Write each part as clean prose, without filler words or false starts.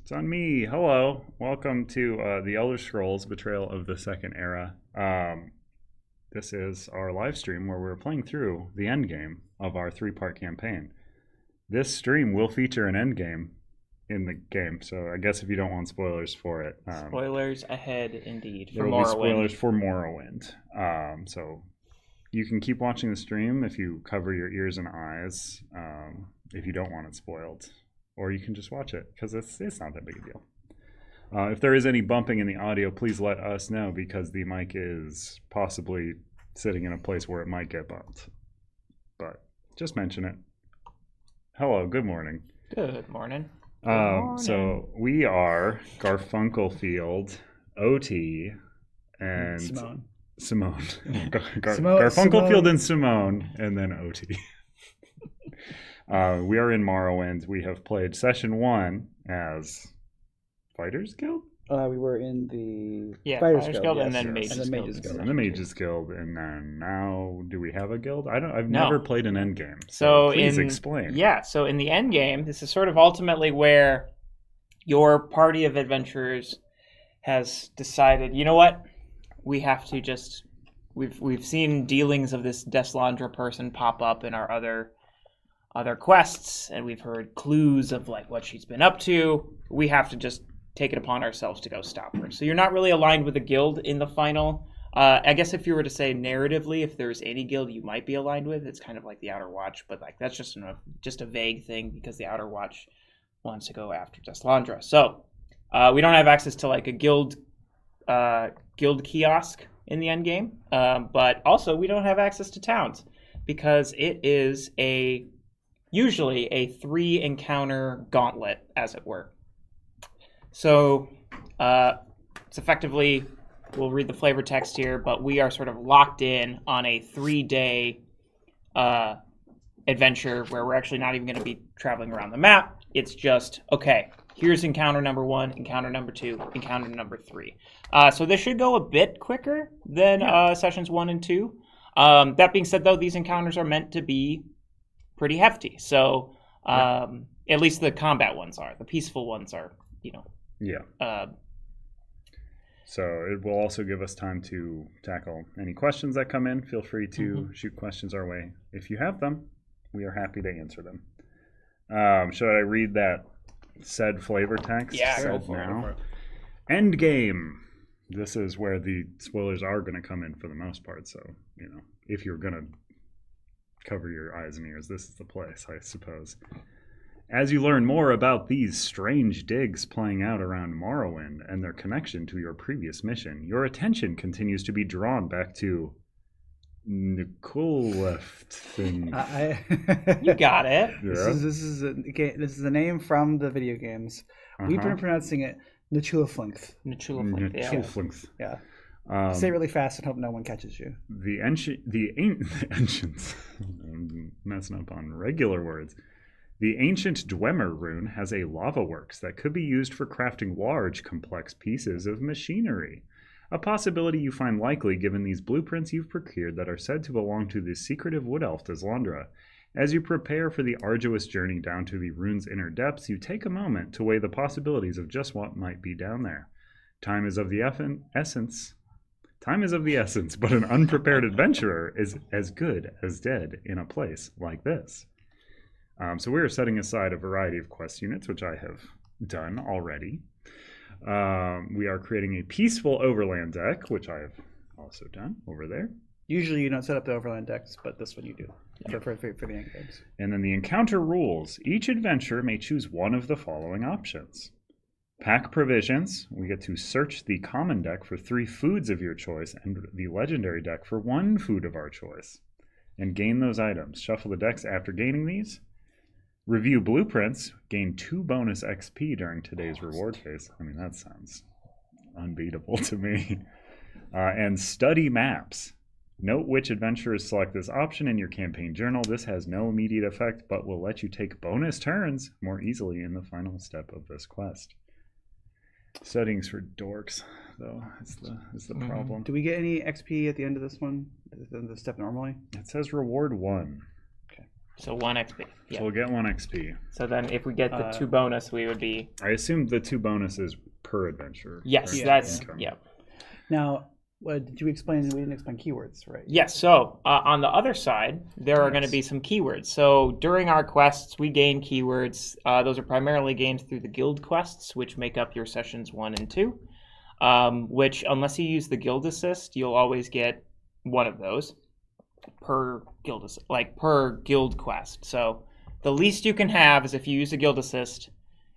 It's on me. Hello. Welcome to the Elder Scrolls Betrayal of the Second Era. This is our live stream where we're playing through the endgame of our three-part campaign. This stream will feature an endgame in the game, so I guess if you don't want spoilers for it... spoilers ahead, indeed, for Morrowind. There will be spoilers for Morrowind. So you can keep watching the stream if you cover your ears and eyes, if you don't want it spoiled. Or you can just watch it, because it's not that big a deal. If there is any bumping in the audio, please let us know, because the mic is possibly sitting in a place where it might get bumped. But just mention it. Hello, good morning. Good morning. So we are Garfunkelfield, OT, and Simone. Garfunkelfield and Simone, and then OT. We are in Morrowind. We have played session 1 as Fighters Guild? We were in the Fighters Guild, yes. and then Mages Guild. And the Mages Guild, and then now, do we have a guild? I've never played an endgame, so please explain. Yeah, so in the endgame, this is sort of ultimately where your party of adventurers has decided, you know what, we have to just... We've seen dealings of this Deslandra person pop up in our other quests, and we've heard clues of like what she's been up to. We have to just take it upon ourselves to go stop her. So you're not really aligned with the guild in the final. I guess if you were to say narratively, if there's any guild you might be aligned with, it's kind of like the Outer Watch, but like that's just a vague thing because the Outer Watch wants to go after Deslandra. So we don't have access to like a guild kiosk in the endgame, but also we don't have access to towns because it is usually a 3 encounter gauntlet, as it were. So it's effectively, we'll read the flavor text here, but we are sort of locked in on a 3-day adventure where we're actually not even going to be traveling around the map. It's just, okay, here's encounter number 1, encounter number 2, encounter number 3. So this should go a bit quicker than sessions 1 and 2. That being said, though, these encounters are meant to be pretty hefty. So at least the combat ones are. The peaceful ones are, So it will also give us time to tackle any questions that come in. Feel free to shoot questions our way. If you have them, we are happy to answer them. Should I read that said flavor text? Yeah, go for it. Endgame. This is where the spoilers are going to come in for the most part. So, if you're going to cover your eyes and ears, this is the place, I suppose. As you learn more about these strange digs playing out around Morrowind and their connection to your previous mission, your attention continues to be drawn back to Nikolefting. You got it. Yeah. This is a name from the video games. We've been pronouncing it Nichulaflinth. Nichulaflinth. Yeah. Say it really fast and hope no one catches you. The ancients, I'm messing up on regular words. The ancient Dwemer rune has a lava works that could be used for crafting large, complex pieces of machinery. A possibility you find likely given these blueprints you've procured that are said to belong to the secretive wood elf Deslandra. As you prepare for the arduous journey down to the rune's inner depths, you take a moment to weigh the possibilities of just what might be down there. Time is of the essence, but an unprepared adventurer is as good as dead in a place like this. So we are setting aside a variety of quest units, which I have done already. We are creating a peaceful overland deck, which I have also done over there. Usually you don't set up the overland decks, but this one you do for the end games. And then the encounter rules. Each adventurer may choose one of the following options. Pack provisions. We get to search the common deck for 3 foods of your choice and the legendary deck for 1 food of our choice. And gain those items. Shuffle the decks after gaining these. Review blueprints. Gain 2 bonus XP during today's reward phase. I mean, that sounds unbeatable to me. And study maps. Note which adventurers select this option in your campaign journal. This has no immediate effect, but will let you take bonus turns more easily in the final step of this quest. Studying's for dorks, though, is the problem. Do we get any XP at the end of this one? The step normally? It says reward 1. Okay. So 1 XP. So Yeah. we'll get 1 XP. So then if we get the 2 bonus, we would be... I assume the 2 bonuses per adventure. Yes, right? that's... Okay. Yeah. Now, did you explain? We didn't explain keywords, right? Yes, so on the other side, there are going to be some keywords. So during our quests, we gain keywords. Those are primarily gained through the guild quests, which make up your sessions 1 and 2, which, unless you use the guild assist, you'll always get one of those per guild quest. So the least you can have is if you use a guild assist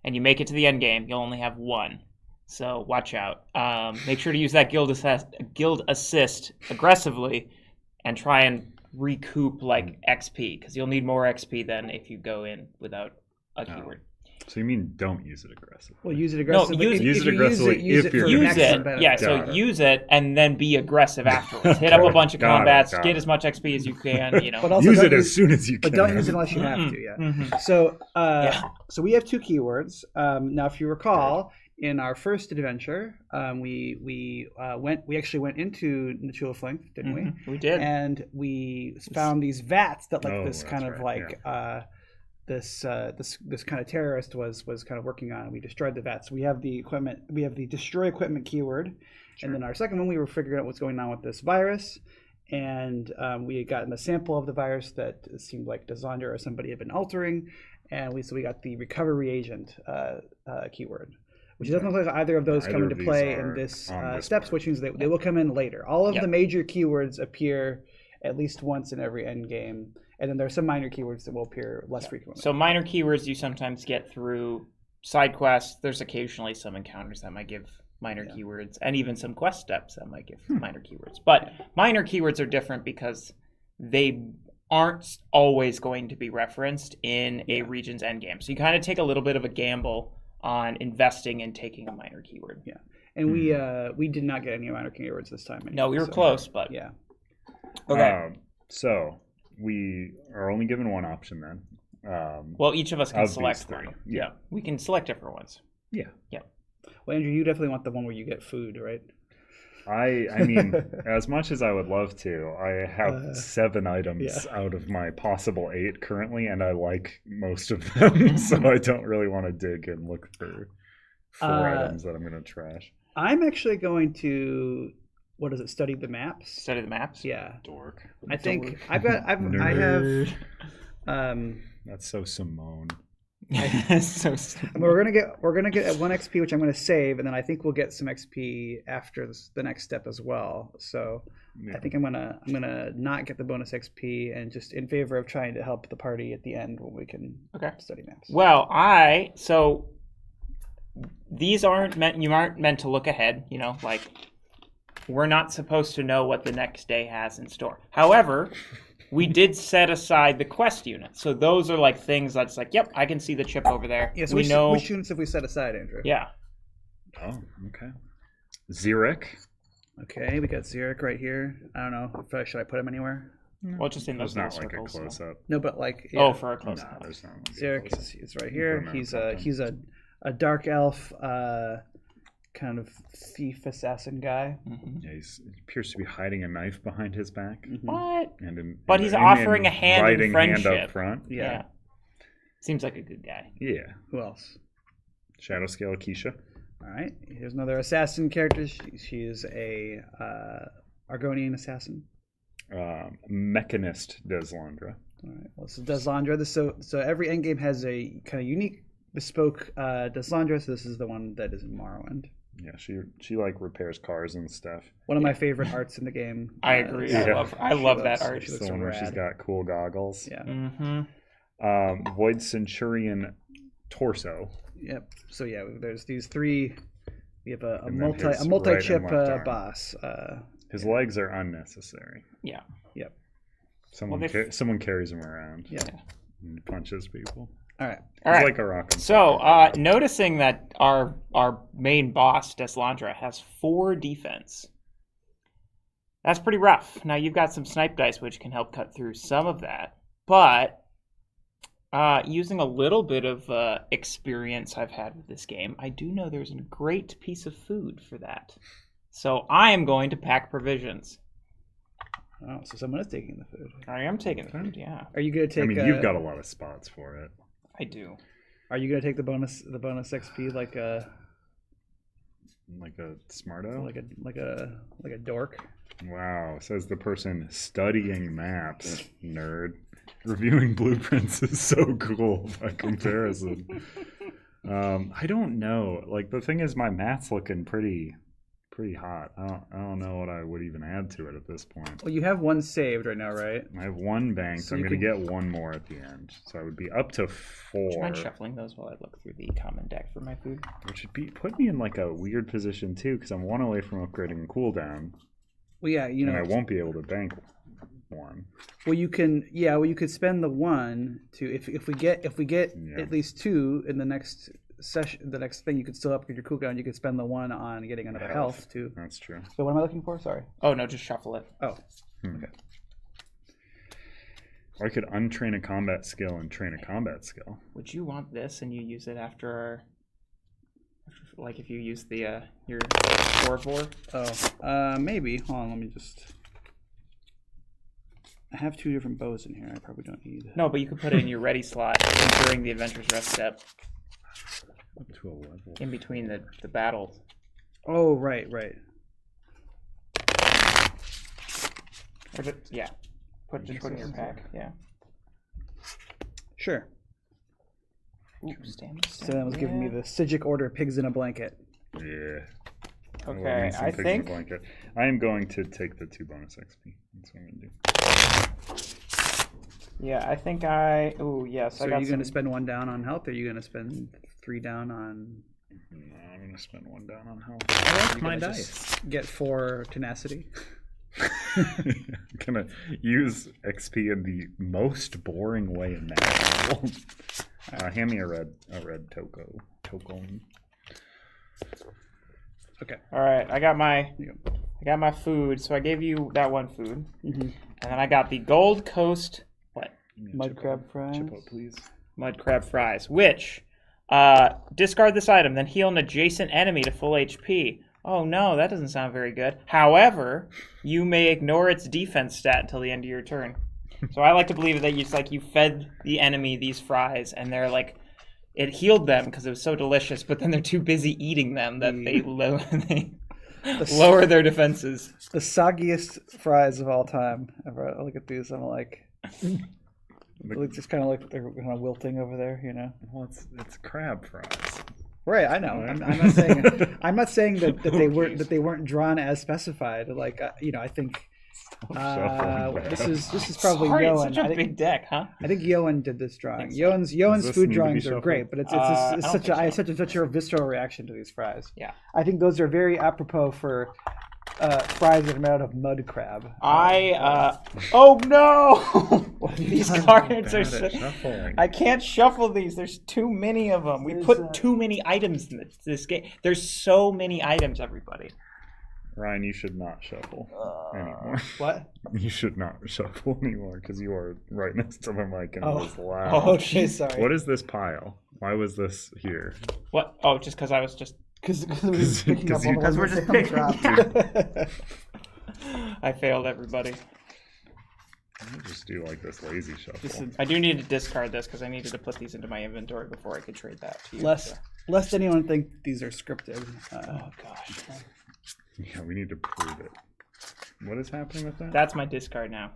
and you make it to the end game, you'll only have 1. So watch out. Make sure to use that guild assist aggressively and try and recoup XP, because you'll need more XP than if you go in without a keyword. So you mean don't use it aggressively? Well, use it aggressively. No, use it aggressively if you're use it. benefit. Yeah, so use it and then be aggressive afterwards. Hit up a bunch of combats, get as much XP as you can. But also use it as soon as you can. But don't use it unless you have to. Yeah. So, so we have 2 keywords. Now, if you recall, in our first adventure, we actually went into Nichula Flink, didn't we? We did. And we found these vats that this kind of this kind of terrorist was kind of working on. We destroyed the vats. We have the equipment. We have the destroy equipment keyword, and then our second one, we were figuring out what's going on with this virus, and we had gotten a sample of the virus that seemed like Deslandra or somebody had been altering, and we got the recover reagent keyword, which doesn't look like either of those come into play in this steps, which means they will come in later. All of the major keywords appear at least once in every end game. And then there are some minor keywords that will appear less frequently. So minor keywords you sometimes get through side quests. There's occasionally some encounters that might give minor keywords, and even some quest steps that might give minor keywords. But minor keywords are different because they aren't always going to be referenced in a region's endgame. So you kind of take a little bit of a gamble on investing in taking a minor keyword. Yeah. And we did not get any minor keywords this time. Anyway, no, we were close, but... Yeah. Okay. So... we are only given 1 option then. Well, each of us can select 3. one. Yeah, we can select different ones. Yeah. Well, Andrew, you definitely want the one where you get food, right? I mean, as much as I would love to, I have 7 items out of my possible 8 currently, and I like most of them, so I don't really want to dig and look for 4 items that I'm going to trash. I'm actually going to... what is it? Study the maps. Study the maps. Yeah. Dork. I think I have. That's so Simone. We're gonna get 1 XP, which I'm gonna save, and then I think we'll get some XP after the next step as well. So I think I'm gonna not get the bonus XP, and just in favor of trying to help the party at the end when we can study maps. Well, so these aren't meant. You aren't meant to look ahead. We're not supposed to know what the next day has in store. However, we did set aside the quest units. So those are things that's yep, I can see the chip over there. Yeah, so we know which units have we set aside, Andrew? Yeah. Oh, okay. Xeric. Okay, we got Xeric right here. I don't know. Should I put him anywhere? Well, just in those not little like circles. a close-up. No, but for a close-up. No, there's not. Xeric is right here. He's a dark elf, kind of thief assassin guy. Mm-hmm. Yeah, he appears to be hiding a knife behind his back. Mm-hmm. What? But he's offering a hand in friendship. Hand up front. Yeah. Seems like a good guy. Yeah. Who else? Shadow Scale Keisha. All right. Here's another assassin character. She is a Argonian assassin. Mechanist Deslandra. All right. Well, so Deslandra. So every endgame has a kind of unique, bespoke Deslandra. So this is the one that is in Morrowind. Yeah, she repairs cars and stuff. One of my favorite arts in the game. I agree. I love that art. She looks the so one where rad. she's got cool goggles. Yeah. Mm-hmm. Void Centurion Torso. Yep. So yeah, there's these 3. We have a And then his multi-chip right and left arm. boss. His legs are unnecessary. Yeah. Yep. Someone carries him around. Yeah. And punches people. All right. It's like a rock. So, noticing that our main boss, Deslandra, has 4 defense. That's pretty rough. Now, you've got some snipe dice, which can help cut through some of that. But using a little bit of experience I've had with this game, I do know there's a great piece of food for that. So I am going to pack provisions. Oh, so someone is taking the food. I am taking the food, yeah. Are you going to take... I mean, you've got a lot of spots for it. I do. Are you going to take the bonus XP like a... Like a smarto? Like a dork? Wow, says the person studying maps, nerd. Reviewing blueprints is so cool by comparison. I don't know. Like, the thing is, my math's looking pretty hot. I don't know what I would even add to it at this point. Well, you have one saved right now, right? I have one banked. So I'm going to get one more at the end. So I would be up to 4. Do you mind shuffling those while I look through the common deck for my food? Which would put me in like a weird position too, because I'm 1 away from upgrading cooldown. Well, yeah, you know. And I won't be able to bank one. Well, you can. Yeah, well, you could spend the 1 to if we get at least 2 in the next session, the next thing, you could still upgrade your cooldown. You could spend the 1 on getting another health too. That's true. So what am I looking for? Sorry. Oh no, just shuffle it. Oh. Okay. Or I could untrain a combat skill and train a combat skill. Would you want this and you use it after like if you use the your Vor? Oh, maybe. Hold on, let me just. I have 2 different bows in here. I probably don't need. No, but you could put it in your ready slot during the adventurer's rest step. Up to a level. In between the battles. Oh, right. Yeah. Put in your pack. Yeah. Sure. Ooh, stamina. So that was giving me the Sigic Order Pigs in a Blanket. Yeah. Okay, I think I am going to take the 2 bonus XP. That's what I'm going to do. Yeah, I think Oh, yes. So are you going to spend 1 down on health, or are you going to spend 3 down on... No, I'm going to spend 1 down on health. I like my dice. Get 4 tenacity. I'm going to use XP in the most boring way imaginable. Hand me a red token. Okay. All right, I got my food. So I gave you that 1 food, and then I got the Gold Coast mud crab fries. Chip up, please. Mud crab fries. Which discard this item, then heal an adjacent enemy to full HP. Oh no, that doesn't sound very good. However, you may ignore its defense stat until the end of your turn. So I like to believe that you fed the enemy these fries, and they're like. It healed them because it was so delicious, but then they're too busy eating them that they lower their defenses. The soggiest fries of all time. I look at these, I'm like, just kind of like they're kind of wilting over there, you know. Well, it's crab fries. Right, I know. I'm not saying that they weren't drawn as specified. Like, I think. This is probably Yoan. It's such a big deck, huh? I think Yoan did this drawing. Yoan's food drawings are great, but I have such a visceral reaction to these fries. Yeah, I think those are very apropos for fries that are made out of mud crab. Oh no! These cards are shuffling. I can't shuffle these. There's too many of them. We put too many items in this game. There's so many items, everybody. Ryan, you should not shuffle anymore. What? You should not shuffle anymore because you are right next to the mic and it was loud. Oh, okay, sorry. What is this pile? Why was this here? What? Oh, just because I was just... Because we're just picking up. I failed everybody. I just do like this lazy shuffle. I do need to discard this because I needed to put these into my inventory before I could trade that to you. Lest anyone think these are scripted. Oh, gosh. Yeah, we need to prove it. What is happening with that? That's my discard now.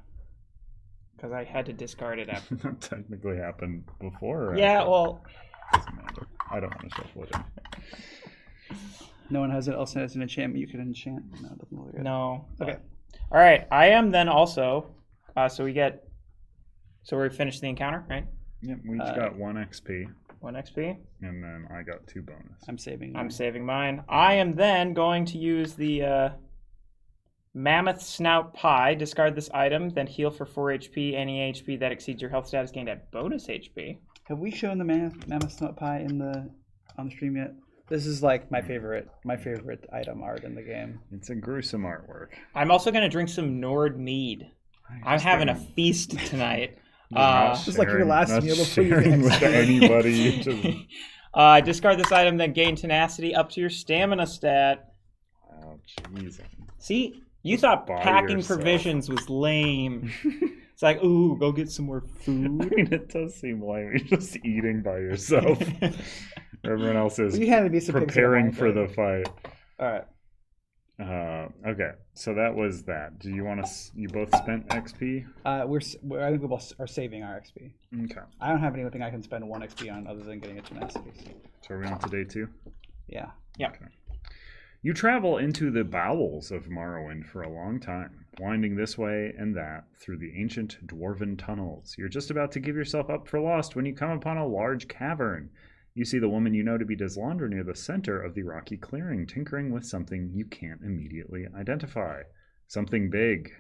Because I had to discard it after. That technically happened before. Or yeah, after? well... Doesn't matter. I don't want to shuffle it in. No one else has an enchantment you can enchant? No, it doesn't look good. No. Okay. All right. I am then also... So we finished the encounter, right? Yep, we each got 1 XP. 1 XP. And then I got 2 bonus. I'm saving mine. I am then going to use the Mammoth Snout Pie. Discard this item, then heal for 4 HP. Any HP that exceeds your health status gained at bonus HP. Have we shown the Mammoth Snout Pie on the stream yet? This is like my favorite item art in the game. It's a gruesome artwork. I'm also going to drink some Nord mead. I'm having a feast tonight. Just like your last meal before you get with anybody. Discard this item, then gain tenacity up to your stamina stat. Oh, jeez. See, You thought Buy packing yourself. provisions was lame. It's like, ooh, go get some more food. I mean, it does seem lame. You're just eating by yourself. Everyone else is You handed me some pictures of preparing mine, for but- the fight. All right. Okay, so that was that. Do you want to? You both spent XP. I think we both are saving our XP. Okay. I don't have anything I can spend 1 XP on other than getting a tenacity. So are we on to day 2? Yeah. Yeah. Okay. You travel into the bowels of Morrowind for a long time, winding this way and that through the ancient dwarven tunnels. You're just about to give yourself up for lost when you come upon a large cavern. You see the woman you know to be Deslandra near the center of the rocky clearing, tinkering with something you can't immediately identify. Something big.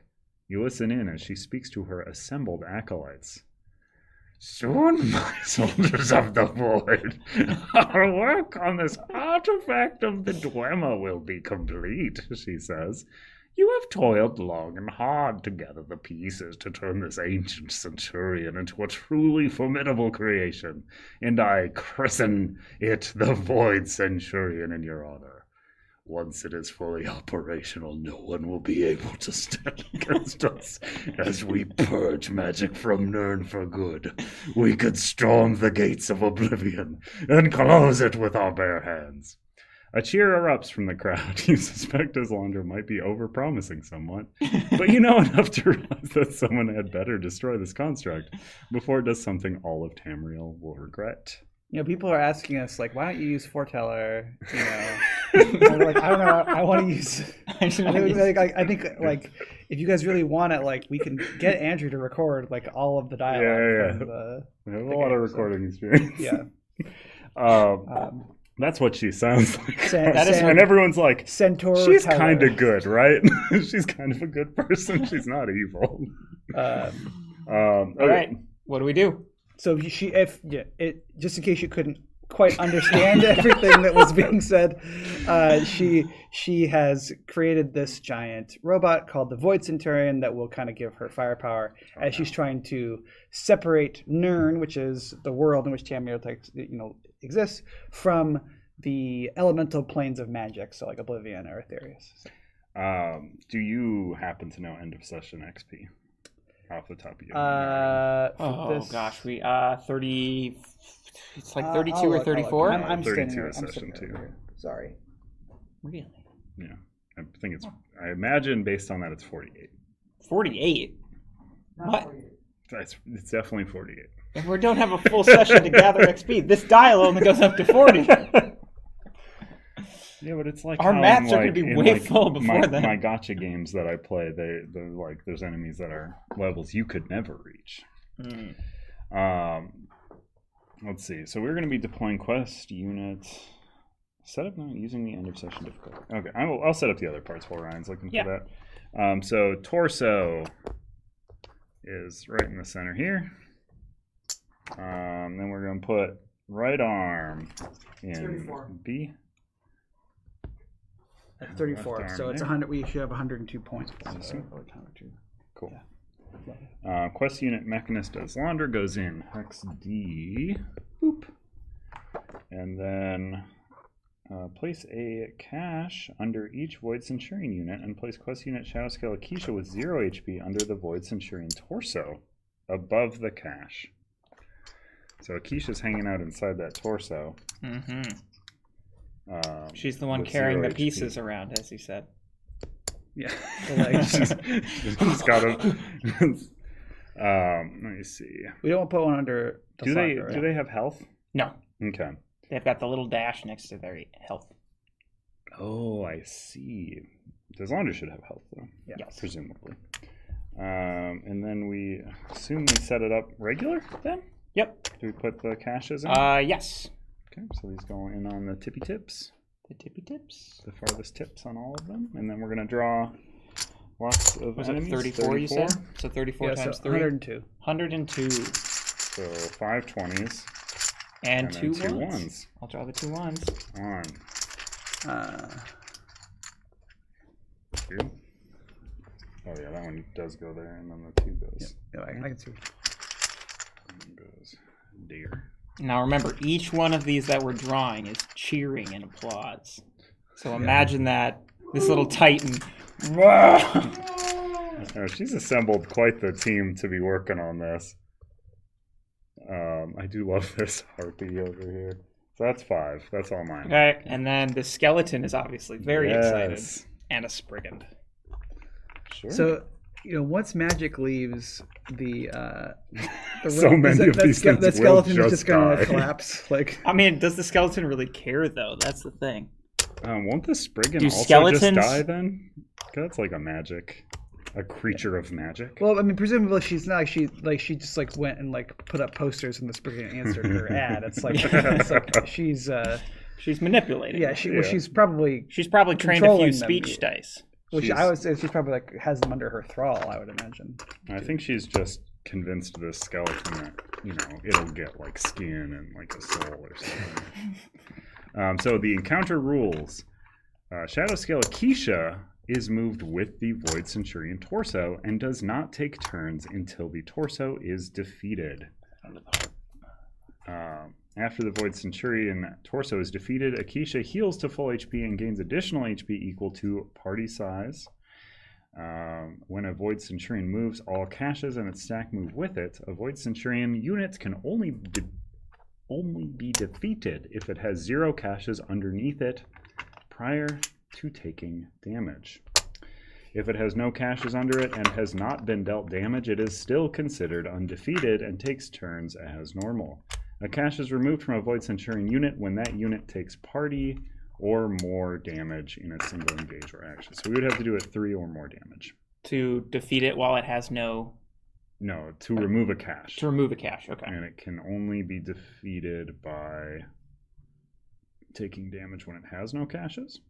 You listen in as she speaks to her assembled acolytes. Soon, my soldiers of the void, our work on this artifact of the Dwemer will be complete, she says. You have toiled long and hard to gather the pieces to turn this ancient centurion into a truly formidable creation, and I christen it the Void Centurion in your honor. Once it is fully operational, no one will be able to stand against us as we purge magic from Nirn for good. We could storm the gates of oblivion and close it with our bare hands. A cheer erupts from the crowd. You suspect Deslandra might be overpromising somewhat, but you know enough to realize that someone had better destroy this construct before it does something all of Tamriel will regret. You know, people are asking us, like, why don't you use Foreteller? You know, and we're like, I don't know. I want to use. I think, like, if you guys really want it, like, we can get Andrew to record, like, all of the dialogue. Yeah. We have a lot of recording experience. Yeah. That's what she sounds like. And and everyone's like, Centaur. She's kind of good, right? She's kind of a good person. She's not evil. All right. What do we do? So just in case you couldn't quite understand everything that was being said, she has created this giant robot called the Void Centurion that will kind of give her firepower as she's trying to separate Nirn, which is the world in which Tamriel exists, from the elemental planes of magic, so like Oblivion or Aetherius. Do you happen to know end of session XP off the top of your head? Gosh, we 30. It's like 32 or 34. I'm 32 a session too. Sorry. Really? Yeah, I think it's. I imagine based on that, it's 48. 48. What? It's definitely 48. If we don't have a full session to gather XP, this dial only goes up to 40. Yeah, but it's like our maps are going to be way full before that. My gacha games that I play, they're like there's enemies that are levels you could never reach. Let's see. So we're going to be deploying quest units. Set up not using the end of session difficulty. Okay, I'll set up the other parts while Ryan's looking for that. So torso is right in the center here. Then we're going to put right arm in 34. B. That's 34. So it's 100. We should have 102 points. Cool. Quest unit mechanist Deslandra goes in hex D. Boop. And then place a cache under each Void Centurion unit and place quest unit Shadow Scale Akeisha with 0 HP under the Void Centurion torso above the cache. So Akeisha's hanging out inside that torso. Mm-hmm. She's the one carrying the pieces around, as he said. Yeah. She's got a. Let me see. We don't put one under. Do they have health? No. Okay. They've got the little dash next to their health. Oh, I see. Deslandra should have health though. Yeah. Yes. Presumably. And then we assume we set it up regular then? Yep. Do we put the caches in? Yes. Okay, so these go in on the tippy tips. The tippy tips? The farthest tips on all of them. And then we're going to draw lots of enemies. Was it 34 you said? So 34 times 3? 102. 102. So 5 20s. And then 2 ones. I'll draw the 2 ones. On. 2. Oh yeah, that one does go there, and then the 2 goes. Yeah, I can see. And goes deer. Now remember, each one of these that we're drawing is cheering and applause. So imagine that This little titan. She's assembled quite the team to be working on this. I do love this harpy over here. So that's 5. That's all mine. Okay, and then the skeleton is obviously very excited. And a Spriggan. Sure. So, once magic leaves the so many of these things the skeleton will is just going to collapse. Like, I mean, does the skeleton really care though? That's the thing. Won't the Spriggan Do also skeletons just die then? That's like a creature of magic. Well, I mean, presumably she's not she just went and put up posters and the Spriggan answered her ad. It's like she's manipulating. Yeah, she's probably trained a few speech dice. Which I would say she's probably has them under her thrall, I would imagine. I think she's just convinced this skeleton that, it'll get skin and a soul or something. So the encounter rules. Shadow Scale Acacia is moved with the Void Centurion torso and does not take turns until the torso is defeated. After the Void Centurion torso is defeated, Acacia heals to full HP and gains additional HP equal to party size. When a Void Centurion moves, all caches in its stack move with it. A Void Centurion unit can only be defeated if it has 0 caches underneath it prior to taking damage. If it has no caches under it and has not been dealt damage, it is still considered undefeated and takes turns as normal. A cache is removed from a Void Centurion unit when that unit takes party or more damage in a single engage or action. So we would have to do it 3 or more damage. To defeat it while it has no... No, to remove a cache. To remove a cache, okay. And it can only be defeated by taking damage when it has no caches?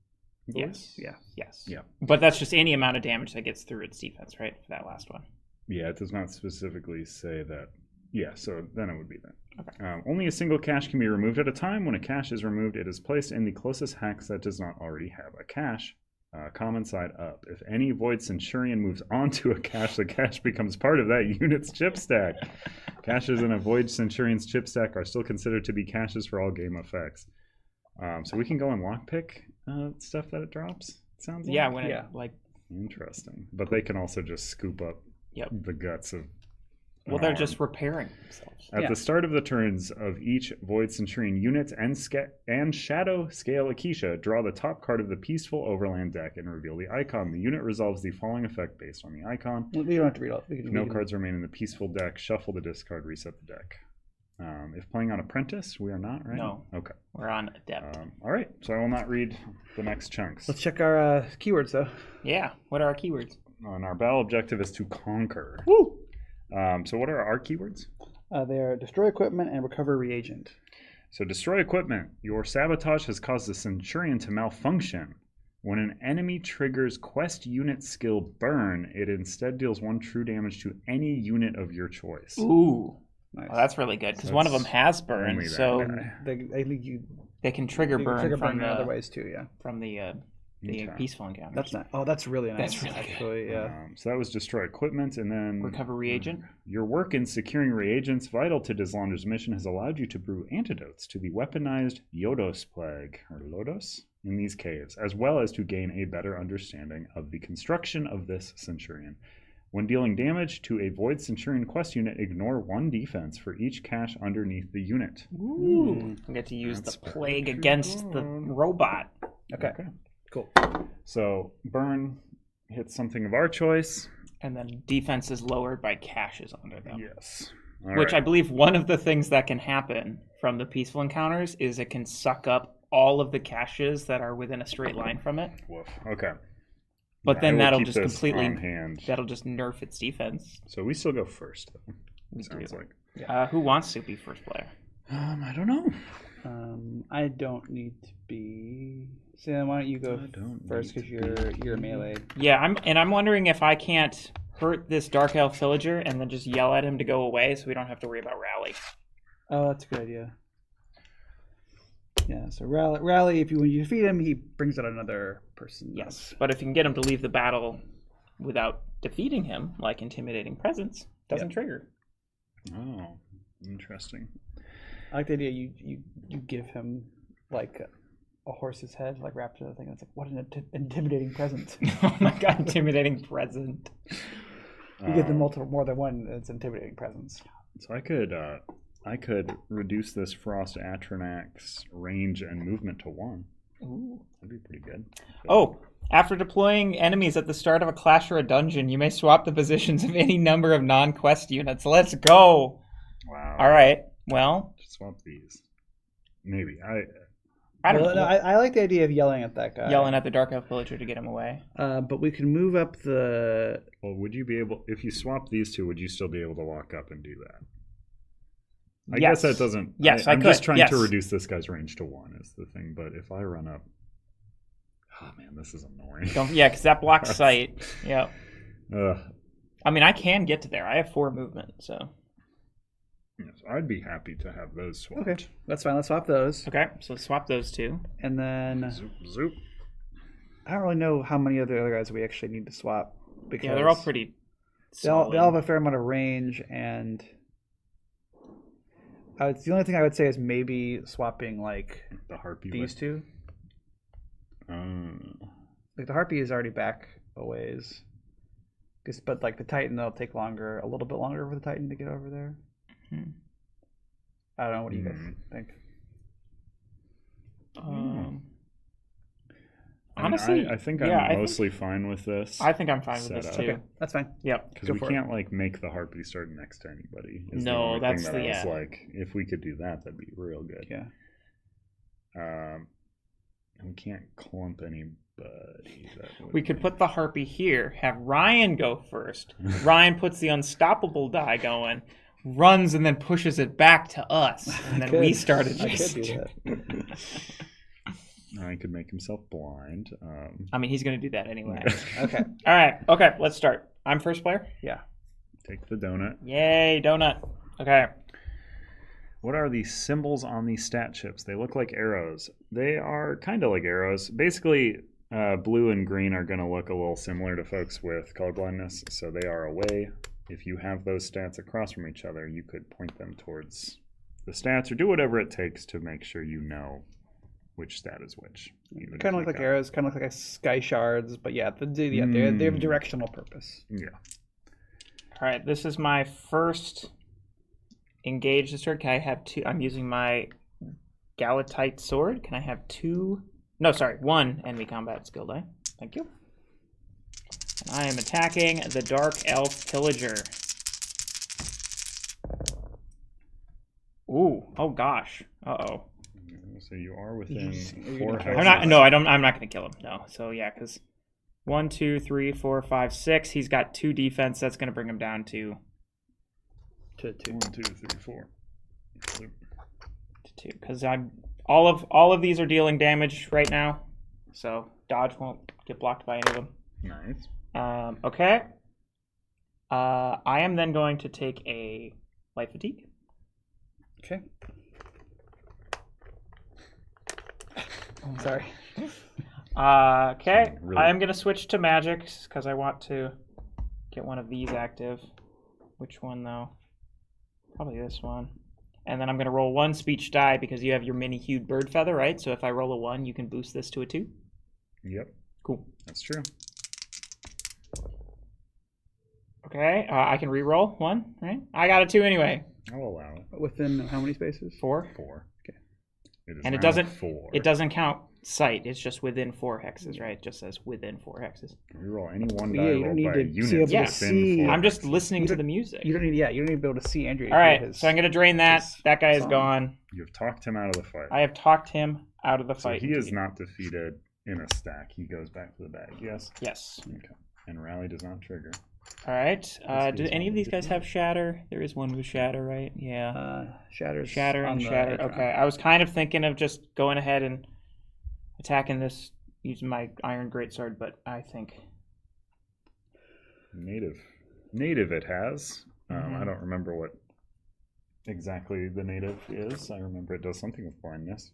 Yes. Yeah. Yes. Yeah. But that's just any amount of damage that gets through its defense, right? For that last one. Yeah, it does not specifically say that. Yeah, so then it would be that. Okay. Only a single cache can be removed at a time. When a cache is removed, it is placed in the closest hex that does not already have a cache. Common side up. If any Void Centurion moves onto a cache, the cache becomes part of that unit's chip stack. Caches in a Void Centurion's chip stack are still considered to be caches for all game effects. So we can go and lockpick stuff that it drops, it sounds like. Yeah, when it, Interesting. But they can also just scoop up the guts of... Well, they're just repairing themselves. At the start of the turns of each Void Centurion unit and Shadow Scale Acacia, draw the top card of the Peaceful Overland deck and reveal the icon. The unit resolves the following effect based on the icon. We don't have to read all. If no cards remain in the Peaceful deck, shuffle the discard, reset the deck. If playing on Apprentice, we are not, right? No. Okay. We're on Adept. All right, so I will not read the next chunks. Let's check our keywords, though. Yeah, what are our keywords? And our battle objective is to conquer. Woo! So what are our keywords? They are destroy equipment and recover reagent. So destroy equipment. Your sabotage has caused the Centurion to malfunction. When an enemy triggers quest unit skill burn, it instead deals 1 true damage to any unit of your choice. Ooh. Nice. Well, that's really good because one of them has burn, so they can trigger burn in other ways too. Yeah, from the peaceful encounter. That's not. Oh, that's really nice. That's really actually. Good. Yeah. So that was destroy equipment, and then recover reagent. Your work in securing reagents vital to Deslandra's mission has allowed you to brew antidotes to the weaponized Yodos plague or Lodos in these caves, as well as to gain a better understanding of the construction of this Centurion. When dealing damage to a Void Centurion quest unit, ignore 1 defense for each cache underneath the unit. Ooh. We get to use the plague against the robot. Okay. Cool. So burn hits something of our choice. And then defense is lowered by caches under them. Yes. Which I believe one of the things that can happen from the peaceful encounters is it can suck up all of the caches that are within a straight line from it. Woof. Okay. But then that'll just that'll just nerf its defense. So we still go first, though. Sounds like. Who wants to be first player? I don't know. I don't need to be. Sam, why don't you go first because you're melee. Yeah, I'm wondering if I can't hurt this Dark Elf villager and then just yell at him to go away, so we don't have to worry about rally. Oh, that's a good idea. Yeah, so rally. When you defeat him, he brings out another person. Yes, but if you can get him to leave the battle without defeating him, like intimidating presence, doesn't trigger. Oh, interesting. I like the idea you give him like a horse's head like wrapped in the thing. It's like, what an intimidating present. Oh my god, intimidating present. You get them more than one. It's intimidating presents. So I could reduce this Frost Atronach's range and movement to 1. Ooh. That'd be pretty good. Oh, after deploying enemies at the start of a clash or a dungeon, you may swap the positions of any number of non-quest units. Let's go. Wow. All right. Well, Just swap these. Maybe I don't know. I like the idea of yelling at that guy. Yelling at the Dark Elf villager to get him away. But we can move up the. Well, would you be able, if you swap these two, would you still be able to walk up and do that? I guess that doesn't. Yes, I'm I just could. trying Yes. to reduce this guy's range to 1 is the thing. But if I run up, oh man, this is annoying. Yeah, because that blocks sight. Yeah. Ugh. I mean, I can get to there. I have 4 movement, so. Yes, I'd be happy to have those swapped. Okay, that's fine. Let's swap those. Okay, so let's swap those 2. And then Zoop, zoop. I don't really know how many other guys we actually need to swap. Because Yeah, they're all pretty They all solid. have a fair amount of range, and the only thing I would say is maybe swapping like The harpy. these two. Like the harpy is already back a ways. But like the Titan, they'll take longer, a little bit longer for the Titan to get over there. I don't know. What do you guys think? Honestly, I think I'm mostly fine with this. I think I'm fine with this setup. too. Okay, that's fine. Yep. Because we can't like make the harpy start next to anybody. Is the No, only that's thing the- that I was yeah. like, if we could do that, that'd be real good. Yeah. We can't clump anybody. We could put the harpy here, have Ryan go first. Ryan puts the unstoppable die going, runs, and then pushes it back to us. And then we start I could adjusting. do that. I could make himself blind. I mean, he's going to do that anyway. Okay. All right. Okay, let's start. I'm first player. Yeah. Take the donut. Yay, donut. Okay. What are these symbols on these stat chips? They look like arrows. They are kind of like arrows. Basically, blue and green are going to look a little similar to folks with colorblindness, so they are a way. If you have those stats across from each other, you could point them towards the stats or do whatever it takes to make sure you know which stat is which. Kind of look like arrows, kind of look like sky shards, but yeah, they have a directional purpose. Yeah. All right, this is my first engage this turn. Can I have 2? I'm using my Galatite sword. Can I have 2? No, sorry, 1 enemy combat skill die. Thank you. And I am attacking the Dark Elf Pillager. Ooh, oh gosh. Uh-oh. So you are within You're 4 gonna kill hexes. I'm not. No, I don't. I'm not going to kill him. No. So yeah, because 1, 2, 3, 4, 5, 6. He's got 2 defense. That's going to bring him down to 2. 1, 2, 3, 4. 2. Because I'm all of these are dealing damage right now, so dodge won't get blocked by any of them. Nice. Okay. I am then going to take a light fatigue. Okay. Sorry. Okay. Really? I am going to switch to magic because I want to get one of these active. Which one, though? Probably this one. And then I'm going to roll 1 speech die because you have your mini-hued bird feather, right? So if I roll a 1, you can boost this to a 2. Yep. Cool. That's true. Okay. I can re-roll 1, right? I got a 2 anyway. I'll allow it. Within how many spaces? 4. 4. Okay. It is And it now doesn't 4. It doesn't count sight. It's just within 4 hexes, right? It just says within 4 hexes. Reroll any one Yeah, die you don't rolled need by a to unit see able to within see- 4 I'm just hexes. listening to the music. You don't need to be able to see Andrew. All right, his- so I'm going to drain that. his That guy is song. gone. You've talked him out of the fight. I have talked him out of the So fight. he is not defeated in a stack. He goes back to the bag. Yes. Yes. Okay. And rally does not trigger. All right. Do he's any of not these guys defeated. have shatter? There is one with shatter, right? Yeah. Shatters. Shatter on and the shatter. Atron. Okay. I was kind of thinking of just going ahead and attacking this using my iron greatsword, but I think Native it has. I don't remember what exactly the native is. I remember it does something with blindness.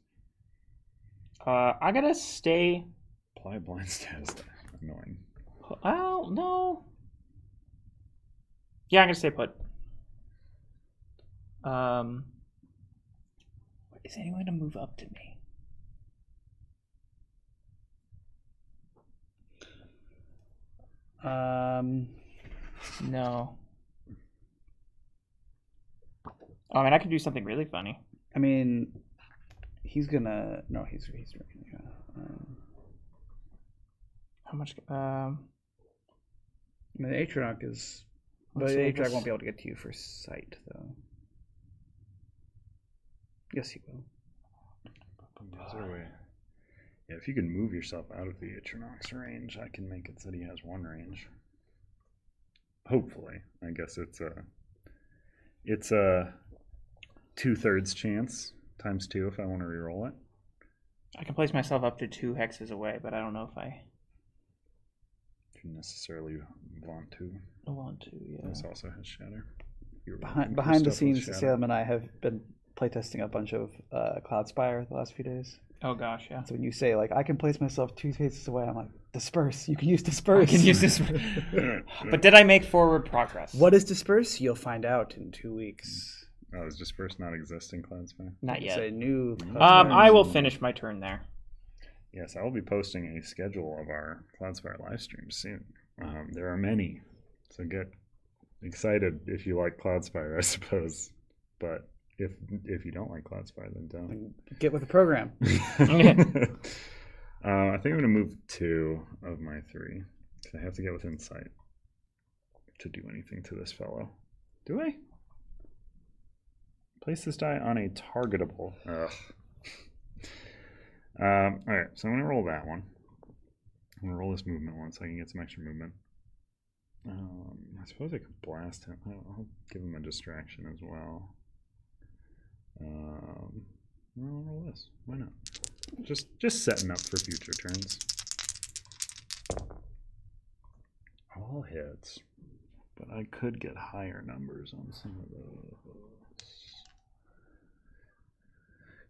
I gotta stay. Apply blind status. Annoying. Oh no. Yeah, I'm gonna stay put. Is anyone gonna move up to me? No. Oh, I mean, I could do something really funny. I mean, he's gonna. No, he's. How much? I mean, the Atronach is. But Let's the say Atronach this- won't be able to get to you for sight, though. Yes, he will. Is there a way? Yeah, if you can move yourself out of the Atronach's range, I can make it so that he has one range. Hopefully, I guess it's a 2/3 chance times 2 if I want to reroll it. I can place myself up to 2 hexes away, but I don't know if I If you necessarily want to. want to. Yeah. This also has shatter. You're Behind the scenes, Salem and I have been playtesting a bunch of Cloudspire the last few days. Oh gosh, yeah. So when you say like I can place myself 2 spaces away, I'm like disperse. You can use disperse. I can use this. But did I make forward progress? What is disperse? You'll find out in 2 weeks. Oh, is Disperse not exist in Cloudspire? Not It's yet. a new. I will finish my turn there. Yes, I will be posting a schedule of our Cloudspire live streams soon. There are many, so get excited if you like Cloudspire, I suppose. But if you don't like Cloudspire, then don't. Get with the program. I think I'm going to move 2 of my 3. So I have to get within sight to do anything to this fellow. Do I? Place this die on a targetable. Ugh. Alright, so I'm going to roll that one. I'm going to roll this movement one so I can get some extra movement. I suppose I could blast him. I'll give him a distraction as well. I'll roll this. Why not? Just setting up for future turns. All hits. But I could get higher numbers on some of those.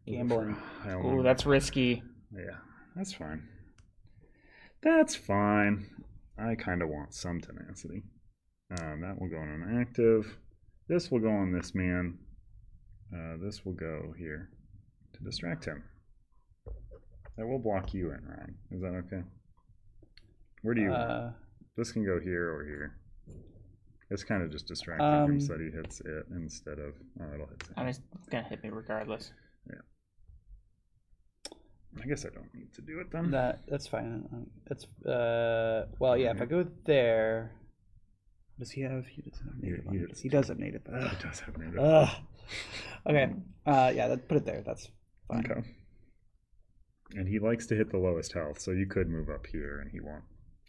Gambling. Ooh, that's risky. Yeah, that's fine. That's fine. I kind of want some tenacity. That will go on an active. This will go on this man. This will go here to distract him. That will block you in, Ryan. Is that okay? Where do you want? This can go here or here. It's kind of just distracting him so that he hits it instead of... Oh, it'll hit him. It's going to hit me regardless. Yeah. I guess I don't need to do it then. That's fine. That's well, yeah. If I go there, does he have? He doesn't have native. He does have native. He does have native. Okay. Yeah. Put it there. That's fine. Okay. And he likes to hit the lowest health, so you could move up here, and he won't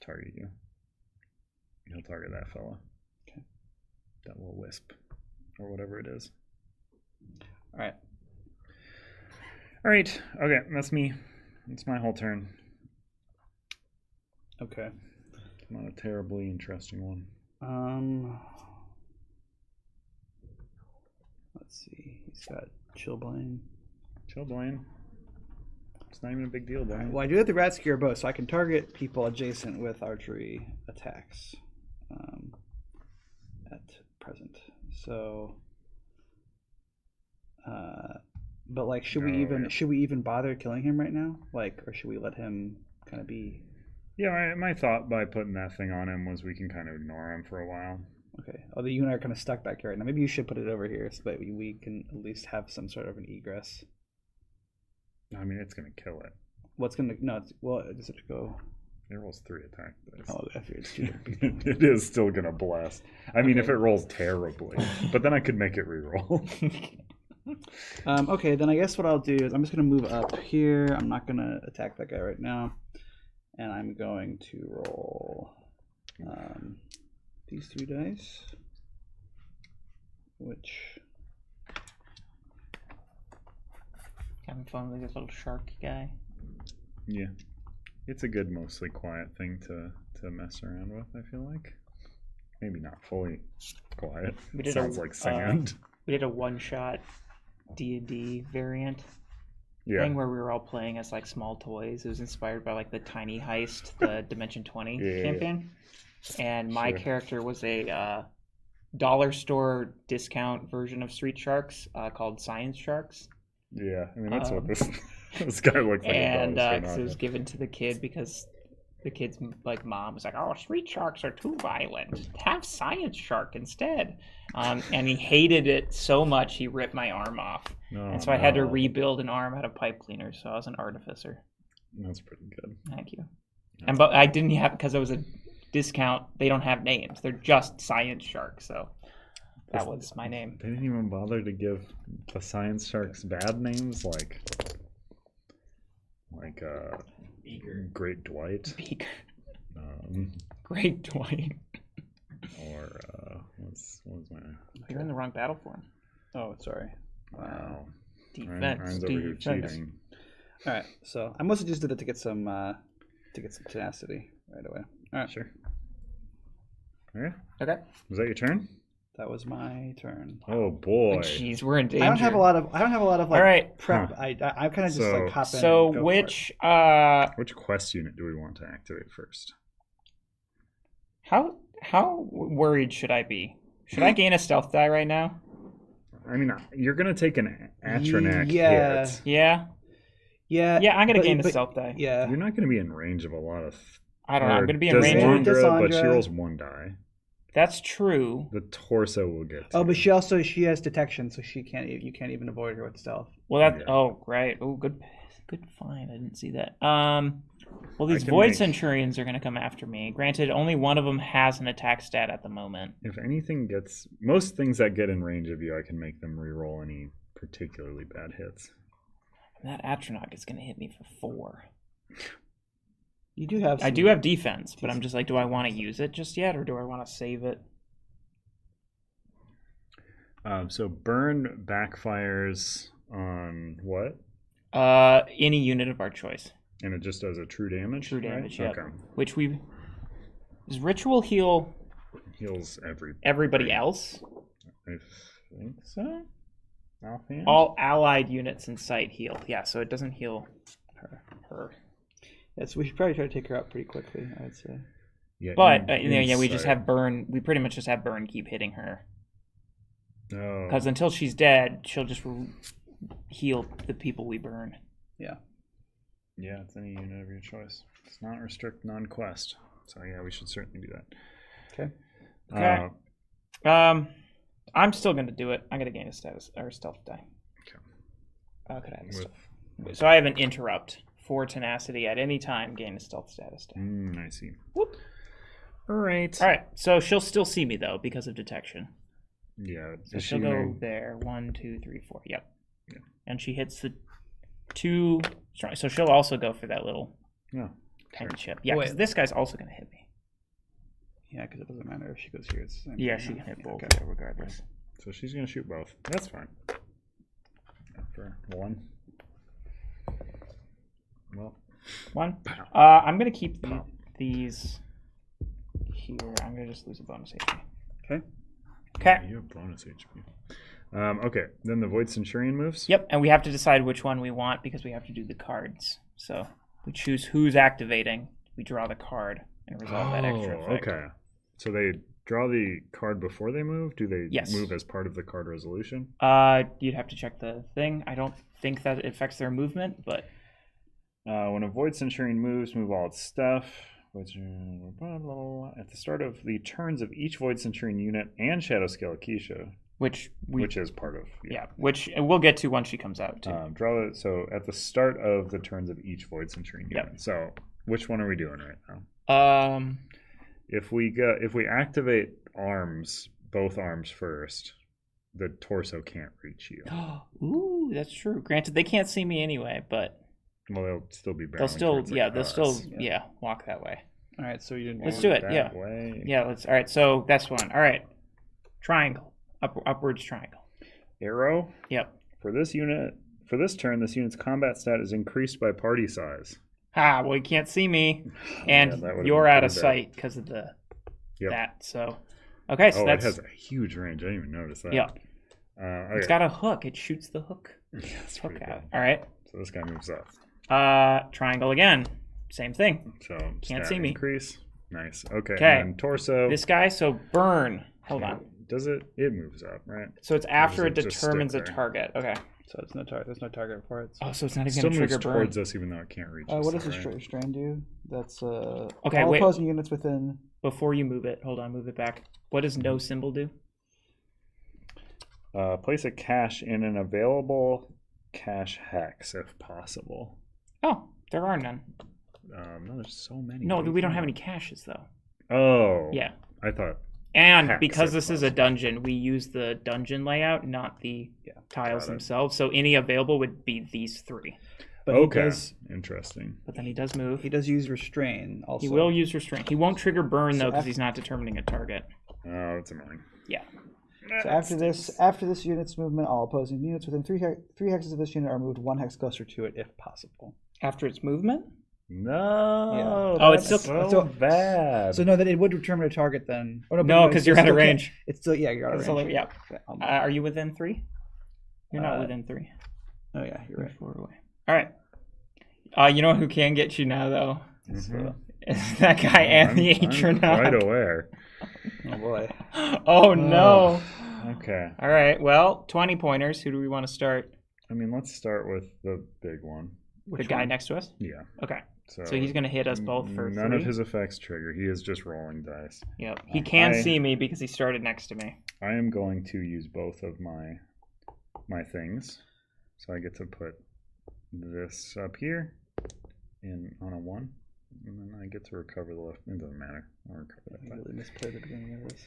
target you. He'll target that fella. Okay. That little wisp, or whatever it is. All right. All right. Okay, that's me. That's my whole turn. Okay. Not a terribly interesting one. Let's see. He's got Chillblaine. Chillblaine. It's not even a big deal, Blaine. Well, I do have the Rat Skewer bow, so I can target people adjacent with archery attacks at present. So, but like, should we even bother killing him right now? Like, or should we let him kind of be? Yeah, my thought by putting that thing on him was we can kind of ignore him for a while. Okay. Although you and I are kind of stuck back here right now. Maybe you should put it over here so that we can at least have some sort of an egress. I mean, it's going to kill it. What's going to... No, does it go... It rolls 3 attack dice. Oh, I figured it's 2. It is still going to blast. I mean, if it rolls terribly. But then I could make it reroll. Okay, then I guess what I'll do is I'm just going to move up here. I'm not going to attack that guy right now. And I'm going to roll these 2 dice. Which... Having fun with this little shark guy. Yeah. It's a good, mostly quiet thing to mess around with, I feel like. Maybe not fully quiet. Sounds like sand. We did a one-shot D&D variant Yeah. thing where we were all playing as like small toys. It was inspired by like the Tiny Heist, the Dimension 20 campaign. And my character was a dollar store discount version of Street Sharks called Science Sharks. Yeah, I mean, that's what this guy looked like. And it was given to the kid because the kid's like mom was like, "Oh, street sharks are too violent. Have science shark instead." And he hated it so much he ripped my arm off, and so I had to rebuild an arm out of pipe cleaners. So I was an artificer. That's pretty good. Thank you. But I didn't have, because it was a discount. They don't have names. They're just science sharks. So that was my name. They didn't even bother to give the science sharks bad names like Beaker. Great Dwight. Beaker. Great Dwight. Or what was my? You're in the wrong battle form. Oh, sorry. Wow. Defense. Ryan's over here cheating. All right, so I mostly just did it to get some tenacity right away. All right, Sure. Okay. Okay. Was that your turn? that was my turn. Oh boy. Jeez, we're in danger. I don't have a lot of like All right. prep. Huh. I kind of just like hop in. So and go Which quest unit do we want to activate first? how worried should I be? Should I gain a stealth die right now? I mean, you're gonna take an Atronac Yeah. hit. Yeah. Yeah. Yeah, I'm gonna gain a but- stealth die. Yeah. You're not gonna be in range of a lot of. I don't know. I'm or gonna be in range. Deslandra, but she Deslandra. rolls 1 die. That's true. The torso will get. Oh, to but you. she has detection, so you can't even avoid her with stealth. Well, that. Yeah. Oh, right. Oh, good find. I didn't see that. Well, these can Void make- Centurions are gonna come after me. Granted, only one of them has an attack stat at the moment. If anything gets, most things that get in range of you, I can make them reroll any particularly bad hits. And that Atronac is gonna hit me for 4. You do have. I do have defense, but I'm just like, do I want to use it just yet, or do I want to save it? So burn backfires on what? Any unit of our choice. And it just does a true damage. True damage, yeah. Okay. Which does ritual heal Heals everybody else? I think so. Offhand? All allied units in sight heal. Yeah, so it doesn't heal her. Yeah, so we should probably try to take her out pretty quickly, I would say. Yeah, But in we just sight. have burn. We pretty much just have burn keep hitting her, Oh. because until she's dead, she'll just heal the people we burn. Yeah. Yeah, it's any unit of your choice. It's not restrict non-quest. So yeah, we should certainly do that. Okay. Okay. I'm still gonna do it. I'm gonna gain a status or stealth die. Okay. Could I have a stealth? So I have an interrupt for tenacity at any time. Gain a stealth status die. I see. Whoop. All right. All right. So she'll still see me though because of detection. Yeah. So is she'll she go gonna- there. 1, 2, 3, 4. Yep. Yeah. And she hits the 2 strong. So she'll also go for that little No. tiny chip. Yeah, Wait. because this guy's also going to hit me. Yeah, because it doesn't matter if she goes here. It's the same Yeah, thing, she huh? can hit both Okay. regardless. So she's gonna shoot both. That's fine. For 1. Well. 1. I'm going to keep these here. I'm going to just lose a bonus HP. Okay. Okay. You have bonus HP. Okay. Then the Void Centurion moves. Yep, and we have to decide which one we want because we have to do the cards. So we choose who's activating. We draw the card and resolve that extra effect. Okay. So they draw the card before they move? Do they Yes. move as part of the card resolution? You'd have to check the thing. I don't think that it affects their movement, but When a Void Centurion moves, move all its stuff. At the start of the turns of each Void Centurion unit and Shadow Scale Akeisha, which is part of. which we'll get to once she comes out too. Draw it. So at the start of the turns of each Void Centurion Yep. unit. So which one are we doing right now? If we activate arms, both arms first, the torso can't reach you. Ooh, that's true. Granted, they can't see me anyway, but Well, they'll still be. they'll still, towards, like, they'll us. still, walk that way. All right, so you Let's do it. That Yeah, way. yeah. Let's. All right. So that's one. All right. Triangle. Upwards triangle. Arrow. Yep. For this turn, this unit's combat stat is increased by party size. Well, you can't see me, and Yeah, that would've you're been out of pretty bad. sight because of Yep. that. So, okay. So Oh, that's it has a huge range. I didn't even notice that. yeah. Okay. It's got a hook. It shoots the hook. Yeah, that's Hook pretty out. good. All right. So this guy moves up. Triangle again. Same thing. So Can't stat see me. Increase. Nice. Okay. Okay. And then torso. This guy. So burn. Hold on. Does it? It moves up, right? So it's after Or it does it just determines a stick there? target. Okay. So it's there's no target for it. So. Oh, so it's not even Still going to moves trigger burn. towards us, even though it can't reach us. What does right? the strain do? That's okay. all Wait. opposing units within. Before you move it, hold on, move it back. What does no symbol do? Place a cache in an available cache hex if possible. Oh, there are none. No, there's so many. No, we don't have any caches though. Oh. Yeah. I thought. And hex because if this is a possible. dungeon, we use the dungeon layout, not the tiles themselves. So any available would be these 3. But Okay. Interesting. But then he does move. He does use restrain also. He will use restraint. He won't trigger burn though So because he's not determining a target. Oh, it's annoying. Yeah. So after this unit's movement, all opposing units within 3 hexes of this unit are moved 1 hex closer to it if possible. After its movement? No. Oh, it's that's still- so bad. So no, that it would determine a target then. Oh, No, because you're out of range. It's still you're out of It's range. only- yeah. Okay, Are you within 3? You're not within 3. oh yeah, you're right. 4 away. All right. You know who can get you now though? Mhm. It's that guy and the I'm Atronaut. quite aware. Oh boy. Oh no. Okay. All right. Well, 20 pointers. Who do we want to start? I mean, let's start with the big one. The guy next to us? Yeah. Okay. So So he's going to hit us both for none 3. of his effects trigger. He is just rolling dice. Yep. He can I- see me because he started next to me. I am going to use both of my things. So I get to put this up here and on a 1. And then I get to recover the left. It doesn't matter. I'll recover I that. really misplayed the beginning of this.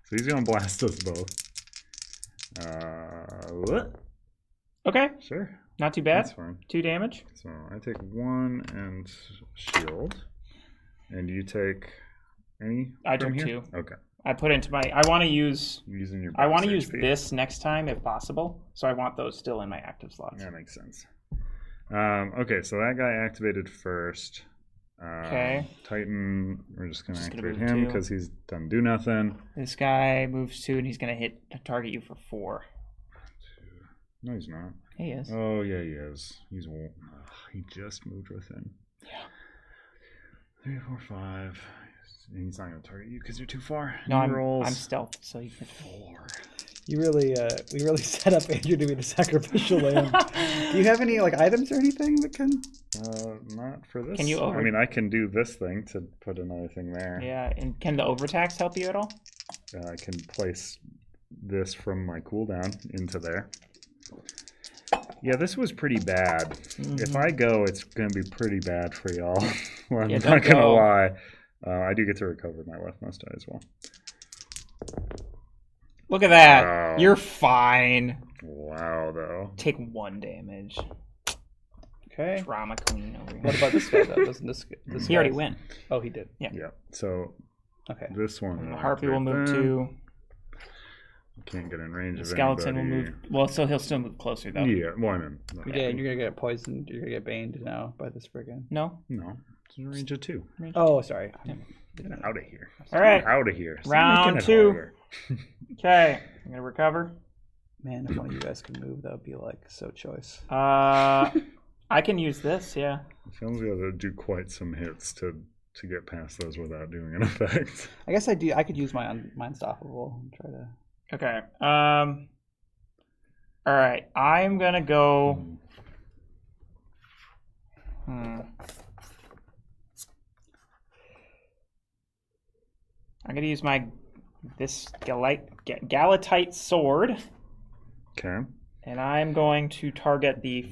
So he's going to blast us both. What? Okay. Sure. Not too bad. That's fine. 2 damage. So I take 1 and shield. And you take any I from took here? 2. Okay. I put into my. I want to use. Using your I want to box use HP. this next time if possible. So I want those still in my active slots. That makes sense. Okay, so that guy activated first. Okay. Titan, we're just going to Just gonna activate move him 2. because he's done do nothing. This guy moves 2 and he's going to target you for 4. No, he's not. He is. Oh, yeah, he is. He just moved within. Yeah. 3, 4, 5. He's not going to target you because you're too far. No, He I'm rolls stealth, so you can. 4. We really set up Andrew to be the sacrificial lamb. Do you have any items or anything that can? Not for this. Can you I mean, I can do this thing to put another thing there. Yeah, and can the overtax help you at all? I can place this from my cooldown into there. Yeah, this was pretty bad. Mm-hmm. If I go, it's going to be pretty bad for y'all. I'm Yeah, not don't going to go. lie. I do get to recover my leftmost die as well. Look at that. Wow. You're fine. Wow, though. Take 1 damage. Okay. Drama queen over here. What about this guy though? Doesn't this He already guy's- went. Oh, he did. Yeah. Yeah, so Okay. this one. And the I'll harpy will activate move them. 2. Can't get in range The of skeleton will anybody. move. Well, so he'll still move closer though. Yeah, well, I mean, Yeah, and you're gonna get poisoned. You're gonna get baned now by this brigand. No. no, it's in range of 2. Oh, sorry. Get out of here. All right. Out of here. Stop Round making it 2. harder. Okay. I'm gonna recover. Man, if one of you guys could move, that would be like so choice. I can use this. Yeah. It sounds like we have to do quite some hits to get past those without doing an effect. I guess I do. I could use my unstoppable and try to. Okay. All right. I'm gonna go. I'm gonna use this Galatite sword, Okay. and I'm going to target the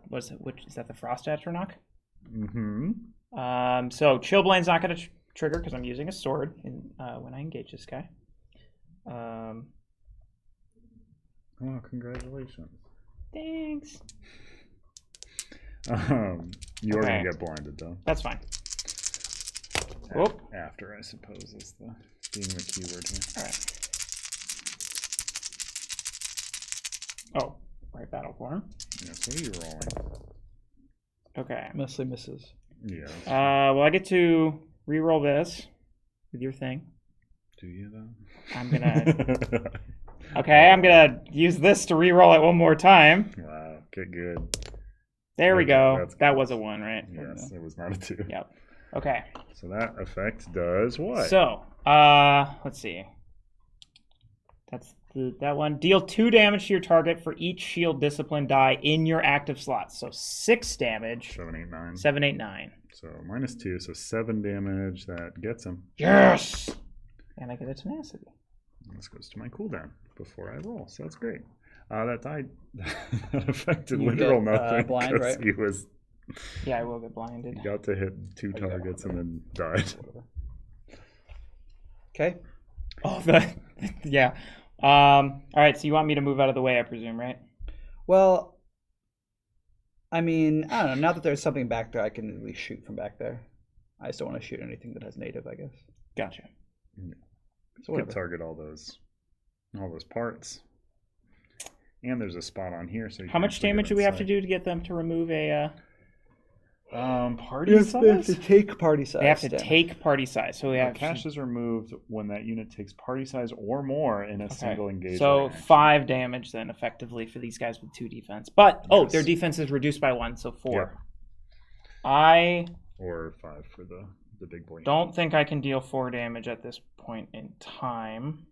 which is that the Frost Atronach? Mm-hmm. So Chillblade's not gonna trigger because I'm using a sword when I engage this guy. Oh, congratulations. Thanks. You are Okay. gonna get blinded though. That's fine. Whoop. After, I suppose, is being the keyword here. All right. Oh, right battle form. Yes, what are you rolling? Okay. Mostly misses. Yes. Well, I get to re-roll this with your thing. Do you though? I'm gonna. Okay, I'm gonna use this to re-roll it one more time. Wow. Get good. There we go. That's That good. was a 1, right? Yes, it was not a 2. Yep. Okay. So that effect does what? So, let's see. That's that one. Deal 2 damage to your target for each shield discipline die in your active slots. So 6 damage. 7, 8, 9. 7, 8, 9. So -2, so 7 damage. That gets him. Yes! And I get a tenacity. And this goes to my cooldown before I roll, so that's great. That died. That affected You literal get, nothing. blind, right? He was. Yeah, I will get blinded. He got to hit 2 targets and then died. Okay. Oh, yeah. All right, so you want me to move out of the way, I presume, right? Well, I mean, I don't know. Now that there's something back there, I can at least shoot from back there. I just don't want to shoot anything that has native, I guess. Gotcha. Yeah. So you could target all those parts. And there's a spot on here. So how much damage do we have to do to get them to remove a... party size? They have to take party size. They have to take party size. So we have... Cash is removed when that unit takes party size or more in a single engagement. So action. 5 damage then, effectively, for these guys with 2 defense. But, their defense is reduced by 1, so 4. Yeah. Or 5 for the big boy. Don't think I can deal 4 damage at this point in time.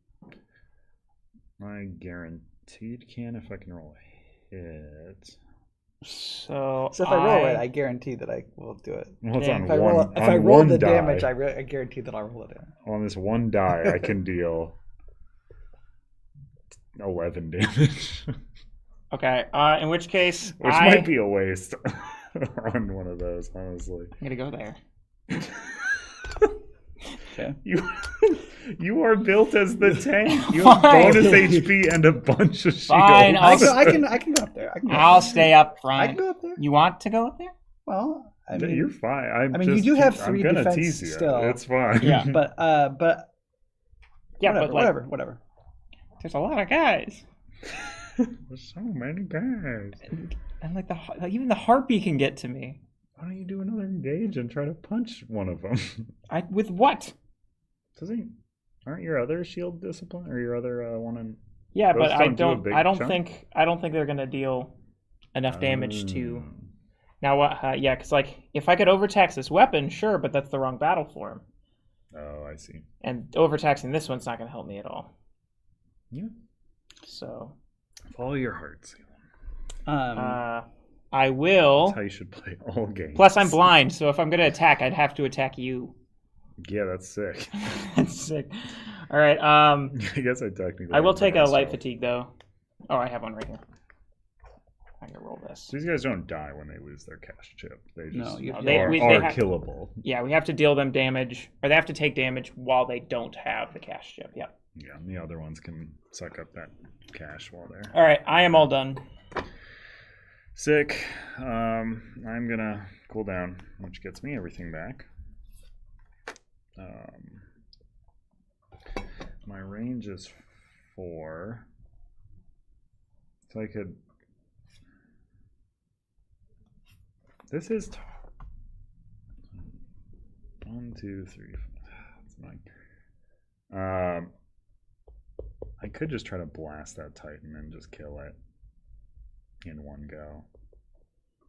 I guaranteed can if I can roll a hit. So if I roll it, I guarantee that I will do it. Well, it's on If one. I roll the damage, I guarantee that I'll roll it in. On this one die, I can deal 11 damage. Okay. In which case, which might be a waste on one of those, honestly. I'm gonna go there. Okay. You are built as the tank. You have bonus HP and a bunch of shields. Fine, I can go up there. I'll stay up front. I can go up there. You want to go up there? Well, I mean, you're fine. you do have 3 I'm gonna defense tease you. still. It's fine. Yeah, but yeah, whatever. There's a lot of guys. There's so many guys. And like even the harpy can get to me. Why don't you do another engage and try to punch one of them? With what? Aren't your other shield discipline or your other one in? Yeah, but I don't think they're gonna deal enough damage to. Now what? Yeah, because if I could overtax this weapon, sure, but that's the wrong battle form. Oh, I see. And overtaxing this one's not gonna help me at all. Yeah. So. Follow your heart, Salem. I will. That's how you should play all games. Plus, I'm blind, so if I'm gonna attack, I'd have to attack you. Yeah, that's sick. That's sick. All right. I guess I technically. I will take a light fatigue though. Oh, I have one right here. I'm gonna roll this. These guys don't die when they lose their cash chip. They just are killable. Yeah, we have to deal them damage, or they have to take damage while they don't have the cash chip. Yep. Yeah, and the other ones can suck up that cash while they're. All right, I am all done. Sick. I'm gonna cool down, which gets me everything back. My range is 4, so I could. This is 1, 2, 3. That's 9. I could just try to blast that Titan and just kill it in one go.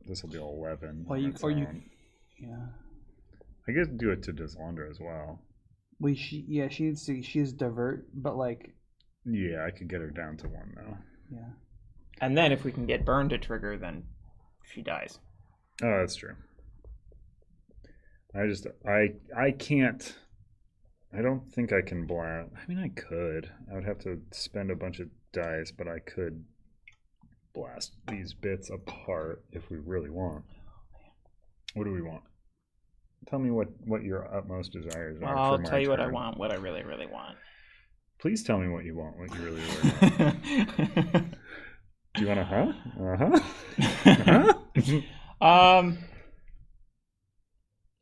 This will be 11. Well, yeah. I guess do it to Deslandra as well. She's divert, but Yeah, I could get her down to 1 though. Yeah. And then if we can get Burn to trigger, then she dies. Oh, that's true. I can't. I don't think I can blast. I mean, I could. I would have to spend a bunch of dice, but I could blast these bits apart if we really want. What do we want? Tell me what your utmost desires are. I'll tell you what I want, what I really, really want. Please tell me what you want, what you really, really want. Do you want a huh?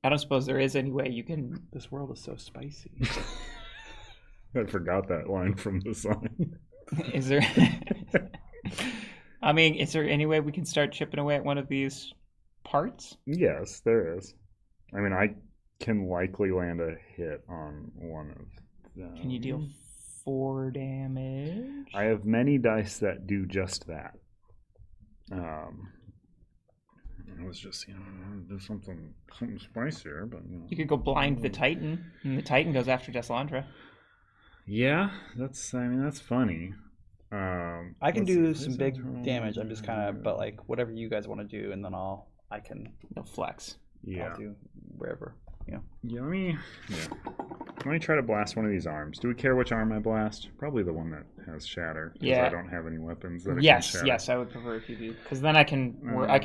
I don't suppose there is any way you can. This world is so spicy. I forgot that line from the song. Is there? I mean, is there any way we can start chipping away at one of these parts? Yes, there is. I mean, I can likely land a hit on one of them. Can you deal 4 damage? I have many dice that do just that. I was just, do something spicier, but You could go blind the Titan, and the Titan goes after Deslandra. Yeah, that's funny. I can do some big damage. I'm just kind of, but like whatever you guys want to do, and then I can flex. Yeah. I'll do wherever. Yeah, let me try to blast one of these arms. Do we care which arm I blast? Probably the one that has shatter. Because I don't have any weapons that can shatter. Yes, I would prefer if you do. Because then I can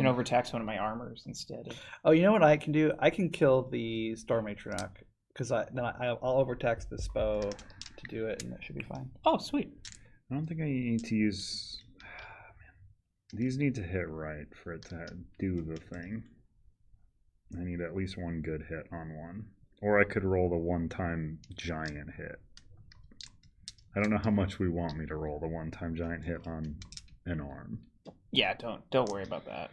overtax one of my armors instead. Oh, you know what I can do? I can kill the Storm Atronach. Because I'll overtax this bow to do it, and that should be fine. Oh, sweet. I don't think I need to use... These need to hit right for it to do the thing. I need at least one good hit on one. Or I could roll the one-time giant hit. I don't know how much we want me to roll the one-time giant hit on an arm. Yeah, don't worry about that.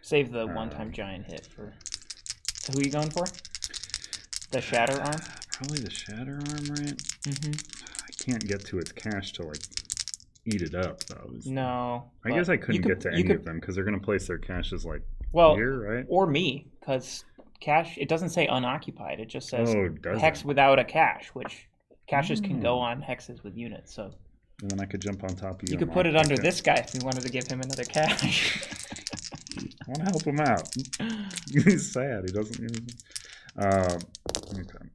Save the one-time giant hit for... Who are you going for? The shatter arm? Probably the shatter arm, right? Mm-hmm. I can't get to its cache to, like, eat it up, though. No. I guess I couldn't get to any of them, because they're going to place their caches, like, here, right? Or me, because cache, it doesn't say unoccupied. It just says hex it? without a cache, which caches can go on hexes with units, so... And then I could jump on top of you. You could put it under this guy if you wanted to give him another cache. I want to help him out. He's sad. He doesn't even... okay.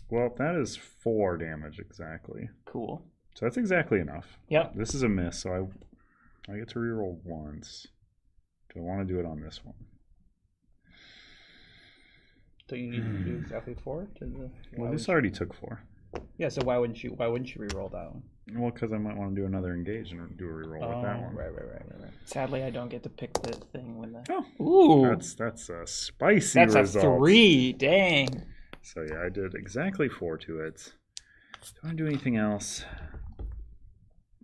Well, that is 4 damage exactly. Cool. So that's exactly enough. Yep. This is a miss, so I get to reroll once. Do I want to do it on this one? So you need to do exactly 4? Well, this already took 4. Yeah, so why wouldn't you reroll that one? Well, because I might want to do another engage and do a reroll with that one. Right. Sadly, I don't get to pick the thing when the... Oh, ooh! That's a spicy result. That's a 3, dang. So yeah, I did exactly 4 to it. Do I want to do anything else?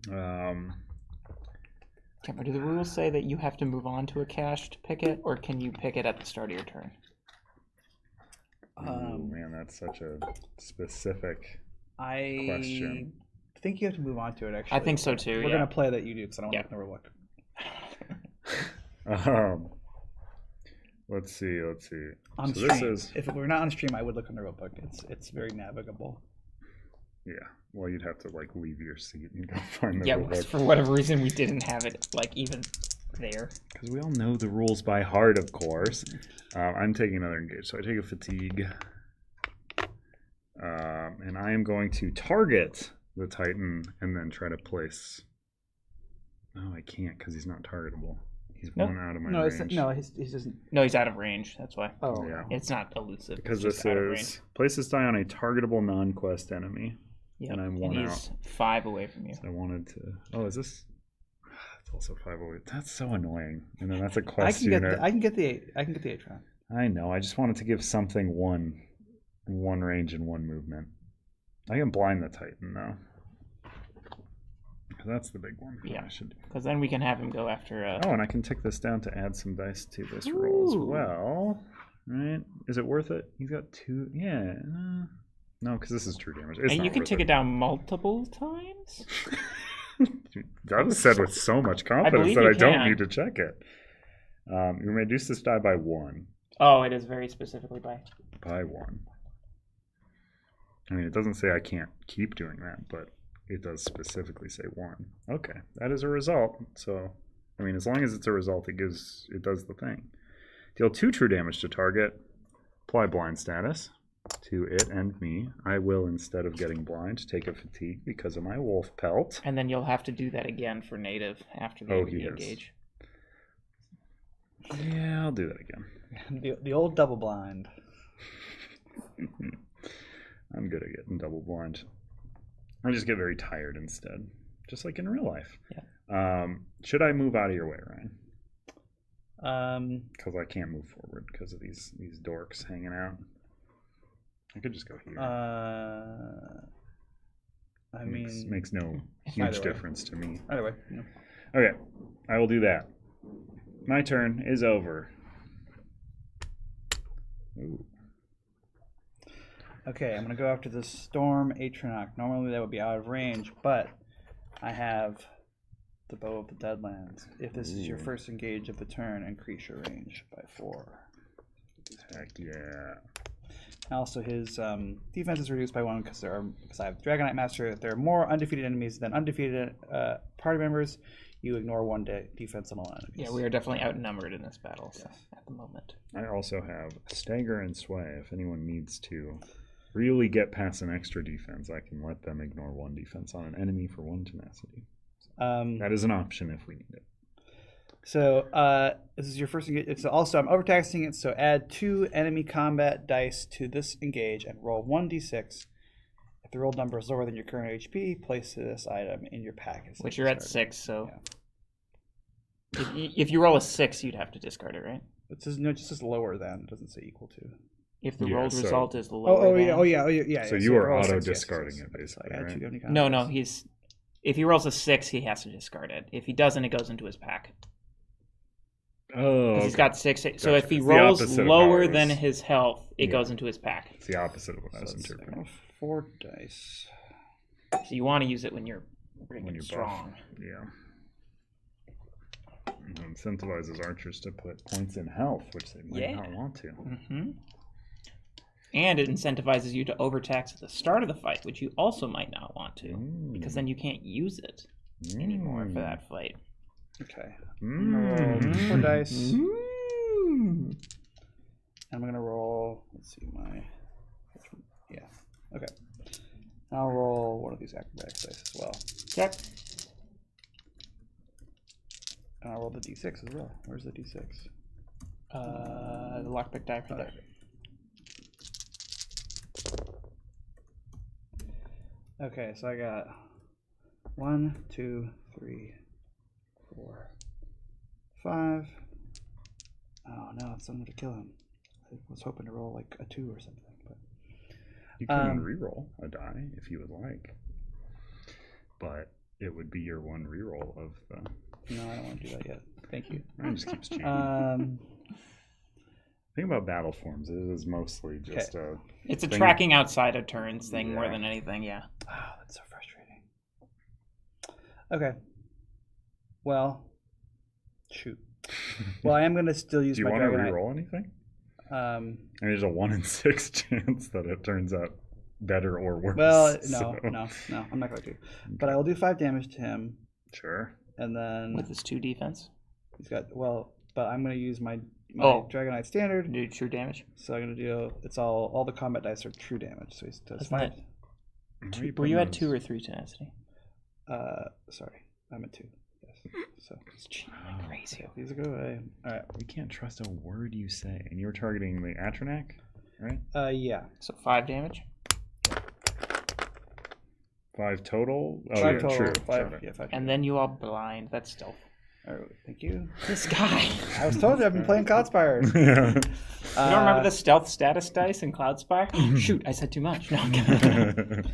Cameron, do the rules say that you have to move on to a cache to pick it, or can you pick it at the start of your turn? Man, that's such a specific question. I think you have to move on to it, actually. I think so, too, We're going to play that you do, because I don't want to look. Let's see. On stream. If it were not on stream, I would look on the rulebook. It's very navigable. Yeah. Well, you'd have to like leave your seat and go find the rulebook. Yeah, for whatever reason, we didn't have it like even there. Because we all know the rules by heart, of course. I'm taking another engage, so I take a fatigue. And I am going to target the Titan and then try to place... Oh, I can't because he's not targetable. He's one out of my range. He's out of range. That's why. Oh, yeah. It's not elusive. Because this is place this die on a targetable non-quest enemy. Yep. And I'm 1 out. He's 5 away from you. So I wanted to... Oh, is this... It's also 5 away. That's so annoying. And then that's a quest unit. I can get the 8-tron. I know. I just wanted to give something one range and 1 movement. I can blind the Titan, though. That's the big one. Yeah, because then we can have him go after... Oh, and I can tick this down to add some dice to this roll as well. Right? Is it worth it? He's got 2... Yeah. No, because this is true damage. And you can tick it down multiple times? That was said with so much confidence that I don't need to check it. You may reduce this die by 1. Oh, it is very specifically by 1. I mean, it doesn't say I can't keep doing that, but it does specifically say 1. Okay, that is a result. So, I mean, as long as it's a result, it does the thing. Deal 2 true damage to target. Apply blind status to it and me. I will, instead of getting blind, take a fatigue because of my wolf pelt. And then you'll have to do that again for native after the engage. Yeah, I'll do that again. The old double blind. I'm good at getting double blind. I just get very tired instead, just like in real life. Yeah. Should I move out of your way, Ryan? Because I can't move forward because of these dorks hanging out. I could just go here. Makes no huge difference to me. Either way. No. Okay, I will do that. My turn is over. Ooh. Okay, I'm going to go after the Storm Atronach. Normally that would be out of range, but I have the Bow of the Deadlands. If this is your first engage of the turn, increase your range by 4. Heck yeah. Also, his defense is reduced by 1 because I have Dragonite Master. There are more undefeated enemies than undefeated party members. You ignore 1 defense on all enemies. Yeah, we are definitely outnumbered in this battle at the moment. I also have Stagger and Sway. If anyone needs to really get past an extra defense, I can let them ignore 1 defense on an enemy for 1 tenacity. That is an option if we need it. So this is your first engage. It's also I'm overtaxing it. So add 2 enemy combat dice to this engage and roll 1d6. If the rolled number is lower than your current HP, place this item in your pack. Which you're at 6, so if you roll a 6, you'd have to discard it, right? It says no, it just says lower than. It doesn't say equal to. If the rolled result is lower than. Oh yeah. So you are auto discarding it basically, right? No. If he rolls a 6, he has to discard it. If he doesn't, it goes into his pack. Oh, he's got 6. So if he rolls lower than his health, it goes into his pack. It's the opposite of what I was interpreting. 4 dice. So you want to use it when you're strong. Buff. Yeah. It incentivizes archers to put points in health, which they might not want to. Mm-hmm. And it incentivizes you to overtax at the start of the fight, which you also might not want to, because then you can't use it anymore for that fight. Okay. I'm going to roll 4 dice. I'm going to roll, let's see, okay. I'll roll one of these acrobatics dice as well. Check. And I'll roll the d6 as well. Where's the d6? The lockpick die for there. Okay, so I got 1, 2, 3, 4, 5. Oh no, it's something to kill him. I was hoping to roll like a 2 or something, but you can reroll a die if you would like, but it would be your 1 reroll of the. No, I don't want to do that yet. Thank you. It just keeps changing. The thing about battle forms is mostly just a. It's a tracking outside of turns thing more than anything. Yeah. Oh, that's so frustrating. Okay. Well, shoot. Well, I am going to still use my Dragonite. Do you want to reroll anything? And there's a 1 in 6 chance that it turns out better or worse. Well, no, I'm not going to. But I will do 5 damage to him. Sure. And then with his 2 defense, he's got but I'm going to use my Dragonite standard. Do true damage. So I'm going to do it's all the combat dice are true damage. So he does 5. Were you at 2 or 3 tenacity? Sorry, I'm at 2. Yes. So it's cheating like crazy. These go away. All right. We can't trust a word you say, and you're targeting the Atronak, right? Yeah. So 5 damage. 5 total. Oh, 5 total. True. 5. Yeah, 5. And then you all blind. That's stealth. All right, thank you. This guy. I was told you I've been playing Cloudspire. You don't remember the stealth status dice in Cloudspire? Oh, shoot, I said too much. No, I'm kidding.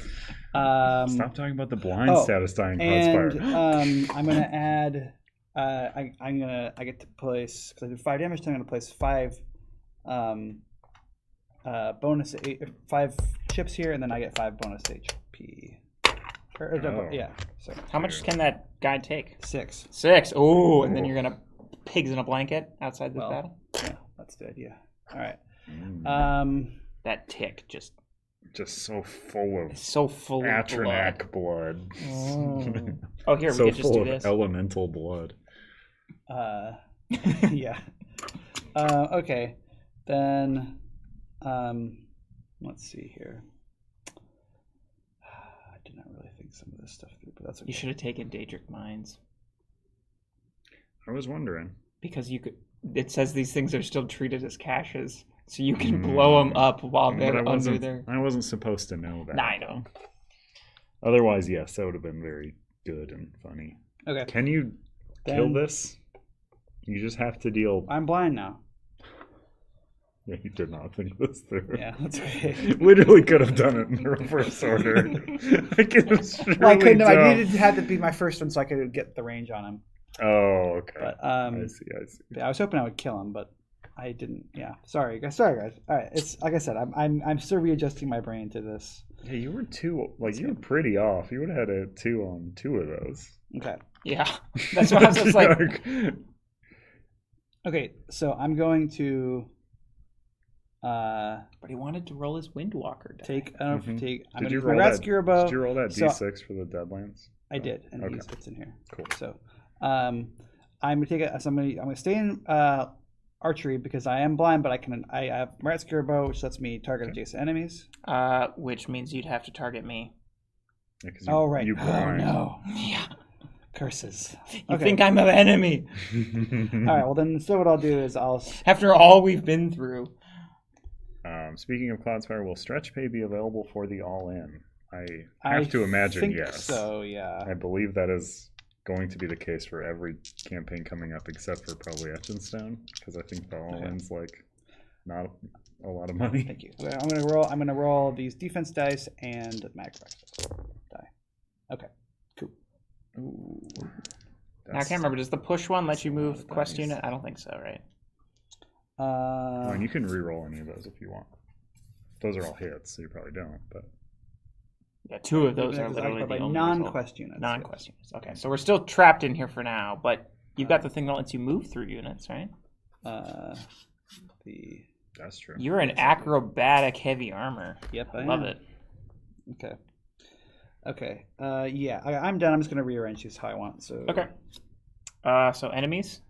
Stop talking about the blind status die in Cloudspire. And I'm going to add. I get to place because I did 5 damage. So I'm going to place 5 bonus 5 chips here, and then I get 5 bonus HP. Yeah. So how much can that guy take? 6. 6. Oh, and then you're gonna pigs in a blanket outside this battle. Yeah, that's the idea. All right. That tick just so full of Atronak blood. Oh, here we so could just do this. Elemental blood. Yeah. Okay. Then let's see here. I did not really think some of this stuff through, but that's okay. You should have taken Daedric Mines. I was wondering. Because you could. It says these things are still treated as caches, so you can blow them up while they're under there. I wasn't supposed to know that. Nah, I know. Otherwise, yes, that would have been very good and funny. Okay. Can you kill this? You just have to deal. I'm blind now. Yeah, you did not think this through. Yeah, that's okay. Literally could have done it in reverse order. I couldn't. I needed to have to be my first one so I could get the range on him. Oh, okay. But I see. I was hoping I would kill him, but I didn't. Yeah, sorry guys. All right, it's like I said. I'm still readjusting my brain to this. Yeah, you were you were pretty off. You would have had a 2 on 2 of those. Okay. Yeah, that's why I was just like. Okay, so I'm going to. But he wanted to roll his Windwalker die. Take. I'm Did gonna you use my roll Rat that? Skirbo. Did you roll that So- D6 for the Deadlands? I did, and Okay. it's in here. Cool. So, I'm gonna take it. So I'm gonna stay in archery because I am blind, but I have Rat Skirbo, which lets me target adjacent enemies. Which means you'd have to target me. Yeah, 'cause Oh right. You Oh blind. no. Yeah. Curses. You think I'm an enemy? All right. Well, then instead, what I'll do is I'll. After all we've been through. Speaking of Cloudspire, will stretch pay be available for the all-in? I have to imagine think yes. So yeah. I believe that is going to be the case for every campaign coming up, except for probably Etchenstone, because I think the all-in's like not a lot of money. Thank you. I'm gonna roll these defense dice and mag die. Okay. Cool. Ooh, Now, I can't remember. Does the push one let you move of quest dice. unit? I don't think so, right? Well, and you can re-roll any of those if you want. Those are all hits, so you probably don't. But Yeah, two of those are literally the only non-quest units. non-quest units. Okay, so we're still trapped in here for now, but you've got the thing that lets you move through units, right? that's true. You're an acrobatic heavy armor. Yep, I Love am. it. Okay. Okay. Yeah, I'm done. I'm just gonna rearrange these how I want. So. Okay. So enemies.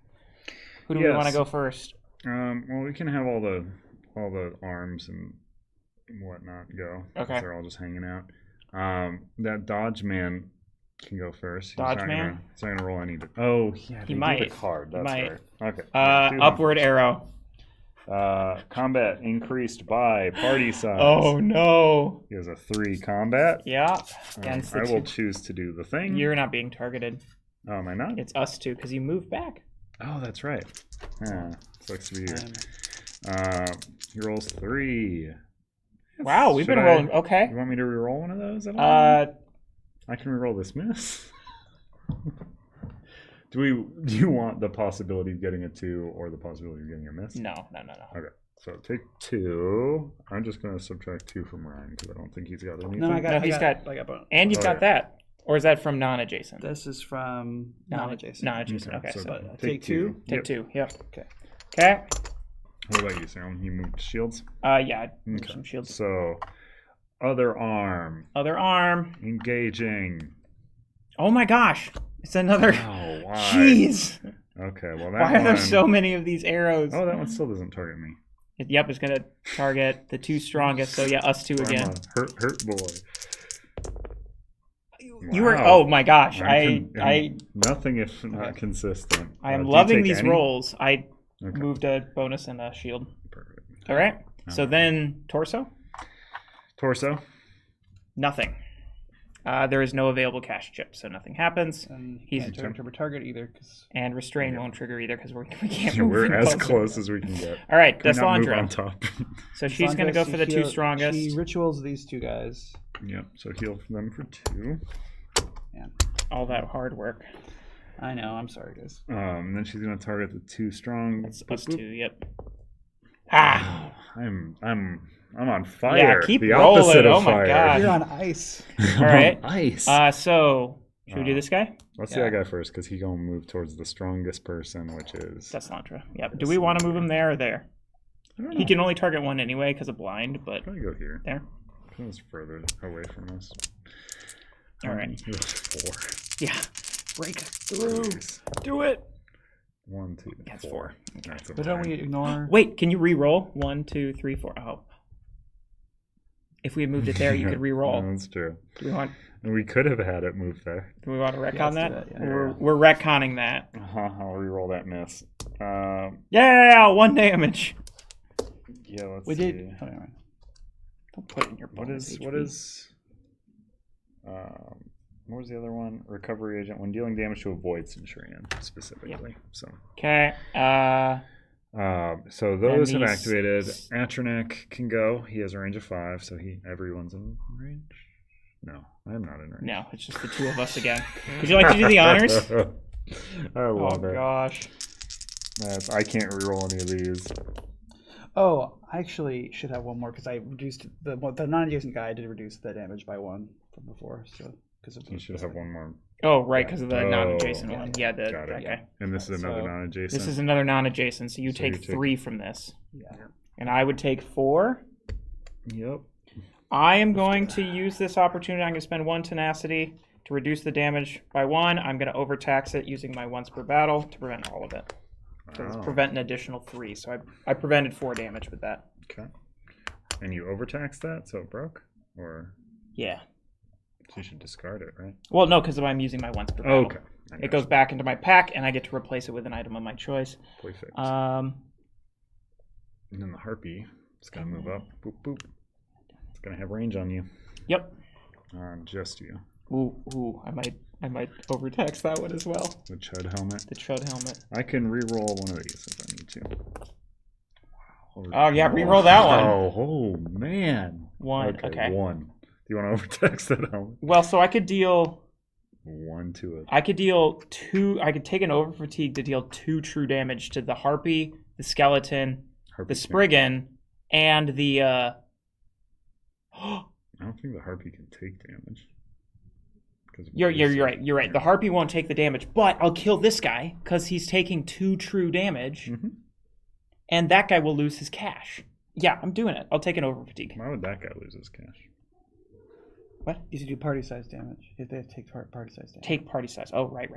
Who do we want to go first? Well, we can have all the arms and whatnot go. 'Cause Okay. they're all just hanging out. That dodge man can go first. Dodge man? He's not gonna roll any. Oh, yeah. He they might. did a card. That's might. right. Okay. Yeah, do him. Upward arrow. Combat increased by party size. Oh no. He has a 3 combat. Yeah. Against the I will two- choose to do the thing. You're not being targeted. Oh, am I not? It's us two because you moved back. Oh, that's right. Yeah, sucks to be here. He rolls 3. Wow, we've Should been I- rolling. Okay. You want me to reroll one of those? At all? I can reroll this miss. Do you want the possibility of getting a 2 or the possibility of getting a miss? No. Okay, so take 2. I'm just going to subtract 2 from Ryan because I don't think he's got anything. No, I got. No, I he's got. got- I got bonus. And you've Oh, got yeah. that. Or is that from non-adjacent? This is from non-adjacent. Non-adjacent. Okay. so So take 2. take Yep. 2. Yep. Okay. Okay. What about you, Sam? You moved shields? Yeah. Move Okay. some shields. So, other arm. Other arm. Engaging. Oh my gosh. It's another. Oh, why? Jeez. Okay, well that Why one... are there so many of these arrows? Oh, that one still doesn't target me. Yep, it's gonna target the 2 strongest. So yeah, us 2 I'm again. a hurt boy. You were. Wow. Oh my gosh. I'm I nothing if not consistent. I am Do you loving take these any? rolls. I Okay. moved a bonus and a shield. Perfect. All right. So Okay. then torso. Torso. Nothing. There is no available cash chip, so nothing happens. And He's- can't turn target either. Cause... And restrain Yeah. won't trigger either because we can't move. We're any as closer. close as we can get. All right, Can we not move on Deslandra. top? So she's gonna go for the 2 strongest. She rituals these 2 guys. Yep. So heal them for 2. All that hard work. I know. I'm sorry, guys. Then she's gonna target the 2 strong. That's Boop, us boop. 2. Yep. Ah. I'm on fire. keep the rolling. opposite of Oh my fire. God. You're on ice. All right. Ice. So should we do this guy? Let's do that guy first because he gonna move towards the strongest person, which is. Deslandra. Yep. Do we want to move him there or there? I don't know. He can only target one anyway because of blind, but Probably go here. there. It's further away from us. All right. 4. Yeah. Break through. Jeez. Do it. 1, 2, That's 4. 4. That's a But don't we blind. ignore? Wait, can you re-roll? 1, 2, 3, 4. Oh. If we had moved it there, you could re-roll. No, that's true. Do we want? And we could have had it move there. Do we want to retcon let's do that? that, yeah. We're retconning that. I'll re-roll that miss. Yeah, 1 damage. Yeah, let's We see. did. Oh, never mind. Don't put it in your What bonus is HP. what was the other one? Recovery agent when dealing damage to a void centurion specifically. So Okay. so those have these- activated. Atronek can go. He has a range of 5, so everyone's in range. No, I'm not in range. No, it's just the 2 of us again. Would you like to do the honors? I love it. Gosh. I can't reroll any of these. Oh, I actually should have one more because I reduced the non-adjacent guy. I did reduce the damage by 1 from before. So because You should have one more. Oh, right, because of the Oh, non-adjacent one. Yeah, the Got it. okay. And this is another So, non-adjacent. This is another non-adjacent, so you So take you take- 3 from this. Yeah. And I would take 4. Yep. I am going to use this opportunity. I'm going to spend 1 tenacity to reduce the damage by 1. I'm going to overtax it using my once per battle to prevent all of it. So it's prevent an additional 3. So I prevented 4 damage with that. Okay. And you overtaxed that, so it broke? Or Yeah. so you should discard it, right? Well, no, because I'm using my once per battle. Okay. It goes back into my pack, and I get to replace it with an item of my choice. Perfect. Um, and then the harpy is going to move up. Boop, boop. It's going to have range on you. Yep. On just you. Ooh, I might overtax that one as well. The Chud helmet. The Chud helmet. I can re-roll one of these if I need to. Oh, yeah, re-roll that one. Oh, man. 1, okay. 1. Do you want to overtax that helmet? Well, so I could deal... 1 to it. I could deal 2... I could take an over fatigue to deal 2 true damage to the harpy, the skeleton, the spriggan, and the... I don't think the harpy can take damage. You're right. You're right. The harpy won't take the damage, but I'll kill this guy because he's taking 2 true damage, Mm-hmm. and that guy will lose his cash. Yeah, I'm doing it. I'll take an over fatigue. Why would that guy lose his cash? What? You should do party size damage. If they have to take party size damage. Take party size. Oh, right.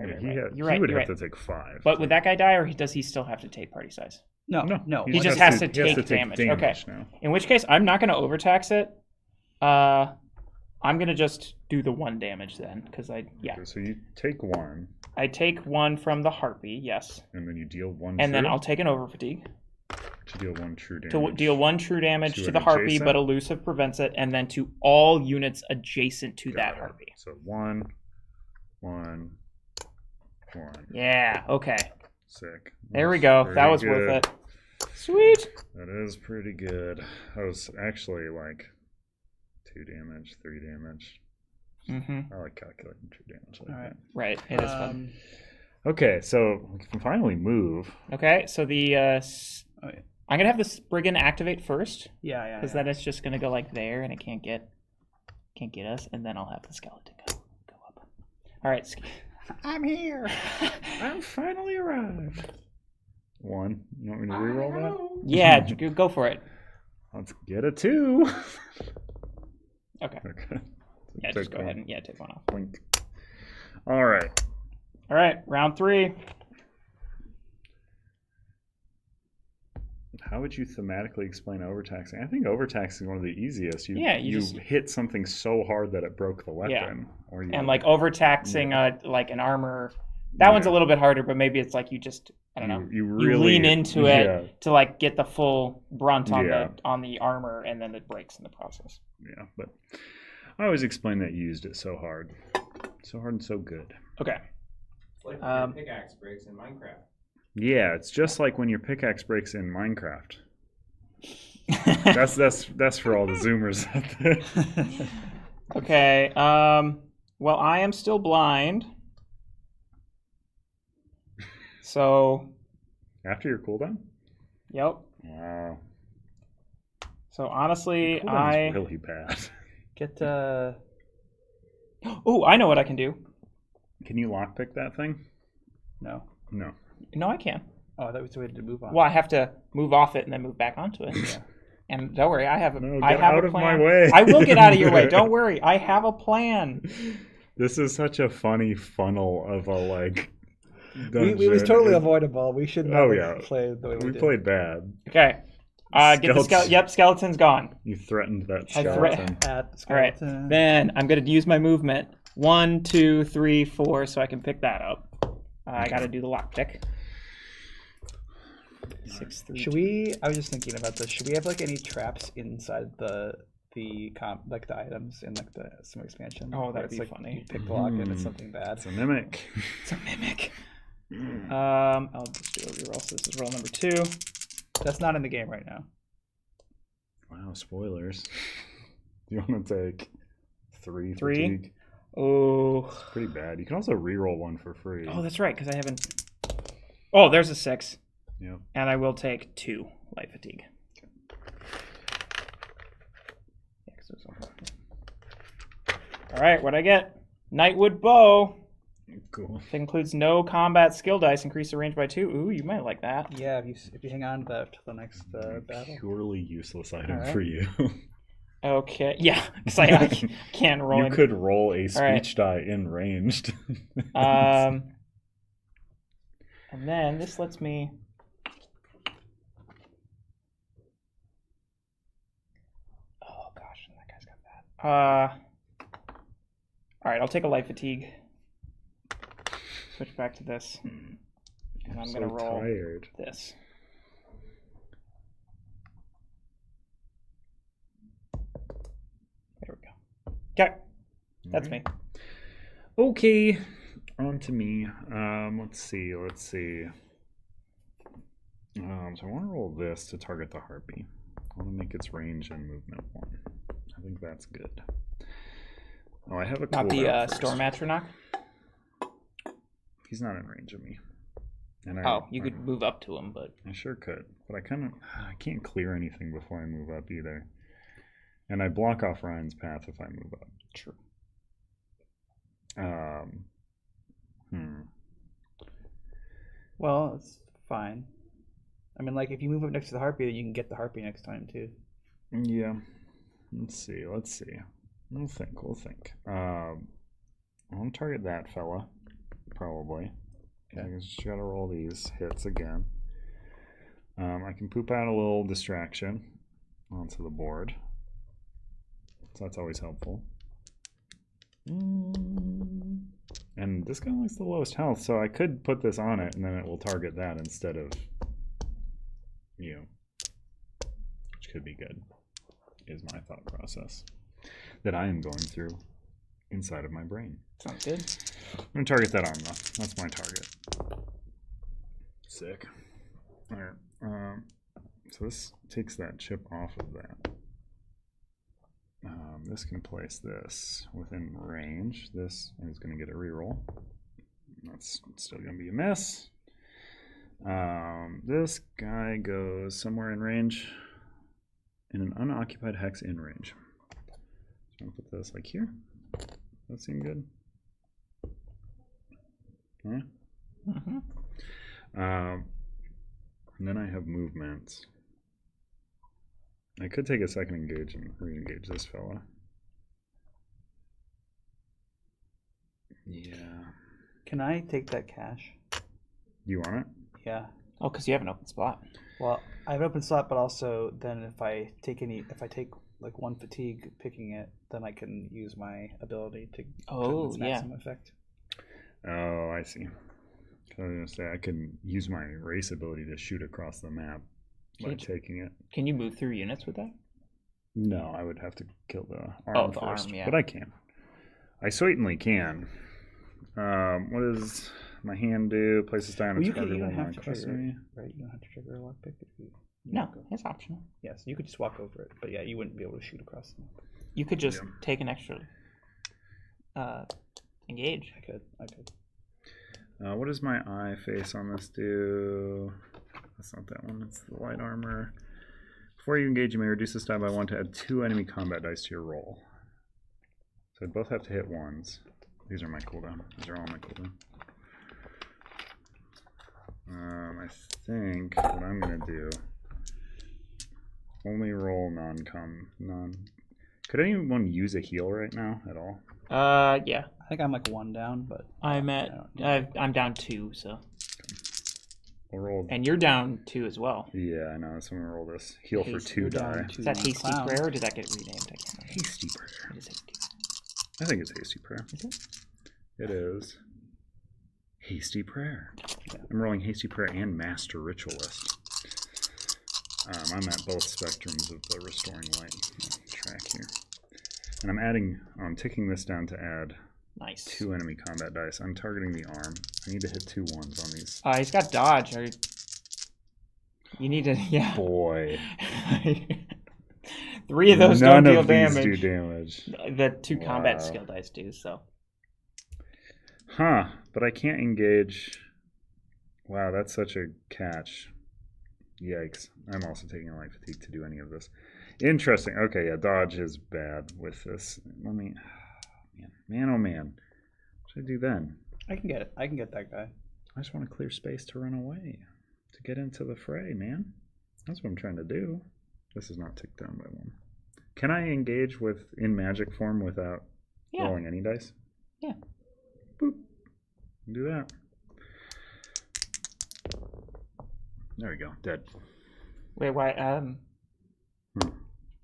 He would have to take 5. But would that guy die, or does he still have to take party size? No. He just has to take damage. Okay. Now. In which case, I'm not going to overtax it. I'm going to just do the 1 damage then, because Okay, so you take 1. I take 1 from the harpy, yes. And then you deal 1 And then I'll take an over fatigue. To deal 1 true damage. To deal 1 true damage to the harpy, but elusive prevents it, and then to all units adjacent to that harpy. So 1, 1, 1. Yeah, okay. Sick. There we go. That was worth it. Sweet. That is pretty good. That was actually like 2 damage, 3 damage. Mm-hmm. I like calculating true damage like that. Right, it is fun. Okay, so we can finally move. Okay, so the I'm gonna have the Spriggan activate first. Yeah. Because then it's just gonna go like there, and it can't get us, and then I'll have the skeleton go up. All right. I'm here. I'm finally arrived. 1. You want me to reroll that? Yeah, go for it. Let's get a 2. Okay. Yeah, just go ahead and take 1 off. Blink. All right. All right, round 3. How would you thematically explain overtaxing? I think overtaxing is one of the easiest. You just hit something so hard that it broke the weapon. Yeah. And like overtaxing like an armor, that one's a little bit harder, but maybe it's like you just, I don't know, you really lean into it to like get the full brunt on the armor, and then it breaks in the process. Yeah, but I always explain that you used it so hard and so good. Okay. It's like when your pickaxe breaks in Minecraft. Yeah, it's just like when your pickaxe breaks in Minecraft. that's for all the Zoomers out there. Okay. Well, I am still blind. So. After your cooldown? Yep. Wow. So honestly, cooldown's really bad. Get. Oh, I know what I can do. Can you lockpick that thing? No. No, I can. Oh, that was the way to move on. Well, I have to move off it and then move back onto it. Yeah. And don't worry, I have a plan. Out of my way. I will get out of your way. Don't worry, I have a plan. This is such a funny funnel of a like. It was totally avoidable. We should not have played the way we did. Played bad. Okay. Get the skeleton. Yep, skeleton's gone. You threatened that skeleton. All right. Then I'm going to use my movement. 1, 2, 3, 4, so I can pick that up. I got to do the lockpick. 6, 3. Should we? I was just thinking about this. Should we have like any traps inside the items in like some expansion? Oh, that'd be funny. You pick the lock and it's something bad. It's a mimic. I'll just do a reroll. So this is roll number 2. That's not in the game right now. Wow, spoilers. You want to take 3? Fatigue? Oh, it's pretty bad. You can also reroll 1 for free. Oh, that's right, because I haven't. Oh, there's a 6. Yep. And I will take 2 light fatigue. All right, what'd I get? Nightwood bow. Cool. It includes no combat skill dice. Increase the range by 2. Ooh, you might like that. Yeah, if you hang on to that till the next battle. Purely useless item Alright. for you. Okay. Yeah, because I can't roll. You could roll a speech Alright. die in ranged. And then this lets me. Oh gosh, that guy's got that. All right, I'll take a light fatigue. Switch back to this, and I'm gonna roll tired. this. There we go. Okay, that's me. Okay, on to me. Let's see. So I want to roll this to target the harpy. I want to make its range and movement 1. I think that's good. Oh, I have a Not the cooldown first. storm atronach. He's not in range of me. And You could move up to him, but I sure could, but I can't clear anything before I move up either. And I block off Ryan's path if I move up. true. Well, it's fine. I mean, like, if you move up next to the harpy, you can get the harpy next time, too. Yeah. Let's see. We'll think. I want to target that fella, probably. Okay. I just gotta roll these hits again. I can poop out a little distraction onto the board. So that's always helpful. And this guy likes the lowest health, so I could put this on it and then it will target that instead of you. Which could be good, is my thought process that I am going through inside of my brain. Sounds good. I'm going to target that arm though. That's my target. Sick. Alright. So this takes that chip off of that. This can place this within range. This is going to get a reroll. That's still going to be a miss. This guy goes somewhere in range. In an unoccupied hex in range. So I'm going to put this like here. That seem good? Alright. Mm-hmm. And then I have movements. I could take a second engage and re-engage this fella. Yeah. Can I take that cash? You want it? Yeah. Oh, because you have an open spot. Well, I have an open slot, but also then if I take like 1 fatigue picking it, then I can use my ability to put its maximum effect. Oh, I see. I was going to say I can use my race ability to shoot across the map by taking it. Can you move through units with that? No, I would have to kill the arm Oh, the first, arm, yeah. but I can. I certainly can. What does my hand do? Places down Well, its you target don't will have not to cross trigger me. it, right? You don't have to trigger a lockpick if you. No, it's optional. Yes, you could just walk over it, but yeah, you wouldn't be able to shoot across the map. You could just take an extra engage. I could. What does my eye face on this do? That's not that one. That's the light armor. Before you engage, you may reduce this die by 1 to add 2 enemy combat dice to your roll. So I'd both have to hit 1s. These are my cooldown. These are all my cooldown. I think what I'm gonna do. Only roll non. Could anyone use a heal right now at all? Yeah. I think I'm like 1 down, but I'm down 2, so. I'll roll. And you're down 2 as well. Yeah, I know. So I'm gonna roll this. Heal for 2 you're die. down 2 Is that on hasty clown. prayer or did that get renamed? I can't remember. Hasty prayer. It is hasty. I think it's hasty prayer. Is it? It is. Hasty prayer. I'm rolling hasty prayer and master ritualist. I'm at both spectrums of the restoring light track here. And I'm taking this down to add Nice. 2 enemy combat dice. I'm targeting the arm. I need to hit 2 1s on these. He's got dodge. You need to, yeah. Boy. 3 of those None don't deal of these damage. do damage. The 2 combat Wow. skill dice do, so. Huh, but I can't engage. Wow, that's such a catch. Yikes. I'm also taking a light fatigue to do any of this. Interesting. Okay, yeah, dodge is bad with this. Let me... Man, oh man. What should I do then? I can get it. I can get that guy. I just want to clear space to run away, to get into the fray, man. That's what I'm trying to do. This is not ticked down by 1. Can I engage in magic form without rolling any dice? Yeah. Boop. Do that. There we go. Dead. Wait, why?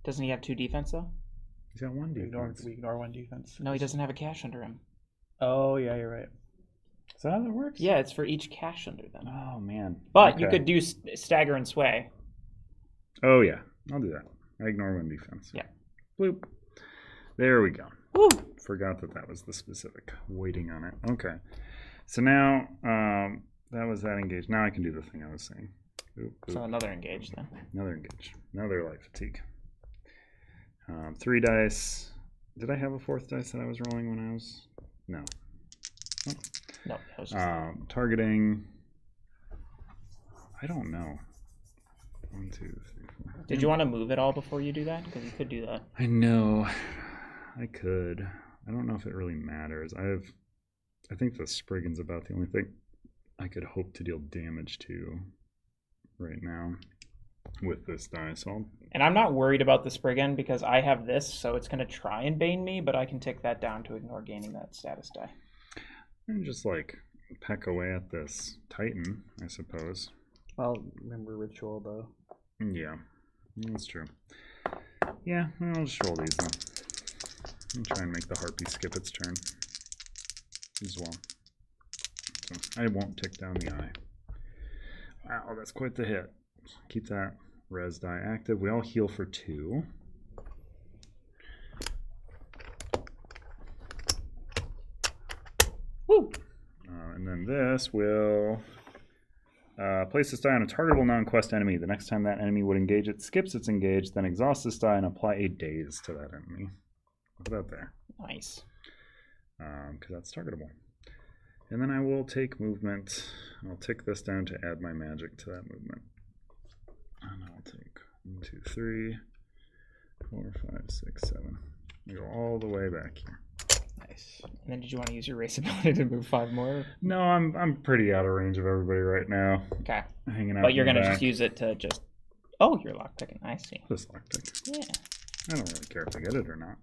Doesn't he have 2 defense though? He's got 1 defense. We ignore 1 defense. No, he doesn't have a cash under him. Oh yeah, you're right. Is that how that works? Yeah, it's for each cash under them. Oh man. But you could do stagger and sway. Oh yeah, I'll do that. I ignore 1 defense. Yeah. Bloop. There we go. Woo! Forgot that was the specific waiting on it. Okay. So now that was that engage. Now I can do the thing I was saying. Oop, oop. So another engage then. Another engage. Another light fatigue. 3 dice. Did I have a 4th dice that I was rolling when I was? No. Oh. No, that was just targeting. I don't know. 1, 2, 3, 4. Did you want to move it all before you do that? Because you could do that. I know. I could. I don't know if it really matters. I think the Spriggan's about the only thing I could hope to deal damage to right now with this die. And I'm not worried about the Spriggan because I have this, so it's going to try and bane me, but I can tick that down to ignore gaining that status die. And just like peck away at this Titan, I suppose. Well, remember ritual though. Yeah, that's true. Yeah, I'll just roll these then. I'll try and make the Harpy skip its turn as well. So I won't tick down the eye. Wow, that's quite the hit. Keep that res die active. We all heal for 2. Woo! And then this will place this die on a targetable non-quest enemy. The next time that enemy would engage, it skips its engage, then exhausts this die and apply a daze to that enemy. Look at that there. Nice. Because that's targetable. And then I will take movement. I'll tick this down to add my magic to that movement. And I'll take 1, 2, 3, 4, 5, 6, 7. I go all the way back here. Nice. And then did you want to use your race ability to move 5 more? No, I'm pretty out of range of everybody right now. Okay. Hanging out. But you're going to just use it to just... Oh, you're lockpicking. I see. Just lockpick. Yeah. I don't really care if I get it or not.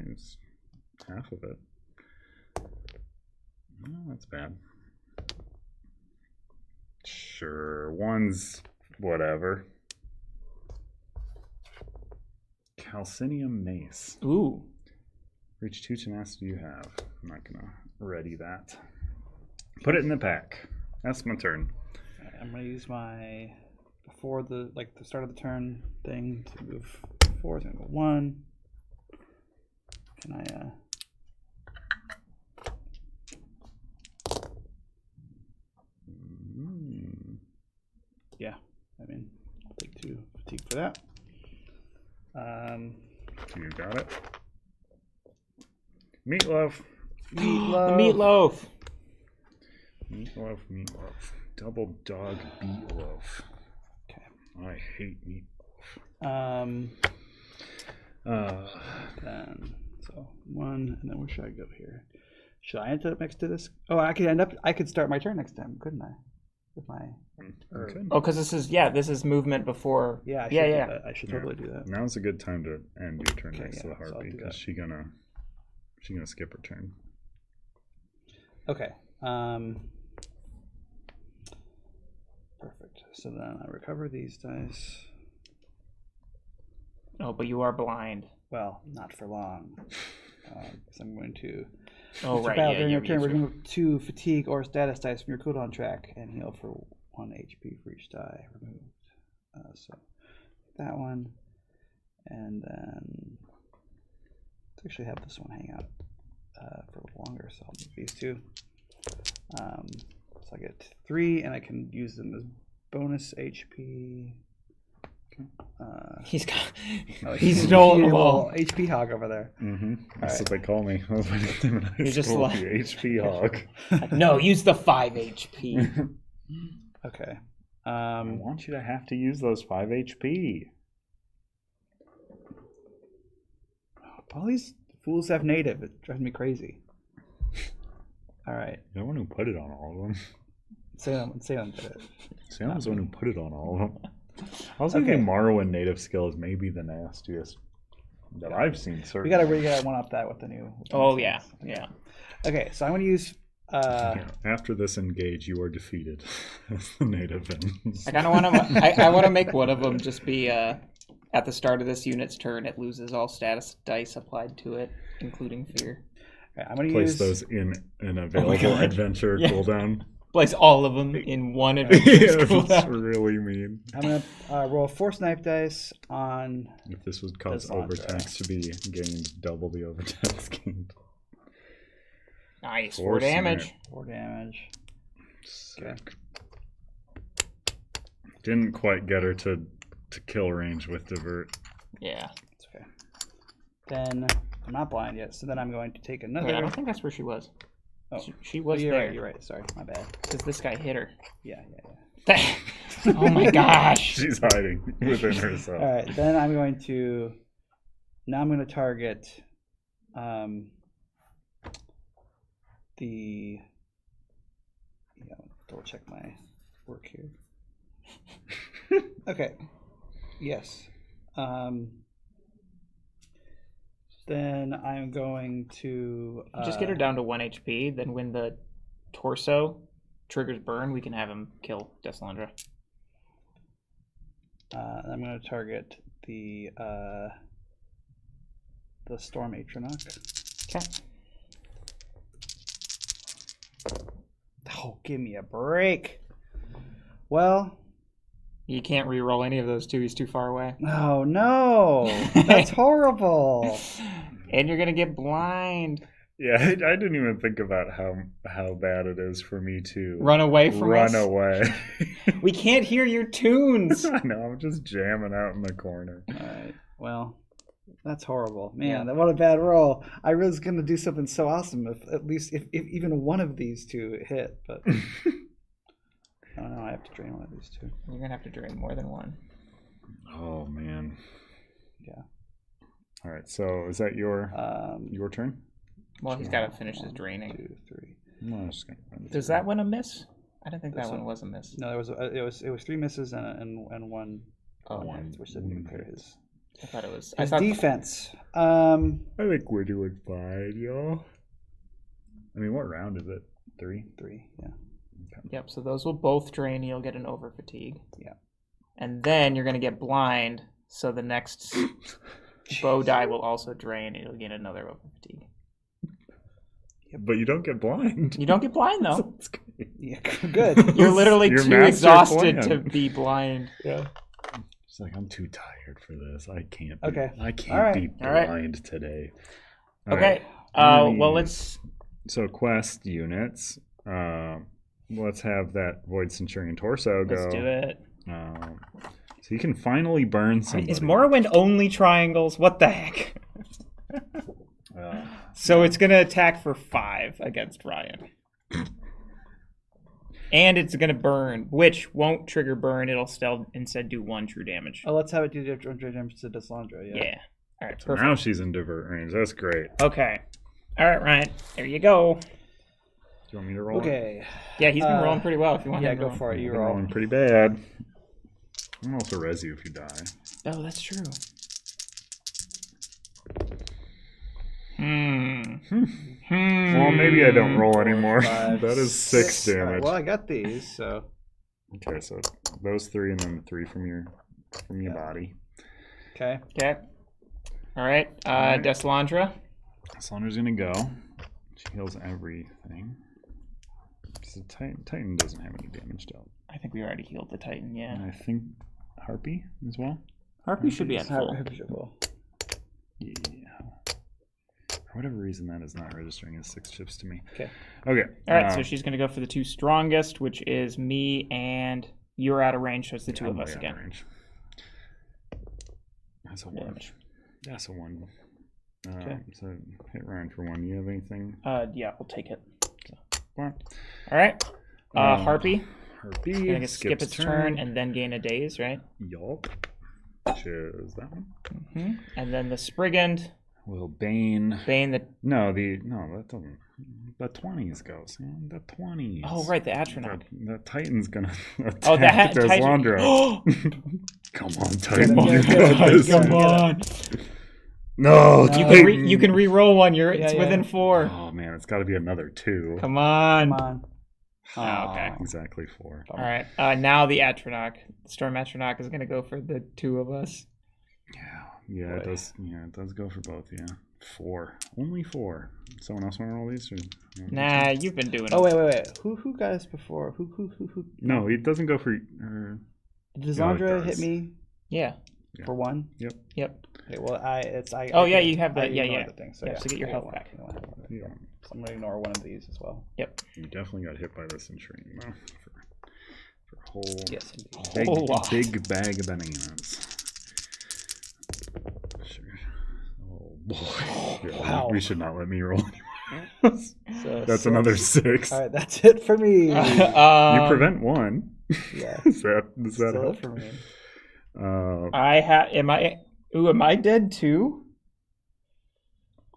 It's half of it. Well, that's bad. Sure, 1's whatever. Calcinium Mace. Ooh. Reach 2 tenacity you have. I'm not gonna ready that. Put it in the pack. That's my turn. Right, I'm gonna use my before the start of the turn thing to move forward. I'm gonna go 1. Can I Yeah, I mean, I'll take 2 fatigue for that. You got it. Meatloaf. Meatloaf. Meatloaf. Double dog meatloaf. Okay. I hate meatloaf. Then so 1, and then where should I go here? Should I end up next to this? Oh, I could start my turn next time, couldn't I? With my Oh, because this is movement before. Yeah, yeah. I should totally do that. Now's a good time to end your turn next to the so I'll Harpy do because that. she's gonna skip her turn. Okay. Perfect. So then I recover these dice. Oh, but you are blind. Well, not for long. Because I'm going to. Oh, right. Battle Yeah, during your yeah, turn, remove 2 fatigue or status dice from your cooldown track and heal for 1 HP for each die removed. So that one, and then let's actually have this one hang out for a little longer. So I'll move these 2. So I get 3, and I can use them as bonus HP. He's got. Oh, He's stolen them all. HP hog over there. Mm-hmm. That's what they call me. I was waiting when I You're just school, like- the HP hog. No, use the 5 HP. Okay. I want you to have to use those 5 HP. All these fools have native. It drives me crazy. All right. The one who put it on all of them. Salem did it. Salem's the one who put it on all of them. I was thinking Morrowind native skill is maybe the nastiest that I've seen. Certainly. We gotta one up that with the new. Yeah. Okay, so I'm gonna use. After this engage, you are defeated as the native. I kind of want to. I want to make one of them just be at the start of this unit's turn. It loses all status dice applied to it, including fear. Okay, I'm gonna place those in an available adventure cooldown. Place all of them in one adventure cooldown. That's really mean. I'm gonna roll 4 snipe dice on. If this would cause overtax to be gained, double the overtax gained. Nice. 4 damage. 4 damage. Sick. Didn't quite get her to kill range with divert. Yeah. It's okay. Then I'm not blind yet, so then I'm going to take another. Wait, I don't think that's where she was. Oh, she was you're there. Right, you're right. Sorry, my bad. Because this guy hit her. Yeah. Oh my gosh. She's hiding within herself. All right, then I'm going to. Now I'm going to target. The. Double check my work here. Okay. Yes. Then I'm going to just get her down to 1 HP. Then when the torso triggers burn, we can have him kill Deslandra. I'm going to target the Storm Atronach. Okay. Oh, give me a break. Well, you can't re-roll any of those two. He's too far away. Oh no, that's horrible. And you're gonna get blind. Yeah, I didn't even think about how bad it is for me to run away from us. Run away. We can't hear your tunes. I know. I'm just jamming out in the corner. All right. Well, that's horrible, man. Yeah. What a bad roll. I was gonna do something so awesome if even one of these two hit, but. Oh no, I have to drain one of these two. You're gonna have to drain more than one. Oh man. Yeah. All right. So is that your turn? Well, he's got to finish his draining. 2, 3. No, Does that one a miss? I don't think that one was a miss. No, it was 3 misses and one. Which didn't impair his. I thought it was. His defense. I think we're doing fine, y'all. I mean, what round is it? 3. 3. Yeah. Okay. Yep. So those will both drain. You'll get an over fatigue. Yeah. And then you're gonna get blind. So the next bow die will also drain. You'll get another over fatigue. But you don't get blind. You don't get blind though. Yeah, good. You're literally too exhausted to be blind. Yeah. It's like I'm too tired for this. I can't. I can't be blind today. Okay. Well, let's. So quest units. Let's have that Void Centurion torso go. Let's do it. So you can finally burn somebody. Is Morrowind only triangles? What the heck? So it's going to attack for 5 against Ryan. And it's going to burn, which won't trigger burn. It'll still instead do 1 true damage. Oh, let's have it do damage to Deslandra. Yeah. All right, so perfect. now she's in divert range. That's great. Okay. All right, Ryan. There you go. Do you want me to roll? Okay. Yeah, he's been rolling pretty well if you want to go for it. You're rolling pretty bad. I'm also res you if you die. Oh, that's true. Well, maybe I don't roll anymore. 5, that is 6 damage. Right, well, I got these, so. Okay, so those 3 and then 3 from your body. Okay. Okay. All right. Deslandra. Deslandra's gonna go. She heals everything. So Titan doesn't have any damage dealt. I think we already healed the Titan. Yeah. And I think Harpy as well. Harpy should be at full. Yeah. For whatever reason, that is not registering as 6 chips to me. Okay. Okay. All right, so she's going to go for the 2 strongest, which is me and you're out of range, so it's the 2 of us again. Range. That's a 1. That's a 1. Okay. So hit Ryan for 1. You have anything? Yeah, we'll take it. So, all right. Harpy. Harpy. Gonna skip its turn and then gain a daze, right? Yup. Which is that one. And then the Sprigand Will Bane... Bane the... No, that doesn't... The 20s goes, man. The 20s. Oh, right, the Atronach. The Titan's gonna attack Deslandra. Come on, Titan. Come on. No, you can re-roll one. It's within 4. Oh, man, it's got to be another 2. Come on. Oh, okay. Exactly 4. All right. Now the Atronach. The Storm Atronach is going to go for the 2 of us. Yeah, it does. Yeah, it does go for both. Yeah, 4. Only 4. Someone else want to roll these? Or, nah, you've been doing it. Oh wait. Who got us before? Who? No, it doesn't go for. Deslandra hit me. Yeah. For 1. Yep. Okay, well, you have that. Yeah. The thing, so get your health back. Yeah. So I'm gonna ignore one of these as well. Yep. You definitely got hit by this in training, though. For a whole. Yes. Big bag of bananas. Sure. Oh boy. Yeah, wow. We should not let me roll anymore. So That's another 6. All right, that's it for me. You prevent 1. Yeah. Is that Still help? it for me. Am I dead too?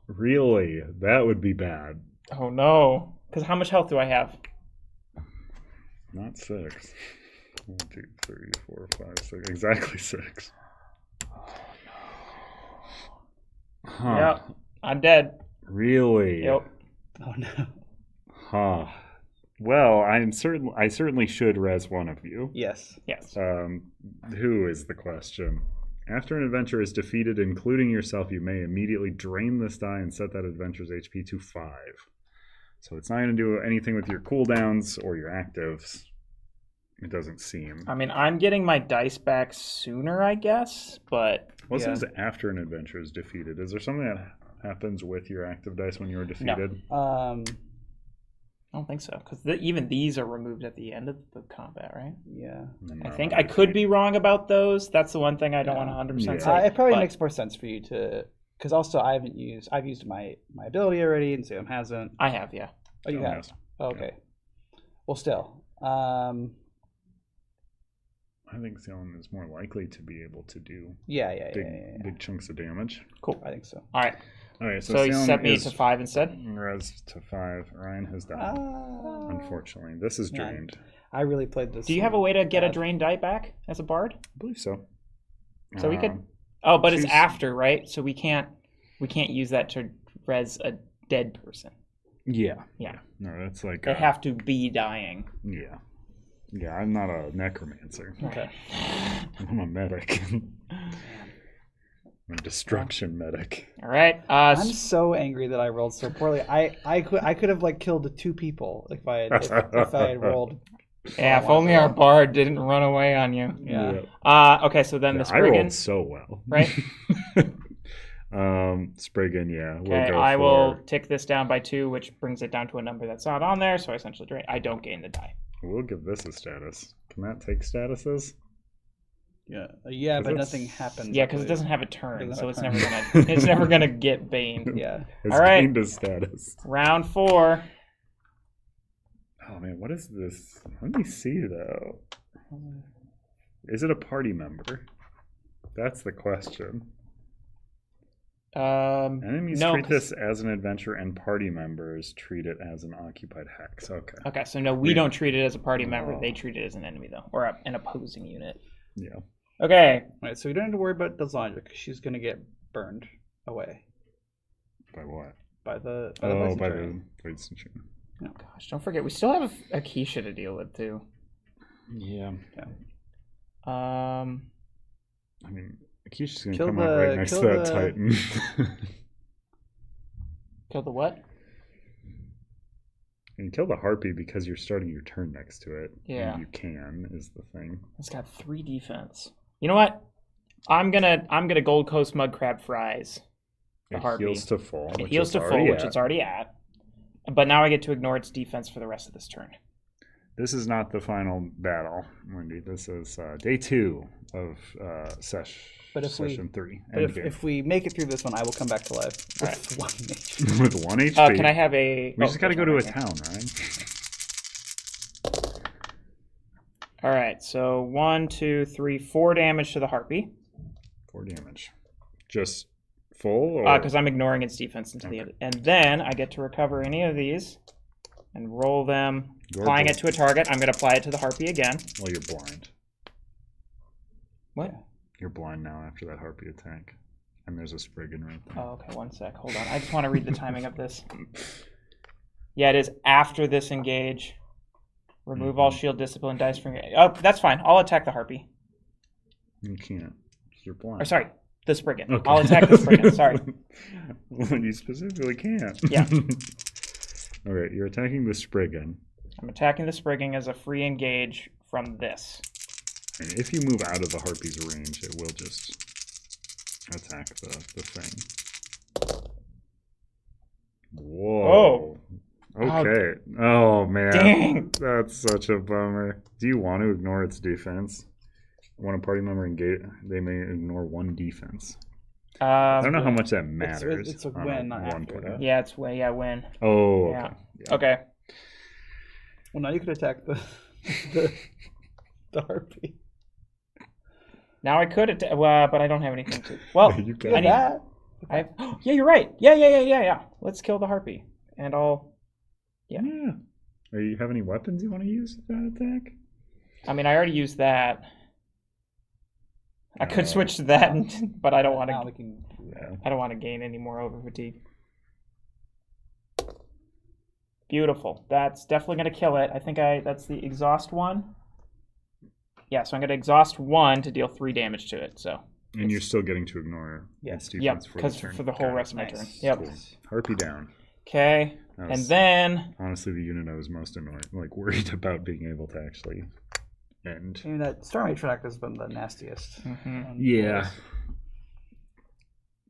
Really? That would be bad. Oh no. Because how much health do I have? Not 6. 1, 2, 3, 4, 5, 6. Exactly 6. Huh. Yep. I'm dead. Really? Yep. Oh no. Huh. Well, I certainly should res one of you. Yes. Who is the question? After an adventurer is defeated, including yourself, you may immediately drain this die and set that adventurer's HP to 5. So it's not going to do anything with your cooldowns or your actives. It doesn't seem. I mean, I'm getting my dice back sooner, I guess, but... What says after an adventurer is defeated? Is there something that happens with your active dice when you are defeated? No. I don't think so, because even these are removed at the end of the combat, right? Yeah. I think I could be wrong about those. That's the one thing I don't want to 100% say. It probably makes more sense for you to, because also I've used my ability already, and Salem hasn't. I have, yeah. Oh, you have? Yes. Okay. Well, still. I think Salem is more likely to be able to do big chunks of damage. Cool. I think so. All right. So you set me to 5 instead? Res to 5. Ryan has died. Unfortunately. This is drained. I really played this. Do you have a way to get a drained die back as a bard? I believe so. So we could... Oh, but it's after, right? So we can't use that to res a dead person. Yeah. No, that's like... They have to be dying. Yeah. Yeah, I'm not a necromancer. Okay. I'm a medic. I'm a destruction medic. All right. I'm so angry that I rolled so poorly. I could have killed 2 people if I had rolled. Yeah, if only our bard didn't run away on you. Yeah. Okay, so then the Spriggan. I rolled so well. Right? Spriggan, yeah. Okay, I will tick this down by 2, which brings it down to a number that's not on there, so I essentially drain. I don't gain the die. We'll give this a status. Can that take statuses? Yeah, but nothing happens. Yeah, because it doesn't have a turn, so it's never gonna get Bane. Yeah. It's all right. gained a status. Round 4. Oh man, what is this? Let me see though. Is it a party member? That's the question. Enemies treat this as an adventure, and party members treat it as an occupied hex. Okay, so no, we don't treat it as a party member. They treat it as an enemy, though, or an opposing unit. Yeah. Okay. All right, so we don't have to worry about Deslandra because she's going to get burned away. By what? By the Blades and Chain. Oh gosh, don't forget we still have a Keisha to deal with too. Yeah. I mean, Akisha's gonna come up right next to that Titan. Kill the what? And kill the Harpy because you're starting your turn next to it. Yeah. And you can is the thing. It's got 3 defense. You know what? I'm gonna Gold Coast Mud Crab Fries. The Harpy. Heals to full. It heals to full, which it's already at. But now I get to ignore its defense for the rest of this turn. This is not the final battle, Wendy. This is day 2 of session 3. But if we make it through this one, I will come back to life with 1 HP. With 1 HP. Can I have a... We just got to go to a town, right? All right, so 1, 2, 3, 4 damage to the Harpy. 4 damage. Just full? Because I'm ignoring its defense until the end. And then I get to recover any of these and roll them, applying it to a target. I'm going to apply it to the harpy again. Well, you're blind. What? You're blind now after that harpy attack. And there's a Spriggan right there. Oh, okay, 1 sec. Hold on. I just want to read the timing of this. Yeah, it is after this engage. Remove all shield, discipline, dice from your... Oh, that's fine. I'll attack the harpy. You can't. You're blind. Or sorry, the Spriggan. Okay. I'll attack the Spriggan. Sorry. Well, you specifically can't. Yeah. All right, you're attacking the Spriggan. I'm attacking the Spriggan as a free engage from this. And if you move out of the harpy's range, it will just attack the thing. Whoa. Okay. Oh, man. Dang. That's such a bummer. Do you want to ignore its defense? When a party member engage, they may ignore one defense. I don't know how much that matters. It's a win, not one after, player. Yeah, it's win. Yeah, win. Oh, okay. Yeah. Yeah. Okay. Well, now you can attack the harpy. Now I could attack, but I don't have anything to... Well, You You have got that. yeah, you're right. Yeah. Let's kill the harpy. And I'll... Yeah. Do you have any weapons you want to use with that attack? I mean, I already used that. I could switch to that, but I don't want Now we to. can do that. I don't want to gain any more over fatigue. Beautiful. That's definitely going to kill it. I think that's the exhaust one. Yeah, so I'm going to exhaust 1 to deal 3 damage to it. So. And you're still getting to ignore its defense Yep, for the because turn. for the whole Got it. rest of my Nice. turn. Yep. Cool. Harpy down. Okay, That and was then honestly the unit I was most annoyed, worried about being able to actually end. I mean, that Storm Track has been the nastiest. Yeah.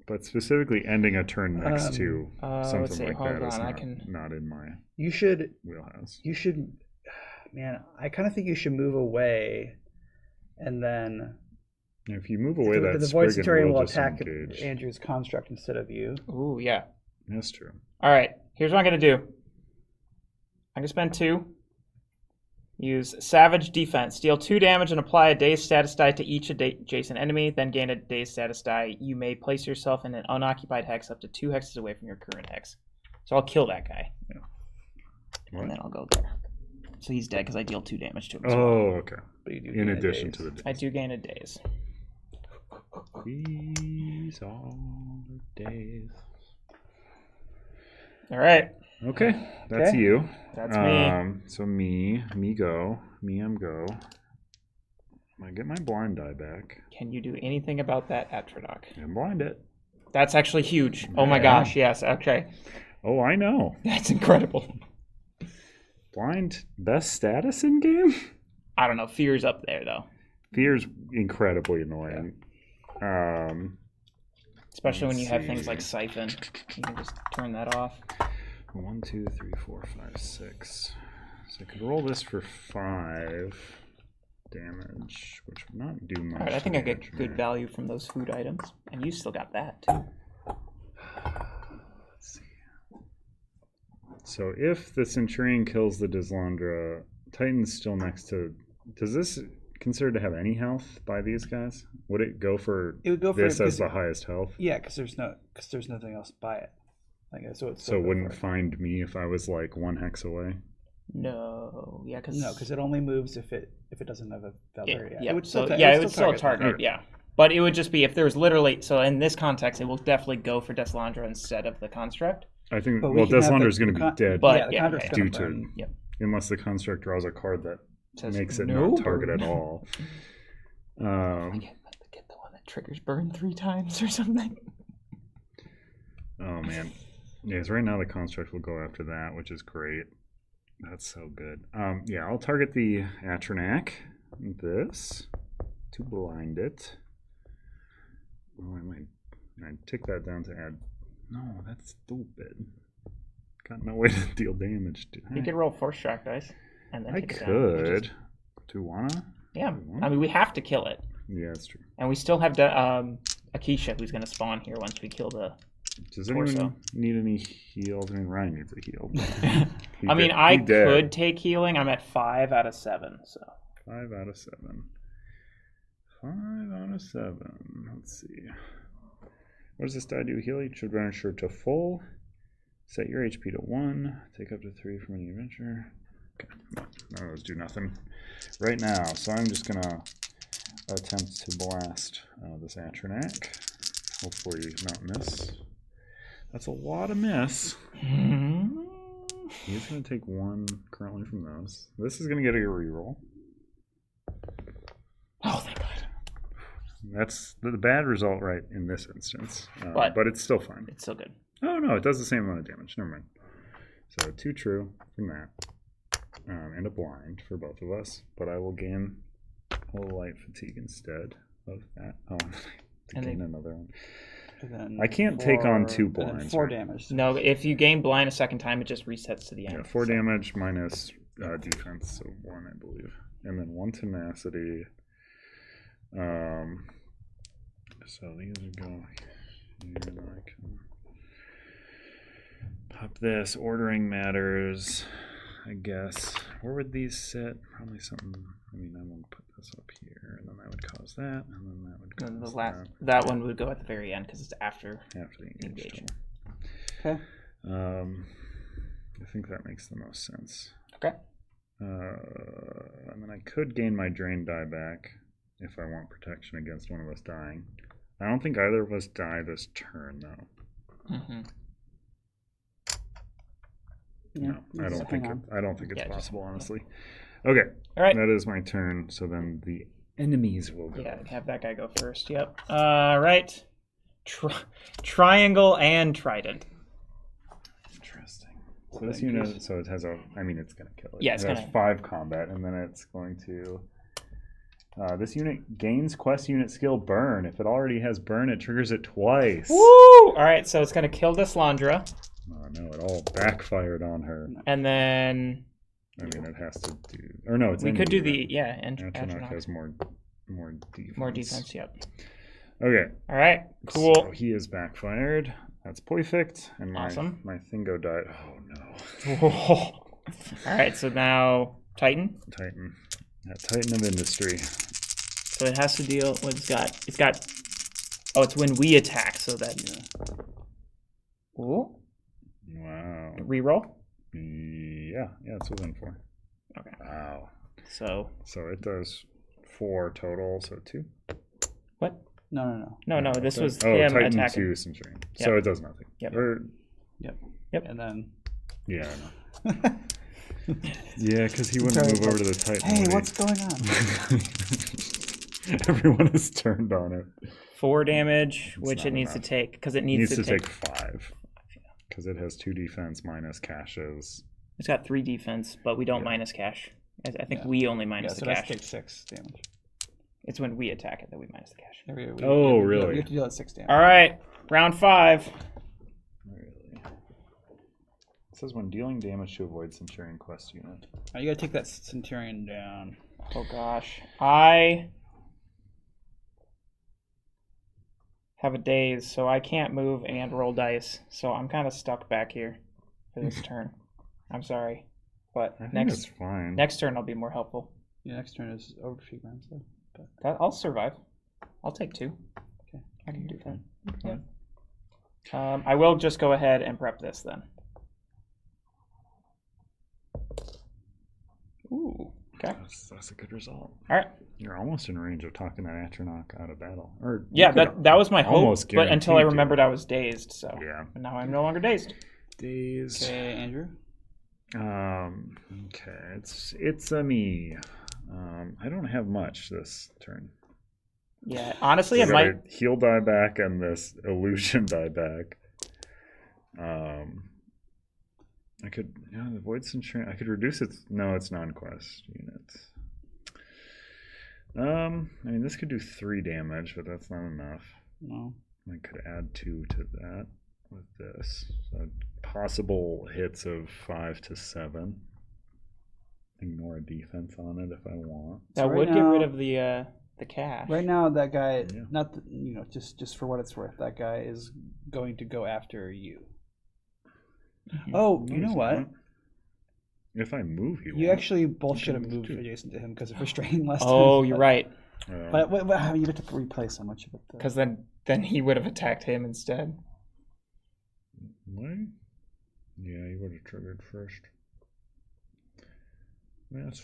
But specifically ending a turn next to let's something see, like hold that is on, not in my You should. wheelhouse. You should. Man, I kind of think you should move away, and then If you move away, that the Void Spriggan Centurion will just attack engage. Andrew's construct instead of you. ooh, yeah. That's true. All right, here's what I'm going to do. I'm going to spend 2. Use Savage Defense. Deal 2 damage and apply a dazed status die to each adjacent enemy, then gain a dazed status die. You may place yourself in an unoccupied hex up to 2 hexes away from your current hex. So I'll kill that guy. What? And then I'll go there. So he's dead because I deal 2 damage to him. Oh, okay. But you do In gain a addition daze. to the I do gain a daze. These are the days. All right. Okay, that's Okay. you. That's me. So me go. I'm go. I get my blind die back. Can you do anything about that Atronach? And blind it. That's actually huge. Oh my Yeah. gosh, yes. Okay. Oh, I know. That's incredible. Blind best status in game? I don't know. Fear's up there, though. Fear's incredibly annoying. Especially when you have Let's things see. like Siphon. You can just turn that off. 1, 2, 3, 4, 5, 6. So I could roll this for 5 damage, which would not do much. All right, I think I damage get to good me. value from those food items. And you still got that, too. Let's see. So if the Centurion kills the Deslandra, Titan's still next to... Does this consider to have any health by these guys? Would it go for It would go for this it as 'cause- the highest health? Yeah, because there's nothing else by it. I guess so. So it wouldn't find me if I was like 1 hex away? No. Yeah, because... No, because it only moves if it doesn't have a Valkyrie. Yeah, It would so, still it would still target, Okay. yeah. But it would just be if there was literally... So in this context, it will definitely go for Deslandra instead of the Construct. I think, But we well, can have Deslandra's the going to be con- dead But- Yeah, the yeah, contract's okay. gonna due to... burn. Yep. Unless the Construct draws a card that Says makes it no not target burn. at all. Get the one that triggers burn 3 times or something. Oh, man. Yes, right now the Construct will go after that, which is great. That's so good. Yeah, I'll target the Atronach. This. To blind it. Oh, I'd tick that down to add... No, that's stupid. Got no way to deal damage. You could roll Force Shock dice. And then I take it down. could. Do you wanna? Yeah, I mean, we have to kill it. Yeah, that's true. And we still have Akisha, who's going to spawn here once we kill the... Does Torso. anyone need any heals? I mean, Ryan needs a heal. I mean, I could take healing. I'm at 5 out of 7, so... 5 out of 7. 5 out of 7. Let's see. What does this die do? Heal each adventure to full. Set your HP to 1. Take up to 3 from any adventure. Okay, none of those do nothing right now. So I'm just gonna attempt to blast this Atronak. Hopefully not miss. That's a lot of miss. He's gonna take 1 currently from those. This is gonna get a reroll. Oh, thank God. That's the bad result right in this instance. But it's still fine. It's still good. Oh no, it does the same amount of damage. Never mind. So 2 true from that. And a blind for both of us. But I will gain a light fatigue instead of that. Oh, to gain another one. I can't take on 2 blinds. 4 damage. No, if you gain blind a second time, it just resets to the end. Yeah, 4 damage minus defense, so 1, I believe. And then 1 tenacity. So these are going here. I can pop this. Ordering matters, I guess. Where would these sit? Probably something. I mean, I'm gonna put this up here, and then that would cause that, and then that would cause and that one would go at the very end because it's after the engagement. Okay. I think that makes the most sense. Okay. And then I could gain my drain die back if I want protection against one of us dying. I don't think either of us die this turn, though. Mm-hmm. Yeah, no, I don't think it's possible, honestly. Yeah. Okay. All right. That is my turn. So then the enemies will go. Yeah, have that guy go first. Yep. Right. Triangle and trident. Interesting. So this unit, so it has it's going to kill it. Yeah, it's it has 5 combat, and then it's going to. This unit gains quest unit skill burn. If it already has burn, it triggers it twice. Woo! All right, so it's going to kill Deslandra. Oh no, it all backfired on her. And then. I mean, it has to do. Or no, it's. We could do the Atronach has more defense. More defense. Yep. Okay. All right. Cool. So he is backfired. That's perfect. And my Thingo died. Oh no. All right. So now Titan. Titan. That Titan of industry. So it has to deal. What it's got. Oh, it's when we attack. So that. Ooh. Wow. Reroll. Yeah, it's within 4. Okay. Wow. So it does 4 total, so 2. What? No. No. This was him Titan attacking. 2 Centurion. Yep. So it does nothing. Yep. Yep. And then. Yeah. I know. Yeah, because he wouldn't move over to the Titan. Hey, what's going on? Everyone is turned on it. 4 damage, which it needs to take because it needs to take 5. Because it has 2 defense minus caches. It's got 3 defense, but we don't minus cache. I think we only minus the cache. So that's 6 damage. It's when we attack it that we minus the cache. Really? We have to deal at 6 damage. All right, round 5. Really? It says when dealing damage to avoid Centurion quest unit. You gotta take that Centurion down. Oh gosh, I have a daze, so I can't move and roll dice. So I'm kind of stuck back here for this turn. I'm sorry, but that's fine. Next turn I'll be more helpful. Yeah, next turn is overshoot round, so. I'll survive. I'll take 2. Okay, I can do that. Yeah. I will just go ahead and prep this then. Ooh. Okay. That's a good result. All right. You're almost in range of talking that Atronach out of battle. Or yeah, that was my hope, but until I remembered it. I was dazed. So yeah. And now I'm no longer dazed. Dazed. Okay, Andrew. Okay, it's me. I don't have much this turn. Yeah, honestly, so it might heal die back and this illusion die back. I could the Void Centurion. I could reduce its it's non-quest units. I mean this could do 3 damage, but that's not enough. No. I could add 2 to that with this. So possible hits of 5 to 7. Ignore a defense on it if I want. That so would get rid of the cash. Right now, that guy, just for what it's worth, that guy is going to go after you. Mm-hmm. Oh, you know what? If I move, you actually both should have moved adjacent to him because of restraining last time. Oh, you're right. But you have to replay so much of it. Because then he would have attacked him instead. What? Yeah, he would have triggered first. That's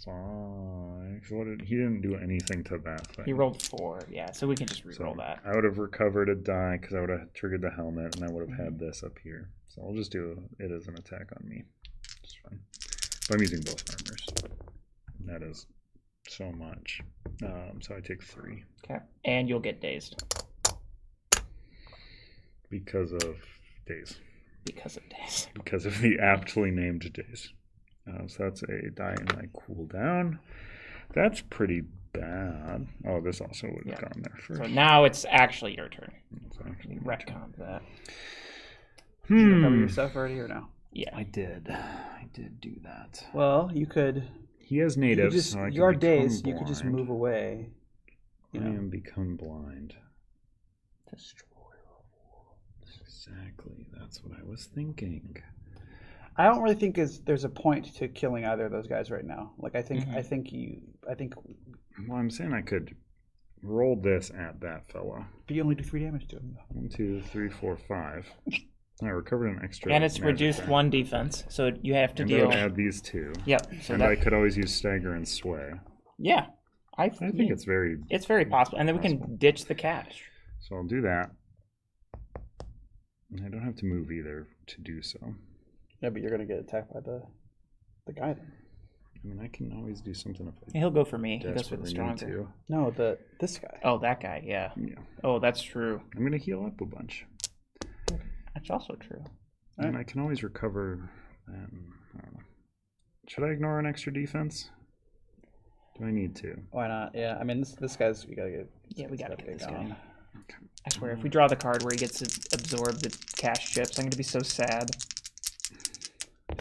fine. He didn't do anything to that thing. He rolled 4, yeah, so we can just reroll that. I would have recovered a die because I would have triggered the helmet and I would have had this up here. So I'll just do it as an attack on me. It's fine. But I'm using both armors. That is so much. So I take 3. Okay, and you'll get dazed. Because of days. Because of days. Because of the aptly named days. So that's a die in my cooldown. That's pretty bad. Oh, this also would have gone there first. So now it's actually your turn. It's actually retcon that. Did you recover your stuff already or no? Yeah. I did do that. Well, you could. He has natives. Your days, you could just move away. I am become blind. Destroy. Exactly. That's what I was thinking. I don't really think there's a point to killing either of those guys right now. Like I think Well, I'm saying I could roll this at that fella. But you only do 3 damage to him. 1, 2, 3, 4, 5. I recovered an extra. And it's reduced 1 defense, so you have to and deal. Add these 2. Yep. So and I could always use stagger and sway. Yeah, I think it's very. It's very possible, and then we can ditch the cash. So I'll do that. And I don't have to move either to do so. Yeah, but you're gonna get attacked by the guy then. I mean, I can always do something if I. He'll go for me. He goes for the stronger. No, this guy. Oh, that guy. Yeah. Oh, that's true. I'm gonna heal up a bunch. That's also true. And I can always recover. I don't know. Should I ignore an extra defense? Do I need to? Why not? Yeah, I mean this guy's we gotta get. Yeah, we gotta get this guy. Okay. I swear, if we draw the card where he gets to absorb the cash chips, I'm gonna be so sad.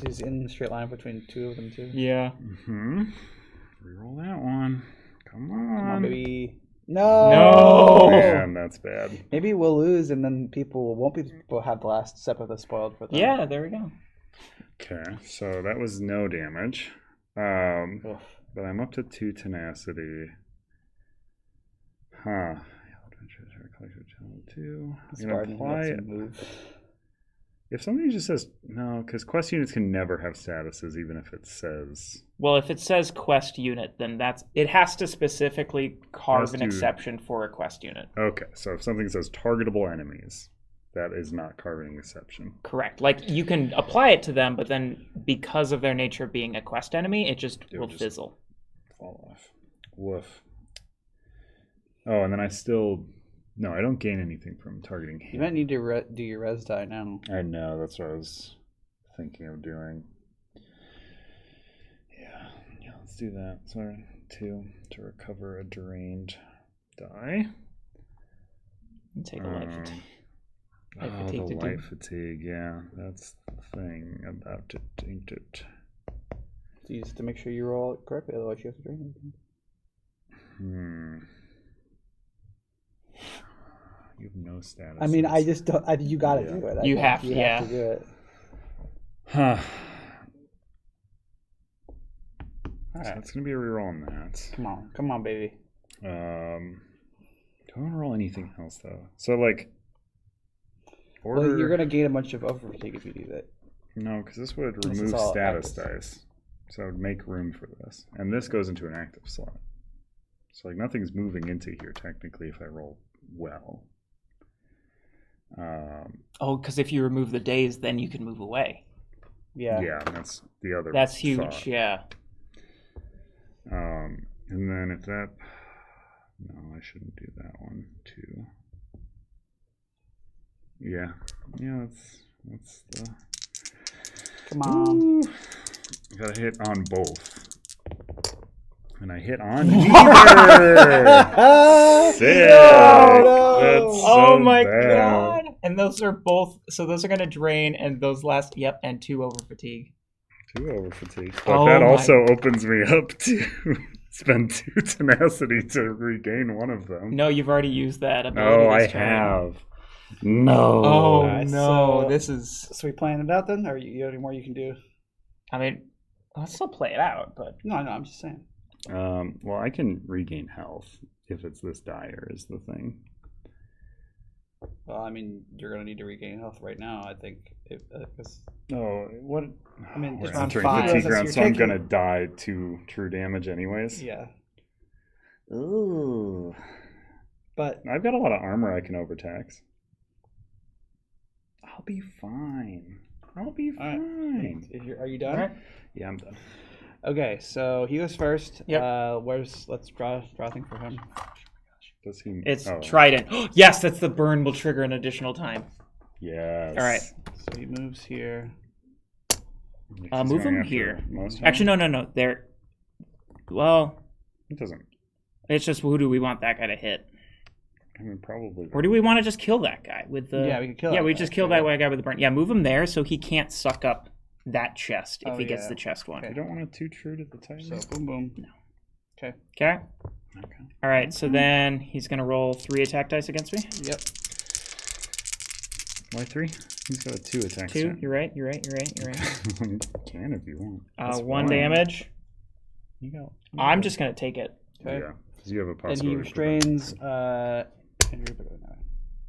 He's in the straight line between 2 of them too. Yeah. Reroll that one. Come on. Come on, baby. No. No. Man, that's bad. Maybe we'll lose, and then people won't be. We'll have the last step of the spoiled for them. Yeah, there we go. Okay, so that was no damage. But I'm up to 2 tenacity. Huh. If somebody just says no, because quest units can never have statuses, even if it says. Well, if it says quest unit, then it has to specifically carve an exception for a quest unit. Okay, so if something says targetable enemies, that is not carving an exception. Correct. Like you can apply it to them, but then because of their nature of being a quest enemy, it will fizzle. Fall off. Woof. Oh, and then I still. No, I don't gain anything from targeting him. You might need to do your res die now. I know, that's what I was thinking of doing. Yeah, let's do that. Sorry, 2 to recover a drained die. And take a life fatigue. The light fatigue, yeah, that's the thing about it, ain't it? So you just have to make sure you roll it correctly, otherwise you have to drain it. You have no status. I mean, I just don't. You got to do it. You have to do it. Huh. All So right. it's gonna be a reroll on that. Come on, baby. Do I want to roll anything else though? So like, Well, you're gonna gain a bunch of over fatigue if you do that. No, because this would remove status dice, so it would make room for this, and this goes into an active slot. So like nothing's moving into here technically if I roll well. Because if you remove the days, then you can move away. Yeah, that's the other. That's huge. thought. Yeah. And then if that, no, I shouldn't do that one too. Yeah, that's the. Come on. Gotta hit on both. And I hit on neither. Sick. No. That's Oh so my bad. god! And those are both. So those are gonna drain, and those last. Yep, and 2 over fatigue. 2 over fatigue. But that also opens me up to spend 2 tenacity to regain one of them. No, you've already used that ability. Oh, I this turn. have. No. Oh Alright, no! so- This is. So we plan it out then, or you have any more you can do? I mean, let's still play it out, but No, I'm just saying. Well, I can regain health if it's this dire is the thing. Well, I mean, you're gonna need to regain health right now. I think. Oh, what? I mean, We're it's on entering 5. fatigue So round, you're so I'm taking- gonna die to true damage anyways. Yeah, Ooh. but I've got a lot of armor I can overtax. I'll be fine. I'll be All right. fine. are you done? All right. Yeah, I'm done. Okay, so he goes first. Yep. Let's draw a thing for him. Does he? It's oh. Trident. Yes, that's the burn will trigger an additional time. Yes. All right. So he moves here. He's Move going him after here. most of Actually, them? no. There. Well, It doesn't. it's just who do we want that guy to hit? I mean, probably. Or do we want to just kill that guy with the? Yeah, we could kill Yeah, that we guy, just kill sure. that guy with the burn. Yeah, move him there so he can't suck up that chest if Oh, he gets yeah. the chest one. You don't want a 2 true to the Titan? So boom, boom. No. Okay. Okay. Okay. All right. So then he's gonna roll 3 attack dice against me. Yep. Why 3? He's got a 2 attack. 2. You're right. Can if you want. That's 1 fine. damage. You go. I'm just gonna take it. Okay. Yeah, because you have a And possibility. he to prevent- restrains.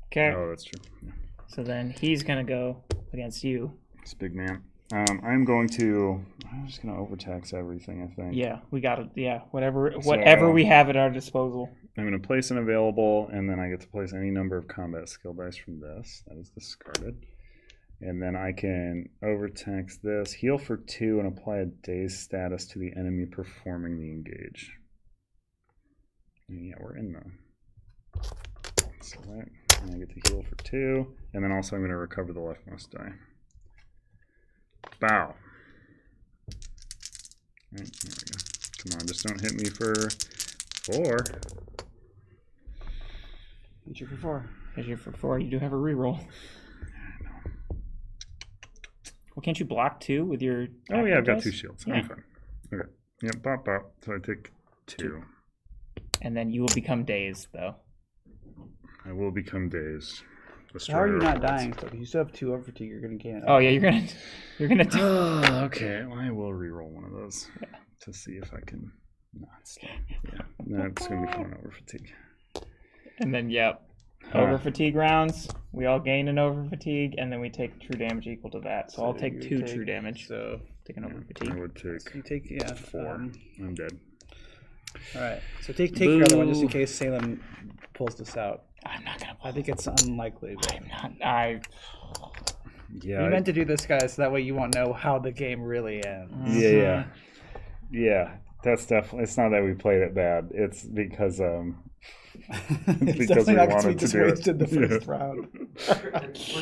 Okay. Oh, that's true. Yeah. So then he's gonna go against you. It's big man. I'm going to. I'm just going to overtax everything, I think. Yeah, we got it. Yeah, whatever So- we have at our disposal. I'm going to place an available, and then I get to place any number of combat skill dice from this. That is discarded. And then I can overtax this, heal for 2, and apply a dazed status to the enemy performing the engage. And yeah, we're in the. Select, and I get to heal for 2, and then also I'm going to recover the leftmost die. Bow. Right, there we go. Come on, just don't hit me for 4. Hit you for 4. As you for 4, you do have a reroll. I know. Well, can't you block 2 with your? Oh yeah, I've got dice? 2 shields. Yeah. I'm fine. Okay. Yep, bop bop. So I take 2. And then you will become dazed, though. I will become dazed. So how are you Destroyer not of worlds. dying? So you still have 2 over fatigue. You're gonna gain. Oh yeah, you're gonna. Oh, okay. Well, I will re-roll one of those to see if I can not stop. Yeah, that's gonna be fun over fatigue. And then over fatigue rounds. We all gain an over fatigue, and then we take true damage equal to that. So I'll take 2 true damage. So Take an over I fatigue. would take you take 4. I'm dead. All right. So take your other one just in Boo. case Salem pulls this out. I'm not gonna. I think it's unlikely. But I'm not. I. Yeah. we meant to do this, guys, so that way you won't know how the game really ends. Yeah. That's definitely. It's not that we played it bad. It's because It's because definitely we not 'cause wanted we to just do it. wasted the first round. We're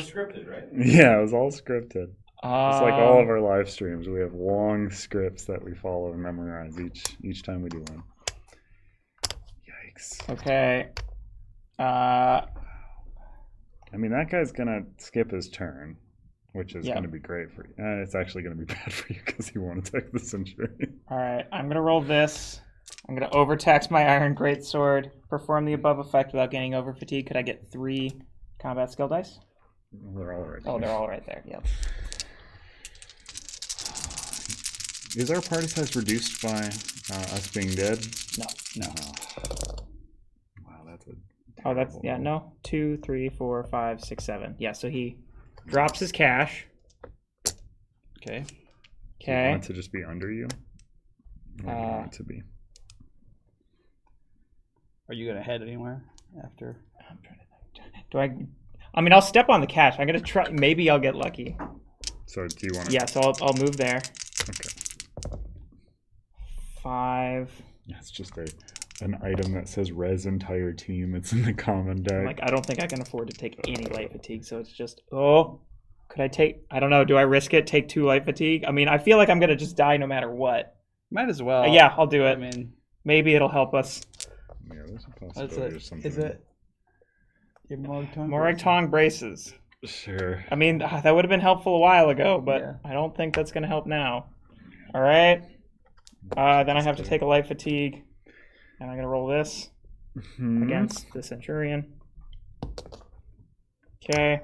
scripted, right? Yeah, it was all scripted. It's like all of our live streams. We have long scripts that we follow and memorize each time we do one. Yikes. Okay. I mean, that guy's gonna skip his turn, which is gonna be great for you. It's actually gonna be bad for you because he won't attack the Centurion. All right. I'm gonna roll this. I'm gonna overtax my Iron Greatsword. Perform the above effect without gaining over fatigue. Could I get 3 combat skill dice? Well, they're all right. Oh, they're all right there. Yep. Is our party size reduced by us being dead? No. Wow, that's a. Oh, that's terrible- no. 2, 3, 4, 5, 6, 7. Yeah. So he drops his cash. Okay. Do you want Okay. it to just be under you? Or do you want it to be? Are you gonna head anywhere after? I'm trying to think. Do I? I mean, I'll step on the cash. I'm gonna try. Maybe I'll get lucky. So do you want to? Yeah. So I'll move there. Okay. 5. Yeah, it's just an item that says res entire team. It's in the common deck. Like, I don't think I can afford to take any light fatigue, so it's just, could I take, I don't know, do I risk it, take 2 light fatigue? I mean, I feel like I'm going to just die no matter what. Might as well. Yeah, I'll do it. I mean, maybe it'll help us. Yeah, there's a that's possibility it. of something. Is it? Your Morag Tong braces. Sure. I mean, that would have been helpful a while ago, but Yeah. I don't think that's going to help now. All right. Then I have to take a light fatigue, and I'm going to roll this Mhm. against the Centurion. Okay,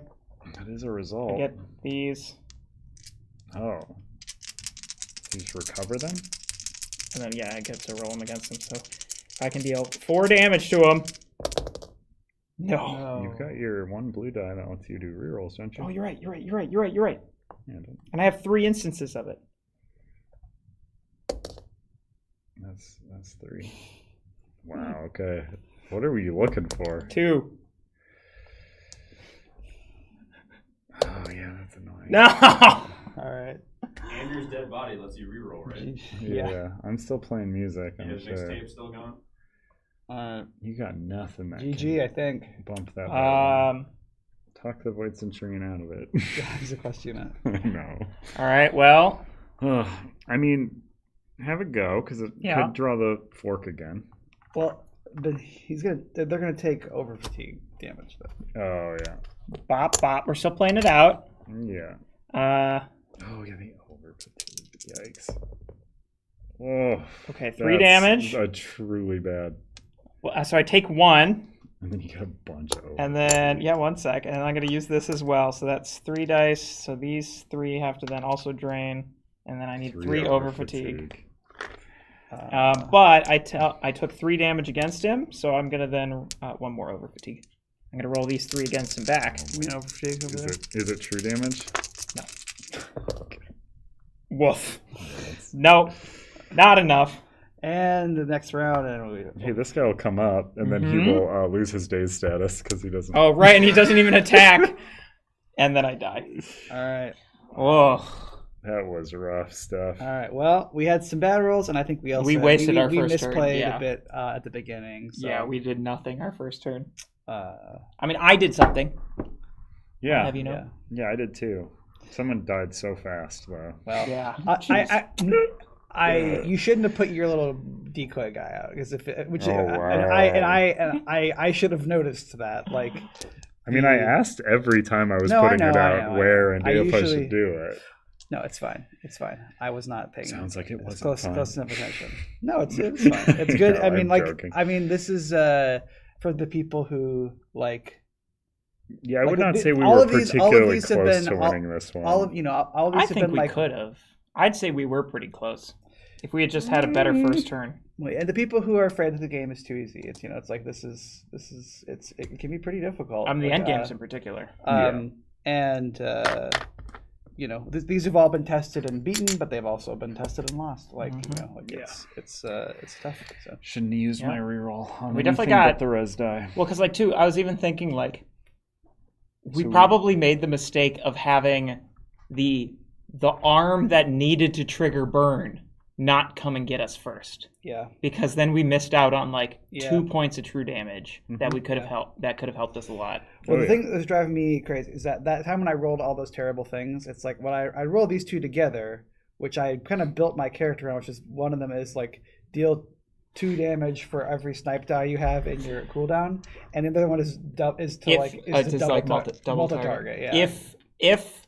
That is a result. I get these. Oh. You just recover them? And then, yeah, I get to roll him against him. So I can deal 4 damage to him. No. You've got your 1 blue die that lets you do rerolls, don't you? Oh, you're right. Yeah, And I have 3 instances of it. that's 3. Wow, okay. What are we looking for? 2. Oh, yeah, that's annoying. No! All right. Andrew's dead body lets you reroll, right? Yeah, I'm still playing music, Yeah, I'm his sure. mixtape's still going? You got nothing that GG, I think. can bump that button. Talk the Void Centurion out of it. He's a question. No. All right, well. Ugh, I mean, have a go, because it could draw the fork again. Well, but they're gonna take over fatigue damage though. Oh, yeah. Bop, bop. We're still playing it out. Yeah. Oh, yeah, the over fatigue. Yikes. Oh. Okay, 3 damage. Truly bad. Well, so I take 1. And then you get a bunch of over. And then, yeah, 1 sec. And I'm going to use this as well. So that's 3 dice. So these 3 have to then also drain. And then I need 3 over fatigue. But I took 3 damage against him. So I'm going to then 1 more over fatigue. I'm going to roll these 3 against him back. Over fatigue over there. Is it true damage? No. Okay. Woof. Nope. Not enough. And the next round, and Hey, this guy will come up, and then he will lose his daze status because he doesn't. Oh, right, and he doesn't even attack. And then I die. all right. Oh. That was rough stuff. All right. Well, we had some bad rolls, and I think we also wasted our we first turn, misplayed yeah. a bit at the beginning. So, Yeah, we did nothing our first turn. I mean, I did something. Yeah. Have you know? Yeah, I did too. Someone died so fast, though. Well, Yeah. you shouldn't have put your little decoy guy out because I should have noticed that. Like, I mean, I asked every time I was No, I putting know, it I out know, where and I if I usually- should do it. no, it's fine. It's fine. I was not paying. Sounds like it wasn't close fun. enough attention. No, it's fine. It's good. No, I mean, I'm joking. this is for the people who like. Yeah, I would Like, not say we all were of these- particularly have close been- to winning this one. All of these I have think been we like. could have. I'd say we were pretty close. If we had just had a better first turn. And the people who are afraid that the game is too easy, it's like this is it can be pretty difficult. The Like, end games in particular. And these have all been tested and beaten, but they've also been tested and lost. Like it's tough. So. Shouldn't have used my reroll on We definitely anything got- but the res die. Well, because too, I was even thinking we probably made the mistake of having the arm that needed to trigger burn not come and get us first. Yeah. Because then we missed out on 2 points of true damage that we could have helped. That could have helped us a lot. Well, the thing that was driving me crazy is that time when I rolled all those terrible things, it's like when I rolled these 2 together, which I kind of built my character on, which is one of them is deal 2 damage for every snipe die you have in your cooldown, and the other one is double target. Yeah. If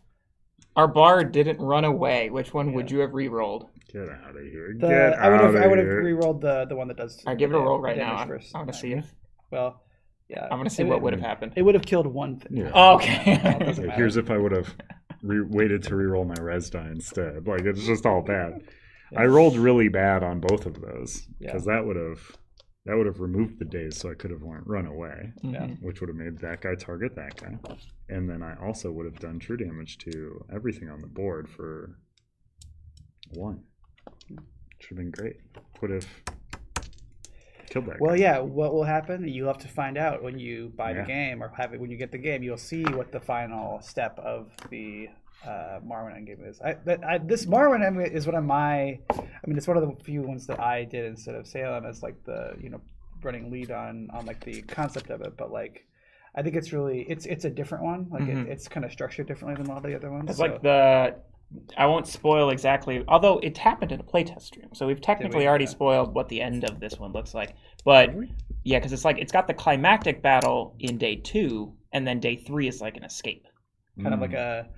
our bard didn't run away, which one would you have re-rolled? Get out of here. I would have re-rolled the one that does. I give it a roll right now. First. I want to see if. Well, yeah. I want to see what would have happened. It would have killed one thing. Yeah. Oh, okay. Okay, here's if I would have waited to reroll my res die instead. It's just all bad. Yeah. I rolled really bad on both of those because that would have removed the days, so I could have run away, which would have made that guy target that guy, and then I also would have done true damage to everything on the board for 1. Should have been great. Would have killed that guy. Well, yeah. What will happen? You'll have to find out when you buy the game or have it when you get the game. You'll see what the final step of the Morrowind Endgame is. This Morrowind Endgame is one of my. I mean, it's one of the few ones that I did instead of Salem as the running lead on the concept of it. But I think it's really it's a different one. It's kind of structured differently than all the other ones. It's I won't spoil exactly, although it happened in a playtest stream, so we've technically already spoiled what the end of this one looks like. But yeah, because it's got the climactic battle in day 2, and then day 3 is an escape. Kind of like a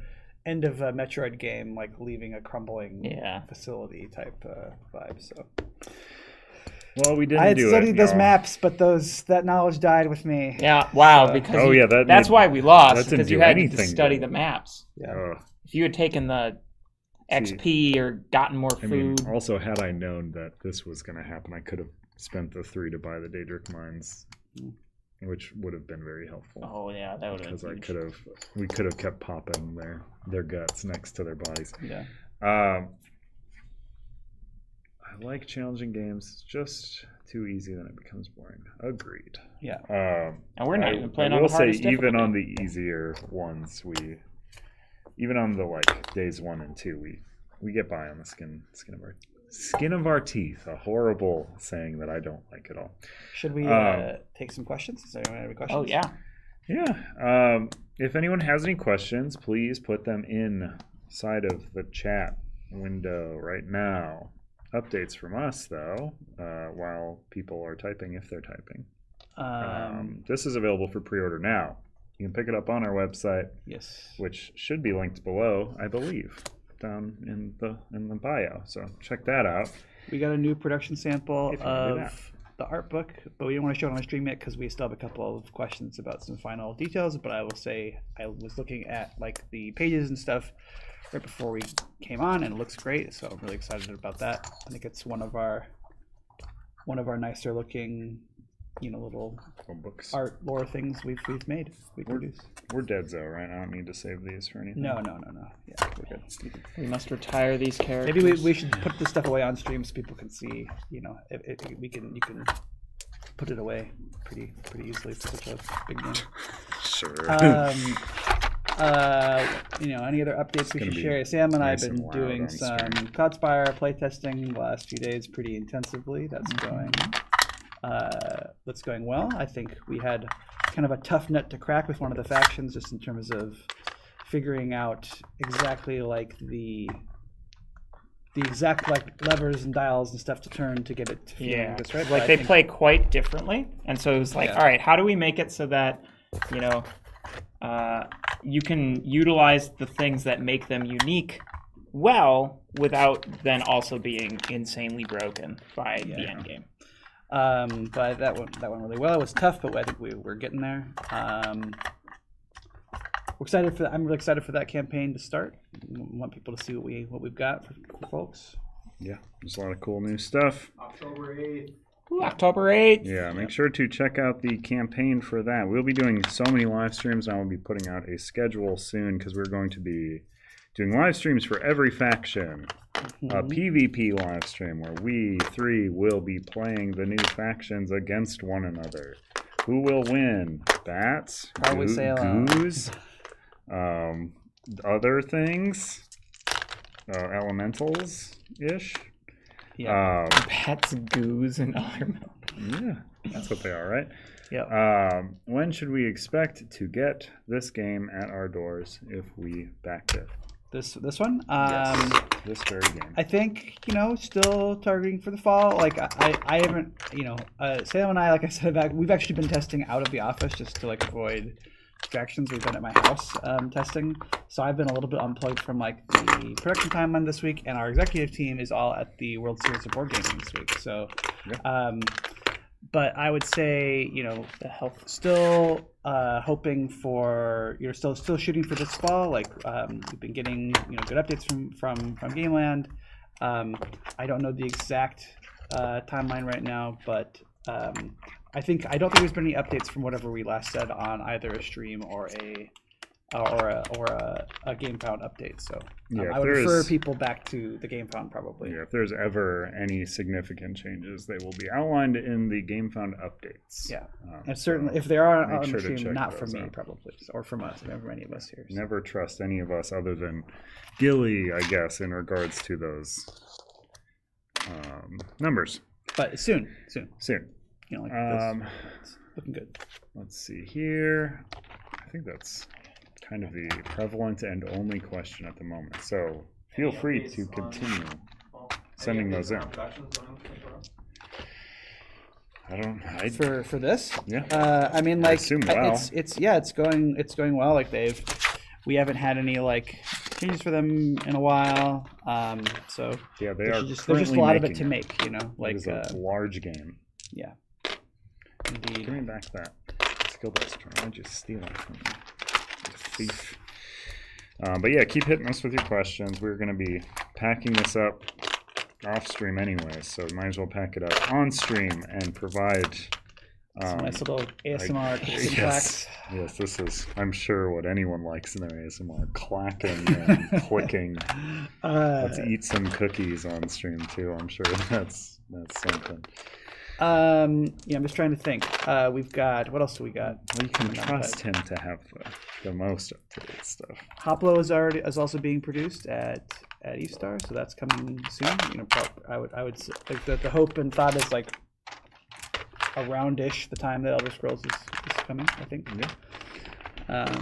end of a Metroid game, leaving a crumbling facility type vibe. So. Well, we didn't. I had studied those maps, but that knowledge died with me. Yeah, wow. Because that's why we lost, because you had to study the maps. Yeah. If you had taken the XP or gotten more I mean, food. also, had I known that this was going to happen, I could have spent the 3 to buy the Daedric mines, which would have been very helpful. Oh yeah, that would have been Because we could have kept popping their guts next to their bodies. Yeah. I like challenging games. It's just too easy, then it becomes boring. Agreed. Yeah. And we're not even playing on I will the hardest say, even difficulty. on the easier ones, even on the like days 1 and 2, we get by on the skin of our teeth. A horrible saying that I don't like at all. Should we take some questions? Does anyone have any questions? Oh yeah. Yeah. If anyone has any questions, please put them inside of the chat window right now. Updates from us, though, while people are typing, if they're typing. This is available for pre-order now. You can pick it up on our website. Yes. Which should be linked below, I believe, down in the bio. So check that out. We got a new production sample If you wanna do of the art book, but we don't want to show it on the stream yet because we still have a couple of questions about some final details. But I will say I was looking at like the pages and stuff right before we came on, and it looks great. So I'm really excited about that. I think it's one of our nicer looking, little books. art lore things we've made. We produced. We're dead, though, right? I don't need to save these for anything. No. Yeah, we're good. We must retire these characters. Maybe we should put this stuff away on stream so people can see. You can put it away pretty easily for such a big game. Sure. Any other updates we should share? Sam and I have been doing some Cloudspire playtesting the last few days pretty intensively. That's going well. I think we had kind of a tough nut to crack with one of the factions, just in terms of figuring out exactly like the exact like levers and dials and stuff to turn to get it to feel just right. Like they play quite differently, and so it was like, all right, how do we make it so that you can utilize the things that make them unique well without then also being insanely broken by the end game. But that went really well. It was tough, but I think we're getting there. We're excited for. I'm really excited for that campaign to start. We want people to see what we've got for folks. Yeah, there's a lot of cool new stuff. October 8th. October 8th. Yeah, make sure to check out the campaign for that. We'll be doing so many live streams. I will be putting out a schedule soon because we're going to be doing live streams for every faction. A PvP live stream where we 3 will be playing the new factions against one another. Who will win? Bats? Probably Salem. Goose? Other things? Elementals-ish? Yeah. Pets, goos, and other. Yeah, that's what they are, right? Yeah. When should we expect to get this game at our doors if we backed it? This one? Yes, this very game. I think, still targeting for the fall. Like, I haven't, Salem and I, like I said, we've actually been testing out of the office just to, like, avoid distractions. We've been at my house testing. So I've been a little bit unplugged from, like, the production timeline this week, and our executive team is all at the World Series of Board Gaming this week. So, but I would say, the health. Still hoping for, still shooting for this fall. Like we've been getting, good updates from Gameland. I don't know the exact timeline right now, but I don't think there's been any updates from whatever we last said on either a stream or a GameFound update. So I would refer people back to the GameFound probably. Yeah, if there's ever any significant changes, they will be outlined in the GameFound updates. Yeah, and certainly if there are on sure the to stream, not from me out. probably, or from us, never any of us here. So. Never trust any of us other than Gilly, I guess, in regards to those numbers. But soon. It's looking good. Let's see here. I think that's kind of the prevalent and only question at the moment. So feel free to continue sending those in. For this. Yeah. I mean, like, I assume well. it's going well. Like we haven't had any like changes for them in a while. So yeah, there's just a lot of it to make. Like it is a large game. Yeah. Indeed. Give me back that skill dice. Why'd you steal it from me? You thief. But yeah, keep hitting us with your questions. We're going to be packing this up off stream anyway, so we might as well pack it up on stream and provide some nice little ASMR clicks. Yes, this is, I'm sure, what anyone likes in their ASMR, clacking and clicking. Let's eat some cookies on stream too. I'm sure that's something. Yeah, I'm just trying to think. We've got, what else do we got? Well, you can trust him to have the most up-to-date stuff. Hoplo is also being produced at Eastar, so that's coming soon. I would say like the hope and thought is like around-ish the time that Elder Scrolls is coming, I think. Yeah.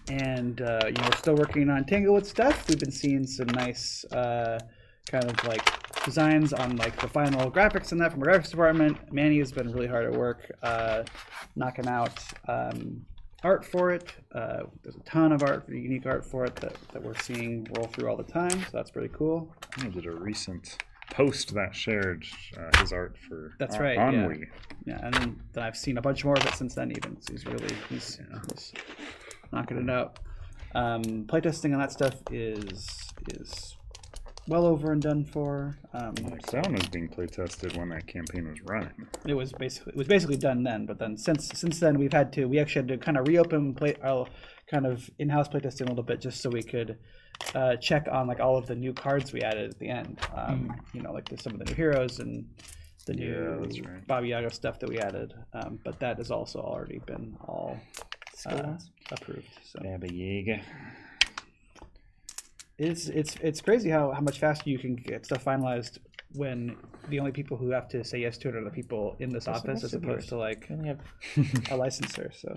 And we're still working on Tanglewood stuff. We've been seeing some nice kind of like designs on like the final graphics and that from our graphics department. Manny has been really hard at work knocking out art for it. There's a ton of art, unique art for it that we're seeing roll through all the time, so that's pretty cool. I did a recent post that shared his art for that's right, Ennui. Yeah, and then I've seen a bunch more of it since then even. So he's knocking it out. Playtesting on that stuff is well over and done for. That one was being playtested when that campaign was running. It was basically done then, but then since then we actually had to kind of reopen kind of in-house playtesting a little bit just so we could check on like all of the new cards we added at the end. Like some of the new heroes and the new Baba Yaga stuff that we added. But that has also already been all approved. So Baba Yaga. It's crazy how much faster you can get stuff finalized when the only people who have to say yes to it are the people in this office as opposed to like a licensor. So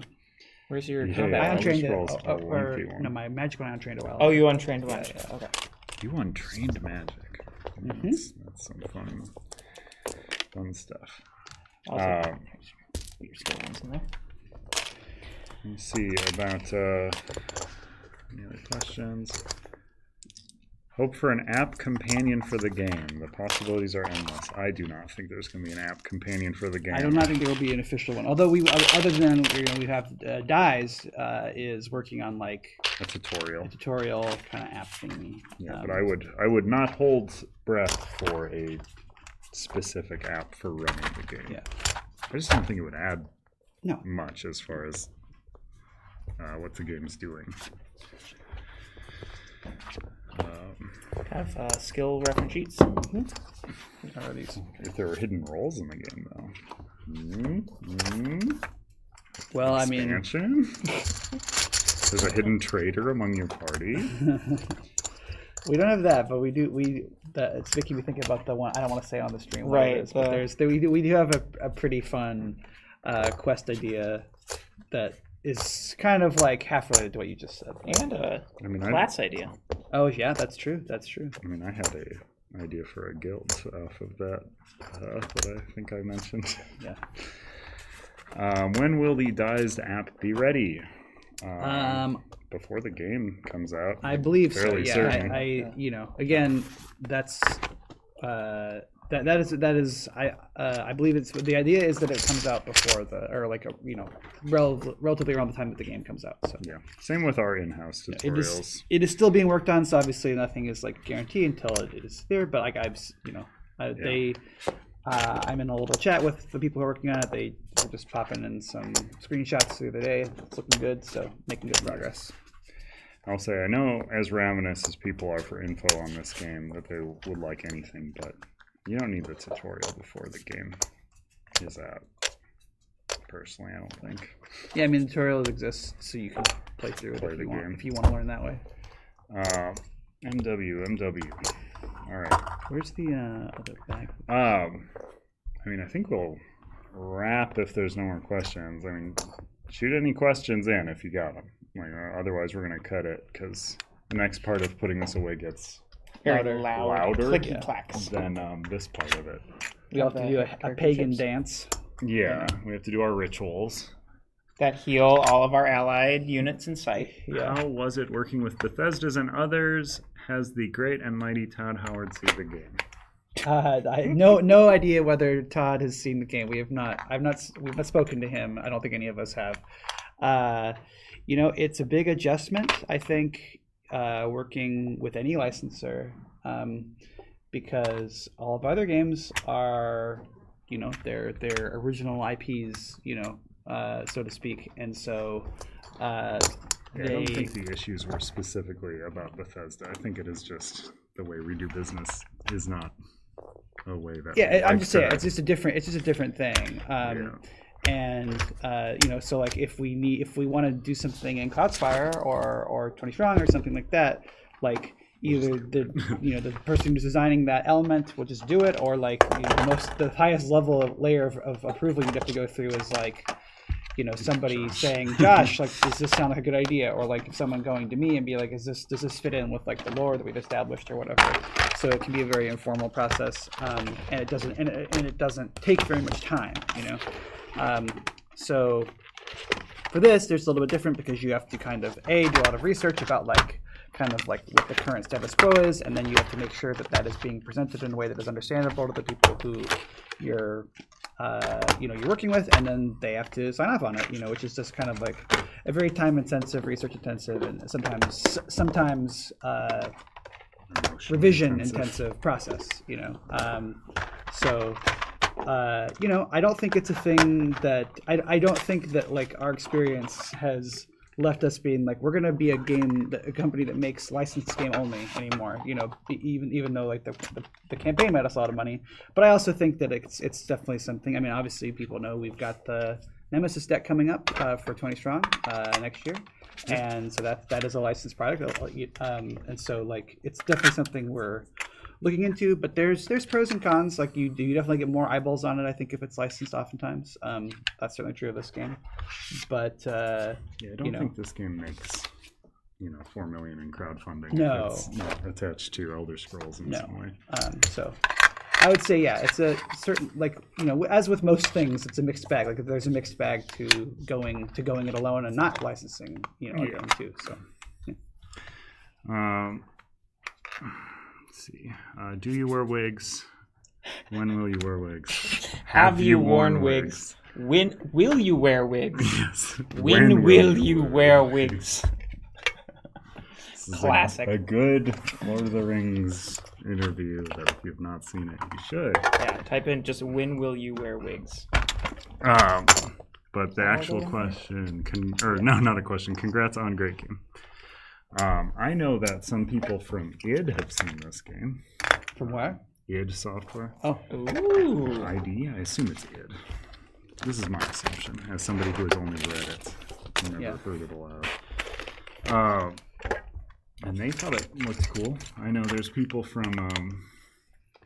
where's your I untrained it. My magic one I untrained a while ago. Oh, you untrained magic. Yeah. Okay. You untrained magic. Mm-hmm. That's some fun stuff. Also, put your skill ones in there. Let me see about any other questions. Hope for an app companion for the game. The possibilities are endless. I do not think there's going to be an app companion for the game. I do not think there will be an official one. Although other than we have Dies is working on like a tutorial kind of app thingy. Yeah, but I would not hold breath for a specific app for running the game. Yeah, I just don't think it would add no much as far as what the game's doing. Have skill reference sheets. How are these? If there were hidden roles in the game, though. Well, Expansion? There's a hidden traitor among your party. We don't have that, but we do. It's making me think about the one I don't want to say on the stream. Right. Is, but we do have a pretty fun quest idea is kind of like half related to what you just said. And a class idea. Oh yeah, that's true. I mean, I had an idea for a guild off of that I think I mentioned. Yeah. When will the Dies app be ready? Before the game comes out. I believe so. Yeah. Certain. Again, that's that is I believe it's the idea is that it comes out before relatively around the time that the game comes out. So yeah, same with our in-house tutorials. It is still being worked on, so obviously nothing is like guaranteed until it is there. But like I'm in a little chat with the people who are working on it. They were just popping in some screenshots the other day. It's looking good, so making good progress. I'll say I know as ravenous as people are for info on this game that they would like anything, but you don't need the tutorial before the game is out. Personally, I don't think. Yeah, I mean, the tutorials exist so you can play through it if you want to learn that way. MW. All right. Where's the other bag? I mean, I think we'll wrap if there's no more questions. I mean, shoot any questions in if you got them. Otherwise, we're going to cut it because the next part of putting this away gets louder, clicky clacks than this part of it. We have to do a pagan dance. Yeah, we have to do our rituals. That heal all of our allied units in sight. Yeah. How was it working with Bethesda's and others? Has the great and mighty Todd Howard seen the game? I have no idea whether Todd has seen the game. We've not spoken to him. I don't think any of us have. It's a big adjustment, I think, working with any licensor, because all of other games are, their original IPs, so to speak, and so. I don't think the issues were specifically about Bethesda. I think it is just the way we do business is not a way that. Yeah, I'm just saying it's just a different thing. And so like if we want to do something in Cloudspire or 20 Strong or something like that, like either the person who's designing that element will just do it, or like the highest layer of approval you'd have to go through is like. Somebody saying, Josh, like, does this sound like a good idea? Or like someone going to me and be like, does this fit in with like the lore that we've established or whatever? So it can be a very informal process, and it doesn't take very much time, So for this, there's a little bit different because you have to kind of do a lot of research about like kind of like what the current status quo is, and then you have to make sure that is being presented in a way that is understandable to the people who you're working with, and then they have to sign off on it, which is just kind of like a very time-intensive, research-intensive, and sometimes revision-intensive process, I don't think it's a thing that I don't think that like our experience has left us being like we're gonna be a company that makes licensed game only anymore. Even though like the campaign made us a lot of money, but I also think that it's definitely something. I mean, obviously people know we've got the Nemesis deck coming up for 20 Strong next year, and so that is a licensed product. And so like it's definitely something we're looking into, but there's pros and cons. Like you definitely get more eyeballs on it, I think, if it's licensed oftentimes. That's certainly true of this game, but I don't think this game makes $4 million in crowdfunding. No, it's not attached to Elder Scrolls in some way. So I would say it's a certain, like, as with most things, it's a mixed bag. Like there's a mixed bag to going it alone and not licensing a game too. So let's see. Do you wear wigs? When will you wear wigs? Have you worn wigs? When will you wear wigs? Yes. When will you wear wigs? Classic. A good Lord of the Rings interview that if you've not seen it, you should. Yeah, type in just when will you wear wigs? But the actual question, not a question. Congrats on great game. I know that some people from id have seen this game. From where? id Software. Oh. Ooh. ID? I assume it's id. This is my assumption, as somebody who has only read it and never heard it aloud. And they thought it looked cool. I know there's people from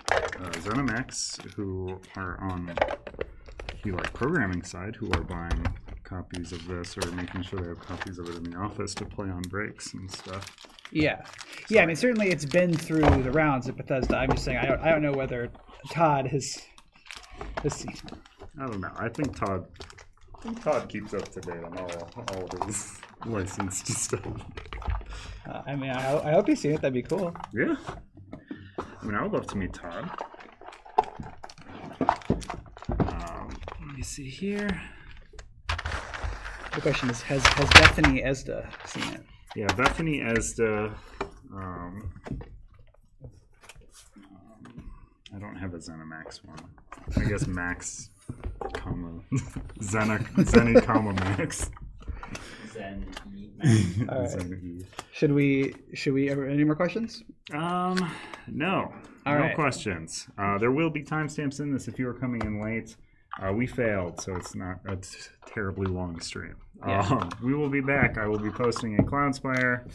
ZeniMax who are on the programming side who are buying copies of this or making sure they have copies of it in the office to play on breaks and stuff. Yeah. I mean, certainly it's been through the rounds at Bethesda. I'm just saying I don't know whether Todd has seen it. I don't know. I think Todd keeps up to date on all of his licensed stuff. I mean, I hope you've seen it. That'd be cool. Yeah. I mean, I would love to meet Todd. Let me see here. The question is, has Bethany Esda seen it? Yeah, Bethany Esda. I don't have a ZeniMax one. I guess Max, Zenny, Max. Zen E. All right. Zen E. Should we ever any more questions? No. No questions. There will be timestamps in this if you are coming in late. We failed, so it's not a terribly long stream. Yeah. We will be back. I will be posting a Cloudspire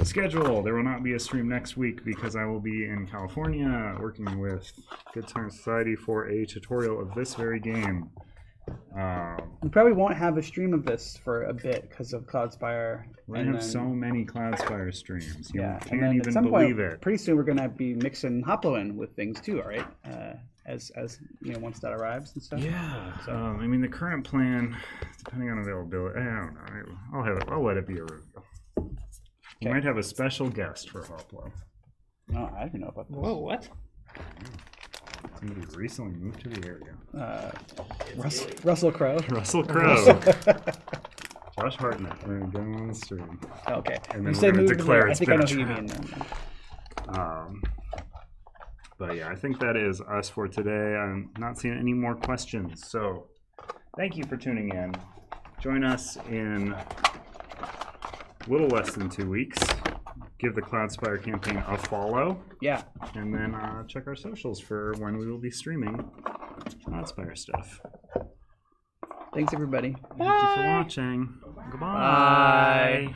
schedule. There will not be a stream next week because I will be in California working with Good Time Society for a tutorial of this very game. We probably won't have a stream of this for a bit because of Cloudspire. We have so many Cloudspire streams. You can't even point, believe it. Pretty soon we're going to be mixing Hoplo in with things too, all right? As once that arrives and stuff. Yeah. So I mean, the current plan, depending on availability, I don't know. I'll let it be a review. We might have a special guest for Hoplo. No, I don't know about this. Whoa, what? Somebody recently moved to the area. Russell Crowe. Russell Crowe. Josh Hartnett. We're gonna go on the stream. Okay. And then You we're say gonna move to declare me. I it's think been I know a who you trap. mean. But yeah, I think that is us for today. I'm not seeing any more questions. So thank you for tuning in. Join us in a little less than 2 weeks. Give the Cloudspire campaign a follow. Yeah. And then check our socials for when we will be streaming Cloudspire stuff. Thanks, everybody. Thank you for watching. Goodbye. Bye.